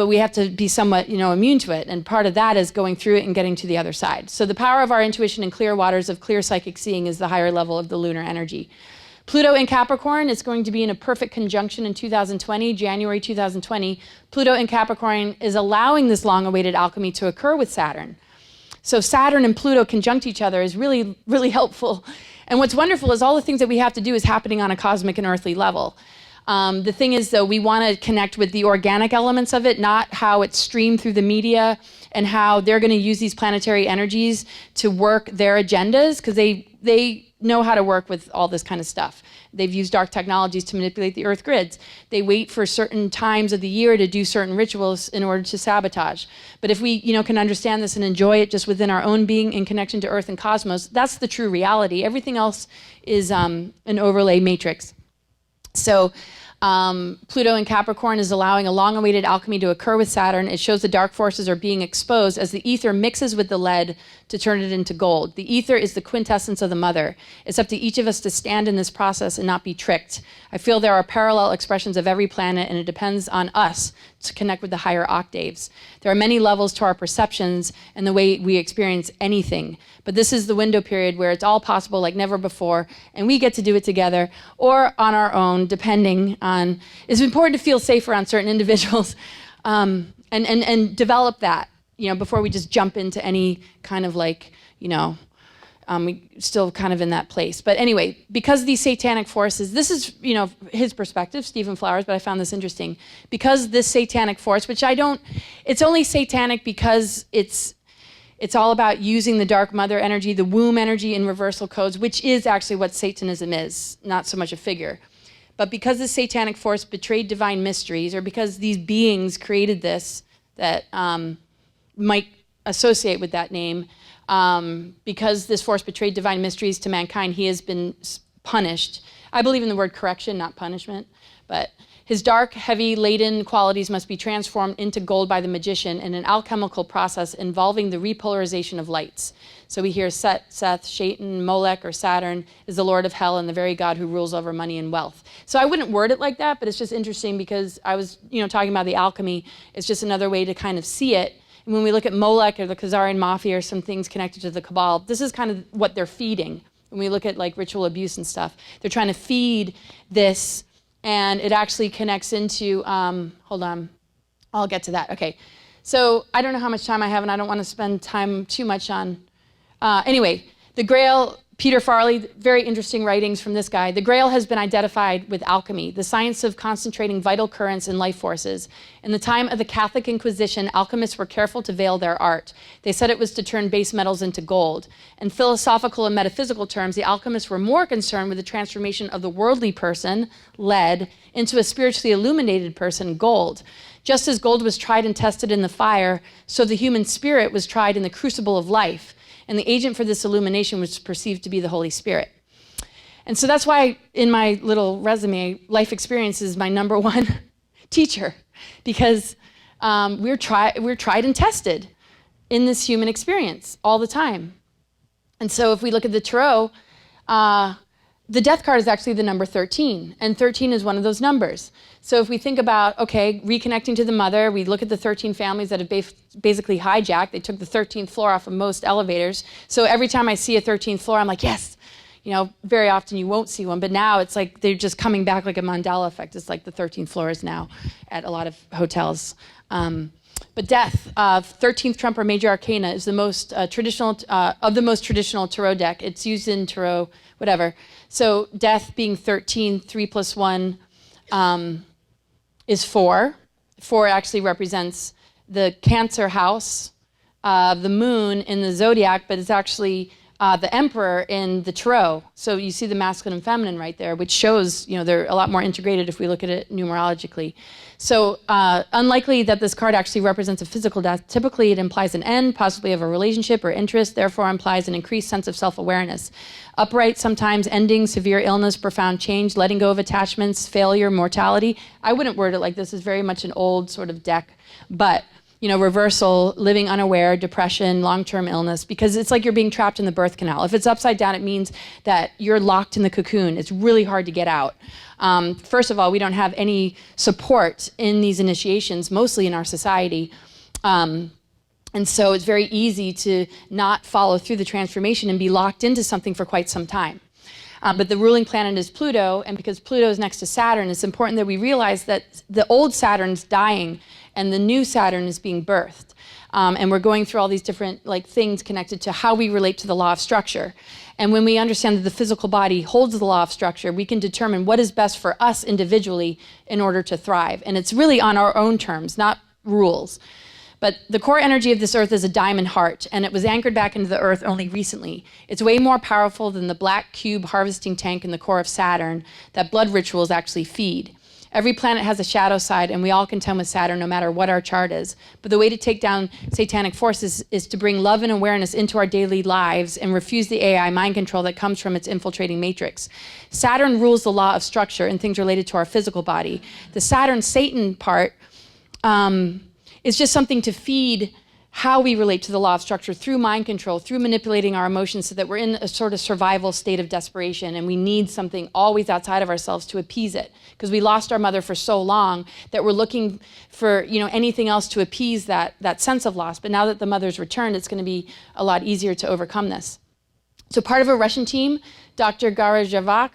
we have to be somewhat, immune to it. And part of that is going through it and getting to the other side. So the power of our intuition and clear waters of clear psychic seeing is the higher level of the lunar energy. Pluto in Capricorn is going to be in a perfect conjunction in 2020, January 2020. Pluto in Capricorn is allowing this long-awaited alchemy to occur with Saturn. So Saturn and Pluto conjunct each other is really, really helpful. And what's wonderful is all the things that we have to do is happening on a cosmic and earthly level. The thing is, though, we want to connect with the organic elements of it, not how it's streamed through the media and how they're going to use these planetary energies to work their agendas, because they know how to work with all this kind of stuff. They've used dark technologies to manipulate the earth grids. They wait for certain times of the year to do certain rituals in order to sabotage. But if we, can understand this and enjoy it just within our own being in connection to earth and cosmos, that's the true reality. Everything else is an overlay matrix. So Pluto in Capricorn is allowing a long-awaited alchemy to occur with Saturn. It shows the dark forces are being exposed as the ether mixes with the lead to turn it into gold. The ether is the quintessence of the mother. It's up to each of us to stand in this process and not be tricked. I feel there are parallel expressions of every planet, and it depends on us to connect with the higher octaves. There are many levels to our perceptions and the way we experience anything. But this is the window period where it's all possible like never before, and we get to do it together or on our own, depending on, it's important to feel safe around certain individuals and develop that, before we just jump into any kind of we still kind of in that place. But anyway, because these satanic forces, this is, his perspective, Stephen Flowers, but I found this interesting. Because this satanic force, which it's only satanic because it's all about using the dark mother energy, the womb energy in reversal codes, which is actually what Satanism is, not so much a figure. But because the satanic force betrayed divine mysteries, or because these beings created this that might associate with that name, because this force betrayed divine mysteries to mankind, he has been punished. I believe in the word correction, not punishment, but his dark, heavy, laden qualities must be transformed into gold by the magician in an alchemical process involving the repolarization of lights. So we hear Seth, Satan, Molech, or Saturn is the lord of hell and the very god who rules over money and wealth. So I wouldn't word it like that, but it's just interesting because I was, talking about the alchemy. It's just another way to kind of see it. And when we look at Molech or the Khazarian Mafia or some things connected to the Cabal, this is kind of what they're feeding. When we look at ritual abuse and stuff, they're trying to feed this, and it actually connects into, hold on, I'll get to that. Okay, so I don't know how much time I have, and I don't want to spend time too much on, anyway, the Grail, Peter Farley, very interesting writings from this guy. The Grail has been identified with alchemy, the science of concentrating vital currents and life forces. In the time of the Catholic Inquisition, alchemists were careful to veil their art. They said it was to turn base metals into gold. In philosophical and metaphysical terms, the alchemists were more concerned with the transformation of the worldly person, lead, into a spiritually illuminated person, gold. Just as gold was tried and tested in the fire, so the human spirit was tried in the crucible of life. And the agent for this illumination was perceived to be the Holy Spirit. And so that's why in my little resume, life experience is my number one teacher, because we're tried and tested in this human experience all the time. And so if we look at the tarot, the death card is actually the number 13, and 13 is one of those numbers. So if we think about, okay, reconnecting to the mother, we look at the 13 families that have basically hijacked. They took the 13th floor off of most elevators. So every time I see a 13th floor, I'm like, yes. Very often you won't see one, but now it's like they're just coming back like a Mandela effect. It's like the 13th floors now at a lot of hotels. But death, 13th trump or major arcana, is the most traditional, of the most traditional tarot deck. It's used in tarot, whatever. So death being 13, 3 plus 1 is 4. 4 actually represents the Cancer house, the moon in the zodiac, but it's actually the emperor in the tarot. So you see the masculine and feminine right there, which shows, they're a lot more integrated if we look at it numerologically. So unlikely that this card actually represents a physical death. Typically it implies an end, possibly of a relationship or interest, therefore implies an increased sense of self-awareness. Upright, sometimes ending, severe illness, profound change, letting go of attachments, failure, mortality. I wouldn't word it like this. Is very much an old sort of deck, but reversal, living unaware, depression, long-term illness, because it's like you're being trapped in the birth canal. If it's upside down, it means that you're locked in the cocoon. It's really hard to get out. First of all, we don't have any support in these initiations, mostly in our society. And so it's very easy to not follow through the transformation and be locked into something for quite some time. But the ruling planet is Pluto, and because Pluto is next to Saturn, it's important that we realize that the old Saturn's dying and the new Saturn is being birthed. And we're going through all these different things connected to how we relate to the law of structure. And when we understand that the physical body holds the law of structure, we can determine what is best for us individually in order to thrive. And it's really on our own terms, not rules. But the core energy of this earth is a diamond heart, and it was anchored back into the earth only recently. It's way more powerful than the black cube harvesting tank in the core of Saturn that blood rituals actually feed. Every planet has a shadow side, and we all contend with Saturn no matter what our chart is. But the way to take down satanic forces is to bring love and awareness into our daily lives and refuse the AI mind control that comes from its infiltrating matrix. Saturn rules the law of structure and things related to our physical body. The Saturn-Satan part is just something to feed how we relate to the law of structure through mind control, through manipulating our emotions so that we're in a sort of survival state of desperation and we need something always outside of ourselves to appease it. Because we lost our mother for so long that we're looking for anything else to appease that sense of loss. But now that the mother's returned, it's going to be a lot easier to overcome this. So part of a Russian team, Dr. Garajavak,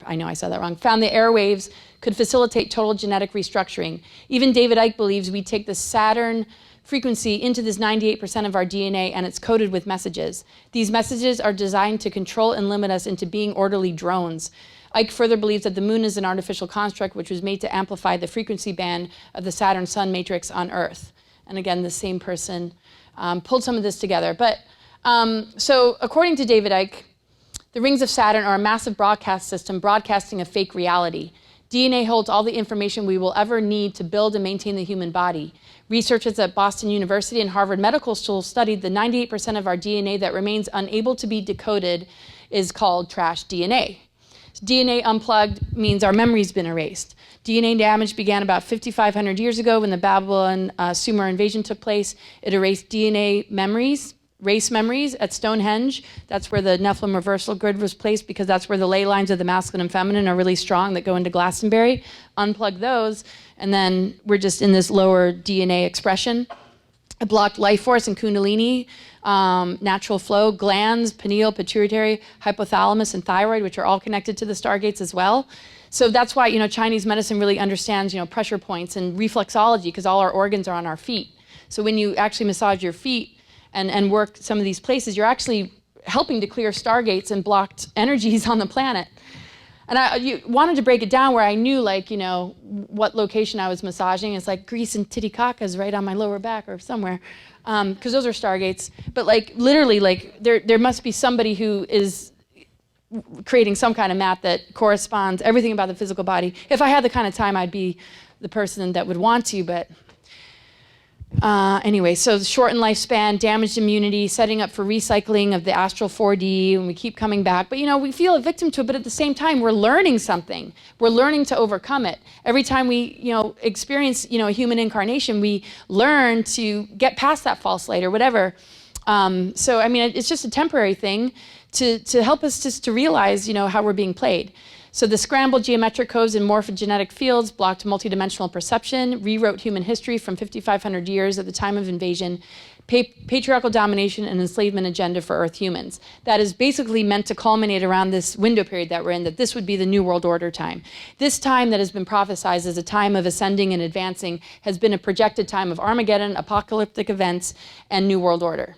I know I said that wrong, found the airwaves could facilitate total genetic restructuring. Even David Icke believes we take the Saturn frequency into this 98% of our DNA, and it's coded with messages. These messages are designed to control and limit us into being orderly drones. Icke further believes that the moon is an artificial construct which was made to amplify the frequency band of the Saturn-Sun matrix on Earth. And again, the same person pulled some of this together. But so according to David Icke, the rings of Saturn are a massive broadcast system broadcasting a fake reality. DNA holds all the information we will ever need to build and maintain the human body. Researchers at Boston University and Harvard Medical School studied the 98% of our DNA that remains unable to be decoded is called trash DNA. DNA unplugged means our memory's been erased. DNA damage began about 5,500 years ago when the Babylon Sumer invasion took place. It erased DNA memories, race memories at Stonehenge. That's where the Nephilim reversal grid was placed because that's where the ley lines of the masculine and feminine are really strong that go into Glastonbury. Unplug those, and then we're just in this lower DNA expression. It blocked life force and kundalini, natural flow, glands, pineal, pituitary, hypothalamus, and thyroid, which are all connected to the stargates as well. So that's why Chinese medicine really understands pressure points and reflexology because all our organs are on our feet. So when you actually massage your feet and work some of these places, you're actually helping to clear stargates and blocked energies on the planet. And I wanted to break it down where I knew, what location I was massaging. It's like Greece and Titicaca's right on my lower back or somewhere, because those are stargates. But literally, there must be somebody who is creating some kind of map that corresponds everything about the physical body. If I had the kind of time, I'd be the person that would want to, but anyway, so shortened lifespan, damaged immunity, setting up for recycling of the astral 4D, and we keep coming back. But we feel a victim to it, but at the same time, we're learning something. We're learning to overcome it. Every time we, experience, a human incarnation, we learn to get past that false light or whatever. So, I mean, it's just a temporary thing to help us just to realize, how we're being played. So the scrambled geometric codes and morphogenetic fields blocked multidimensional perception, rewrote human history from 5,500 years at the time of invasion, patriarchal domination and enslavement agenda for Earth humans. That is basically meant to culminate around this window period that we're in, that this would be the New World Order time. This time that has been prophesized as a time of ascending and advancing has been a projected time of Armageddon, apocalyptic events, and New World Order.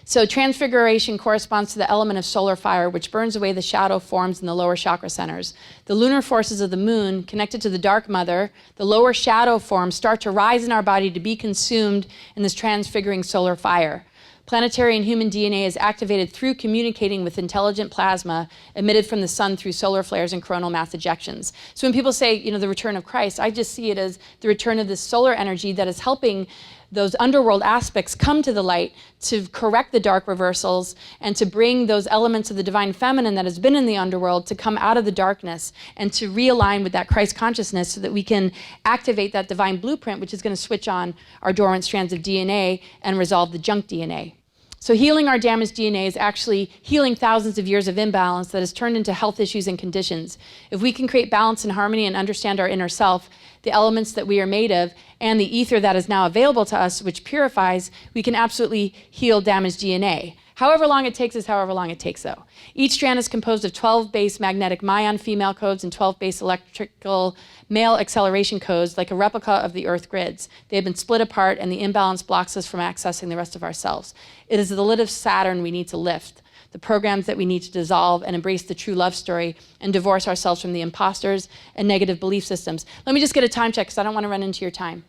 So transfiguration corresponds to the element of solar fire, which burns away the shadow forms in the lower chakra centers. The lunar forces of the moon, connected to the dark mother, the lower shadow forms start to rise in our body to be consumed in this transfiguring solar fire. Planetary and human DNA is activated through communicating with intelligent plasma emitted from the sun through solar flares and coronal mass ejections. So when people say, the return of Christ, I just see it as the return of this solar energy that is helping those underworld aspects come to the light to correct the dark reversals and to bring those elements of the divine feminine that has been in the underworld to come out of the darkness and to realign with that Christ consciousness so that we can activate that divine blueprint, which is going to switch on our dormant strands of DNA and resolve the junk DNA. So healing our damaged DNA is actually healing thousands of years of imbalance that has turned into health issues and conditions. If we can create balance and harmony and understand our inner self, the elements that we are made of, and the ether that is now available to us, which purifies, we can absolutely heal damaged DNA. However long it takes is however long it takes, though. Each strand is composed of 12 base magnetic Mayan female codes and 12 base electrical male acceleration codes, like a replica of the Earth grids. They have been split apart, and the imbalance blocks us from accessing the rest of ourselves. It is the lid of Saturn we need to lift, the programs that we need to dissolve and embrace the true love story and divorce ourselves from the imposters and negative belief systems. Let me just get a time check, because I don't want to run into your time.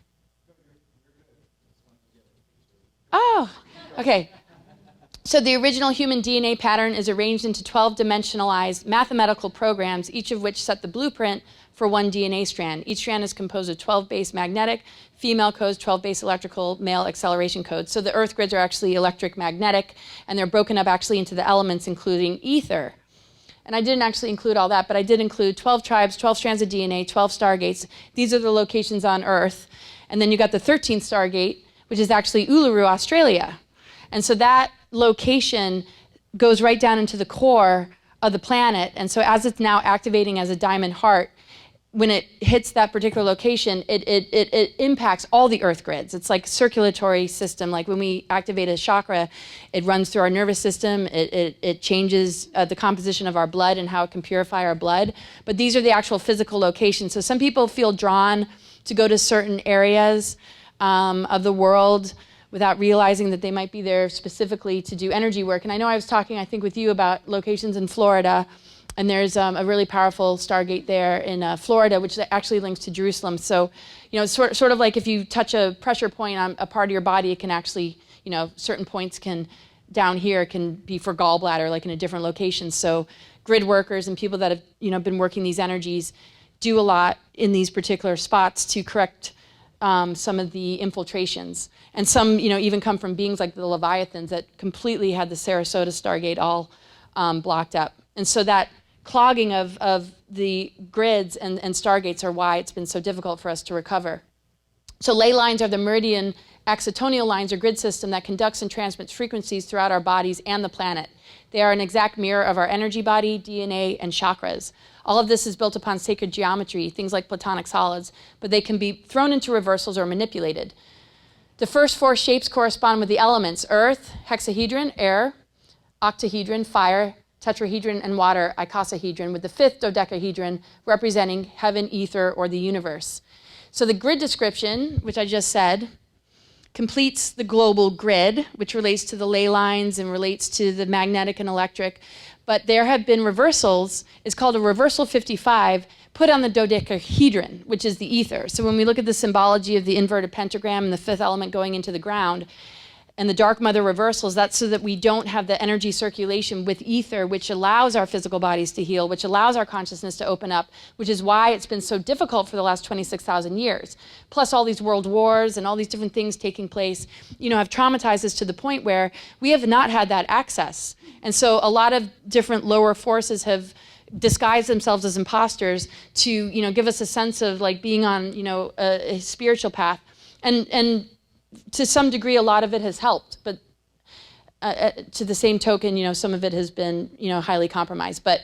Oh, okay. So the original human DNA pattern is arranged into 12-dimensionalized mathematical programs, each of which set the blueprint for one DNA strand. Each strand is composed of 12 base magnetic, female codes, 12 base electrical, male acceleration codes. So the Earth grids are actually electric magnetic, and they're broken up actually into the elements, including ether. And I didn't actually include all that, but I did include 12 tribes, 12 strands of DNA, 12 stargates. These are the locations on Earth. And then you got the 13th stargate, which is actually Uluru, Australia. And so that location goes right down into the core of the planet. And so as it's now activating as a diamond heart, when it hits that particular location, it impacts all the Earth grids. It's like circulatory system. Like when we activate a chakra, it runs through our nervous system. It changes the composition of our blood and how it can purify our blood. But these are the actual physical locations. So some people feel drawn to go to certain areas of the world without realizing that they might be there specifically to do energy work. And I know I was talking, I think, with you about locations in Florida. And there's a really powerful Stargate there in Florida, which actually links to Jerusalem. So, you know, it's sort of like if you touch a pressure point on a part of your body, it can actually, you know, certain points can, down here, can be for gallbladder, like in a different location. So grid workers and people that have, you know, been working these energies do a lot in these particular spots to correct some of the infiltrations. And some, you know, even come from beings like the Leviathans that completely had the Sarasota Stargate all blocked up. And so that clogging of the grids and stargates are why it's been so difficult for us to recover. So ley lines are the meridian excitonial lines or grid system that conducts and transmits frequencies throughout our bodies and the planet. They are an exact mirror of our energy body, DNA, and chakras. All of this is built upon sacred geometry, things like platonic solids, but they can be thrown into reversals or manipulated. The first four shapes correspond with the elements: earth, hexahedron, air, octahedron, fire, tetrahedron, and water, icosahedron, with the fifth dodecahedron representing heaven, ether, or the universe. So the grid description, which I just said, completes the global grid, which relates to the ley lines and relates to the magnetic and electric. But there have been reversals. It's called a reversal 55, put on the dodecahedron, which is the ether. So when we look at the symbology of the inverted pentagram and the fifth element going into the ground, and the dark mother reversals, that's so that we don't have the energy circulation with ether, which allows our physical bodies to heal, which allows our consciousness to open up, which is why it's been so difficult for the last 26,000 years. Plus all these world wars and all these different things taking place, you know, have traumatized us to the point where we have not had that access. And so a lot of different lower forces have disguised themselves as imposters to, you know, give us a sense of like being on, you know, a spiritual path. And to some degree, a lot of it has helped, but to the same token, you know, some of it has been, you know, highly compromised. But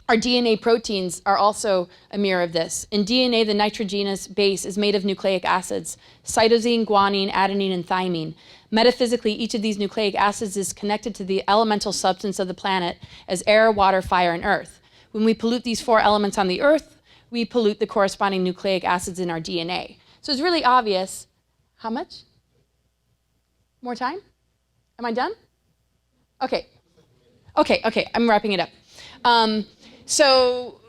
our DNA proteins are also a mirror of this. In DNA, the nitrogenous base is made of nucleic acids: cytosine, guanine, adenine, and thymine. Metaphysically, each of these nucleic acids is connected to the elemental substance of the planet as air, water, fire, and earth. When we pollute these four elements on the earth, we pollute the corresponding nucleic acids in our DNA. So it's really obvious. How much? More time? Am I done? Okay, I'm wrapping it up. So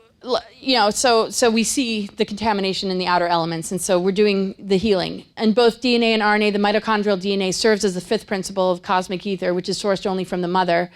we see the contamination in the outer elements, and so we're doing the healing. And both DNA and RNA, the mitochondrial DNA, serves as the fifth principle of cosmic ether, which is sourced only from the mother.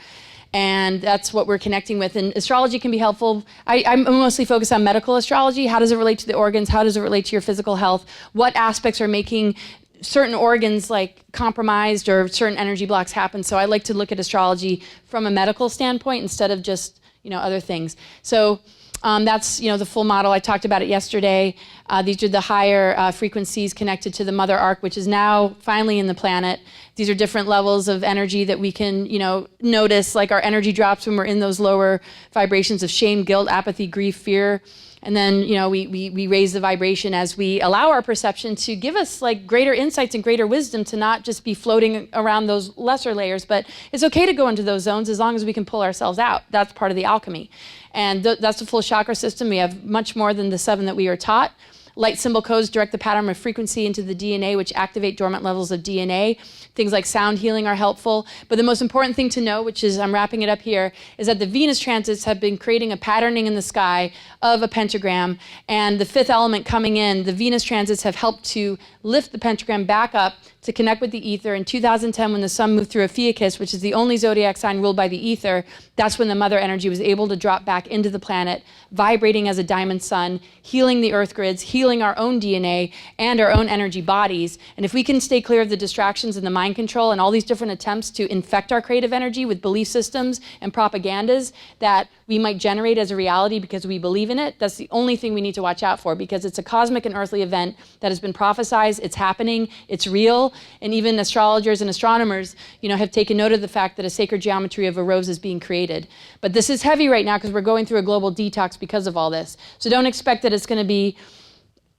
And that's what we're connecting with. And astrology can be helpful. I'm mostly focused on medical astrology. How does it relate to the organs? How does it relate to your physical health? What aspects are making certain organs like compromised or certain energy blocks happen? So I like to look at astrology from a medical standpoint instead of just, you know, other things. So that's, you know, the full model. I talked about it yesterday. These are the higher frequencies connected to the mother arc, which is now finally in the planet. These are different levels of energy that we can, you know, notice, like our energy drops when we're in those lower vibrations of shame, guilt, apathy, grief, fear. And then, we raise the vibration as we allow our perception to give us like greater insights and greater wisdom to not just be floating around those lesser layers, but it's okay to go into those zones as long as we can pull ourselves out. That's part of the alchemy. And that's the full chakra system. We have much more than the 7 that we are taught. Light symbol codes direct the pattern of frequency into the DNA, which activate dormant levels of DNA. Things like sound healing are helpful. But the most important thing to know, which is, I'm wrapping it up here, is that the Venus transits have been creating a patterning in the sky of a pentagram. And the 5th element coming in, the Venus transits have helped to lift the pentagram back up to connect with the ether. In 2010, when the sun moved through Ophiuchus, which is the only zodiac sign ruled by the ether, that's when the mother energy was able to drop back into the planet, vibrating as a diamond sun, healing the earth grids, healing our own DNA and our own energy bodies. And if we can stay clear of the distractions and the mind control and all these different attempts to infect our creative energy with belief systems and propagandas that we might generate as a reality because we believe in it, that's the only thing we need to watch out for, because it's a cosmic and earthly event that has been prophesized, it's happening, it's real, and even astrologers and astronomers, have taken note of the fact that a sacred geometry of a rose is being created. But this is heavy right now because we're going through a global detox because of all this. So don't expect that it's going to be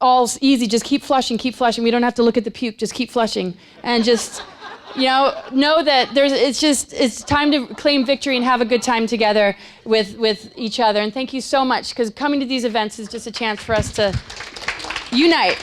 all easy. Just keep flushing, keep flushing. We don't have to look at the puke, just keep flushing. And just, know that it's time to claim victory and have a good time together with each other. And thank you so much, because coming to these events is just a chance for us to unite.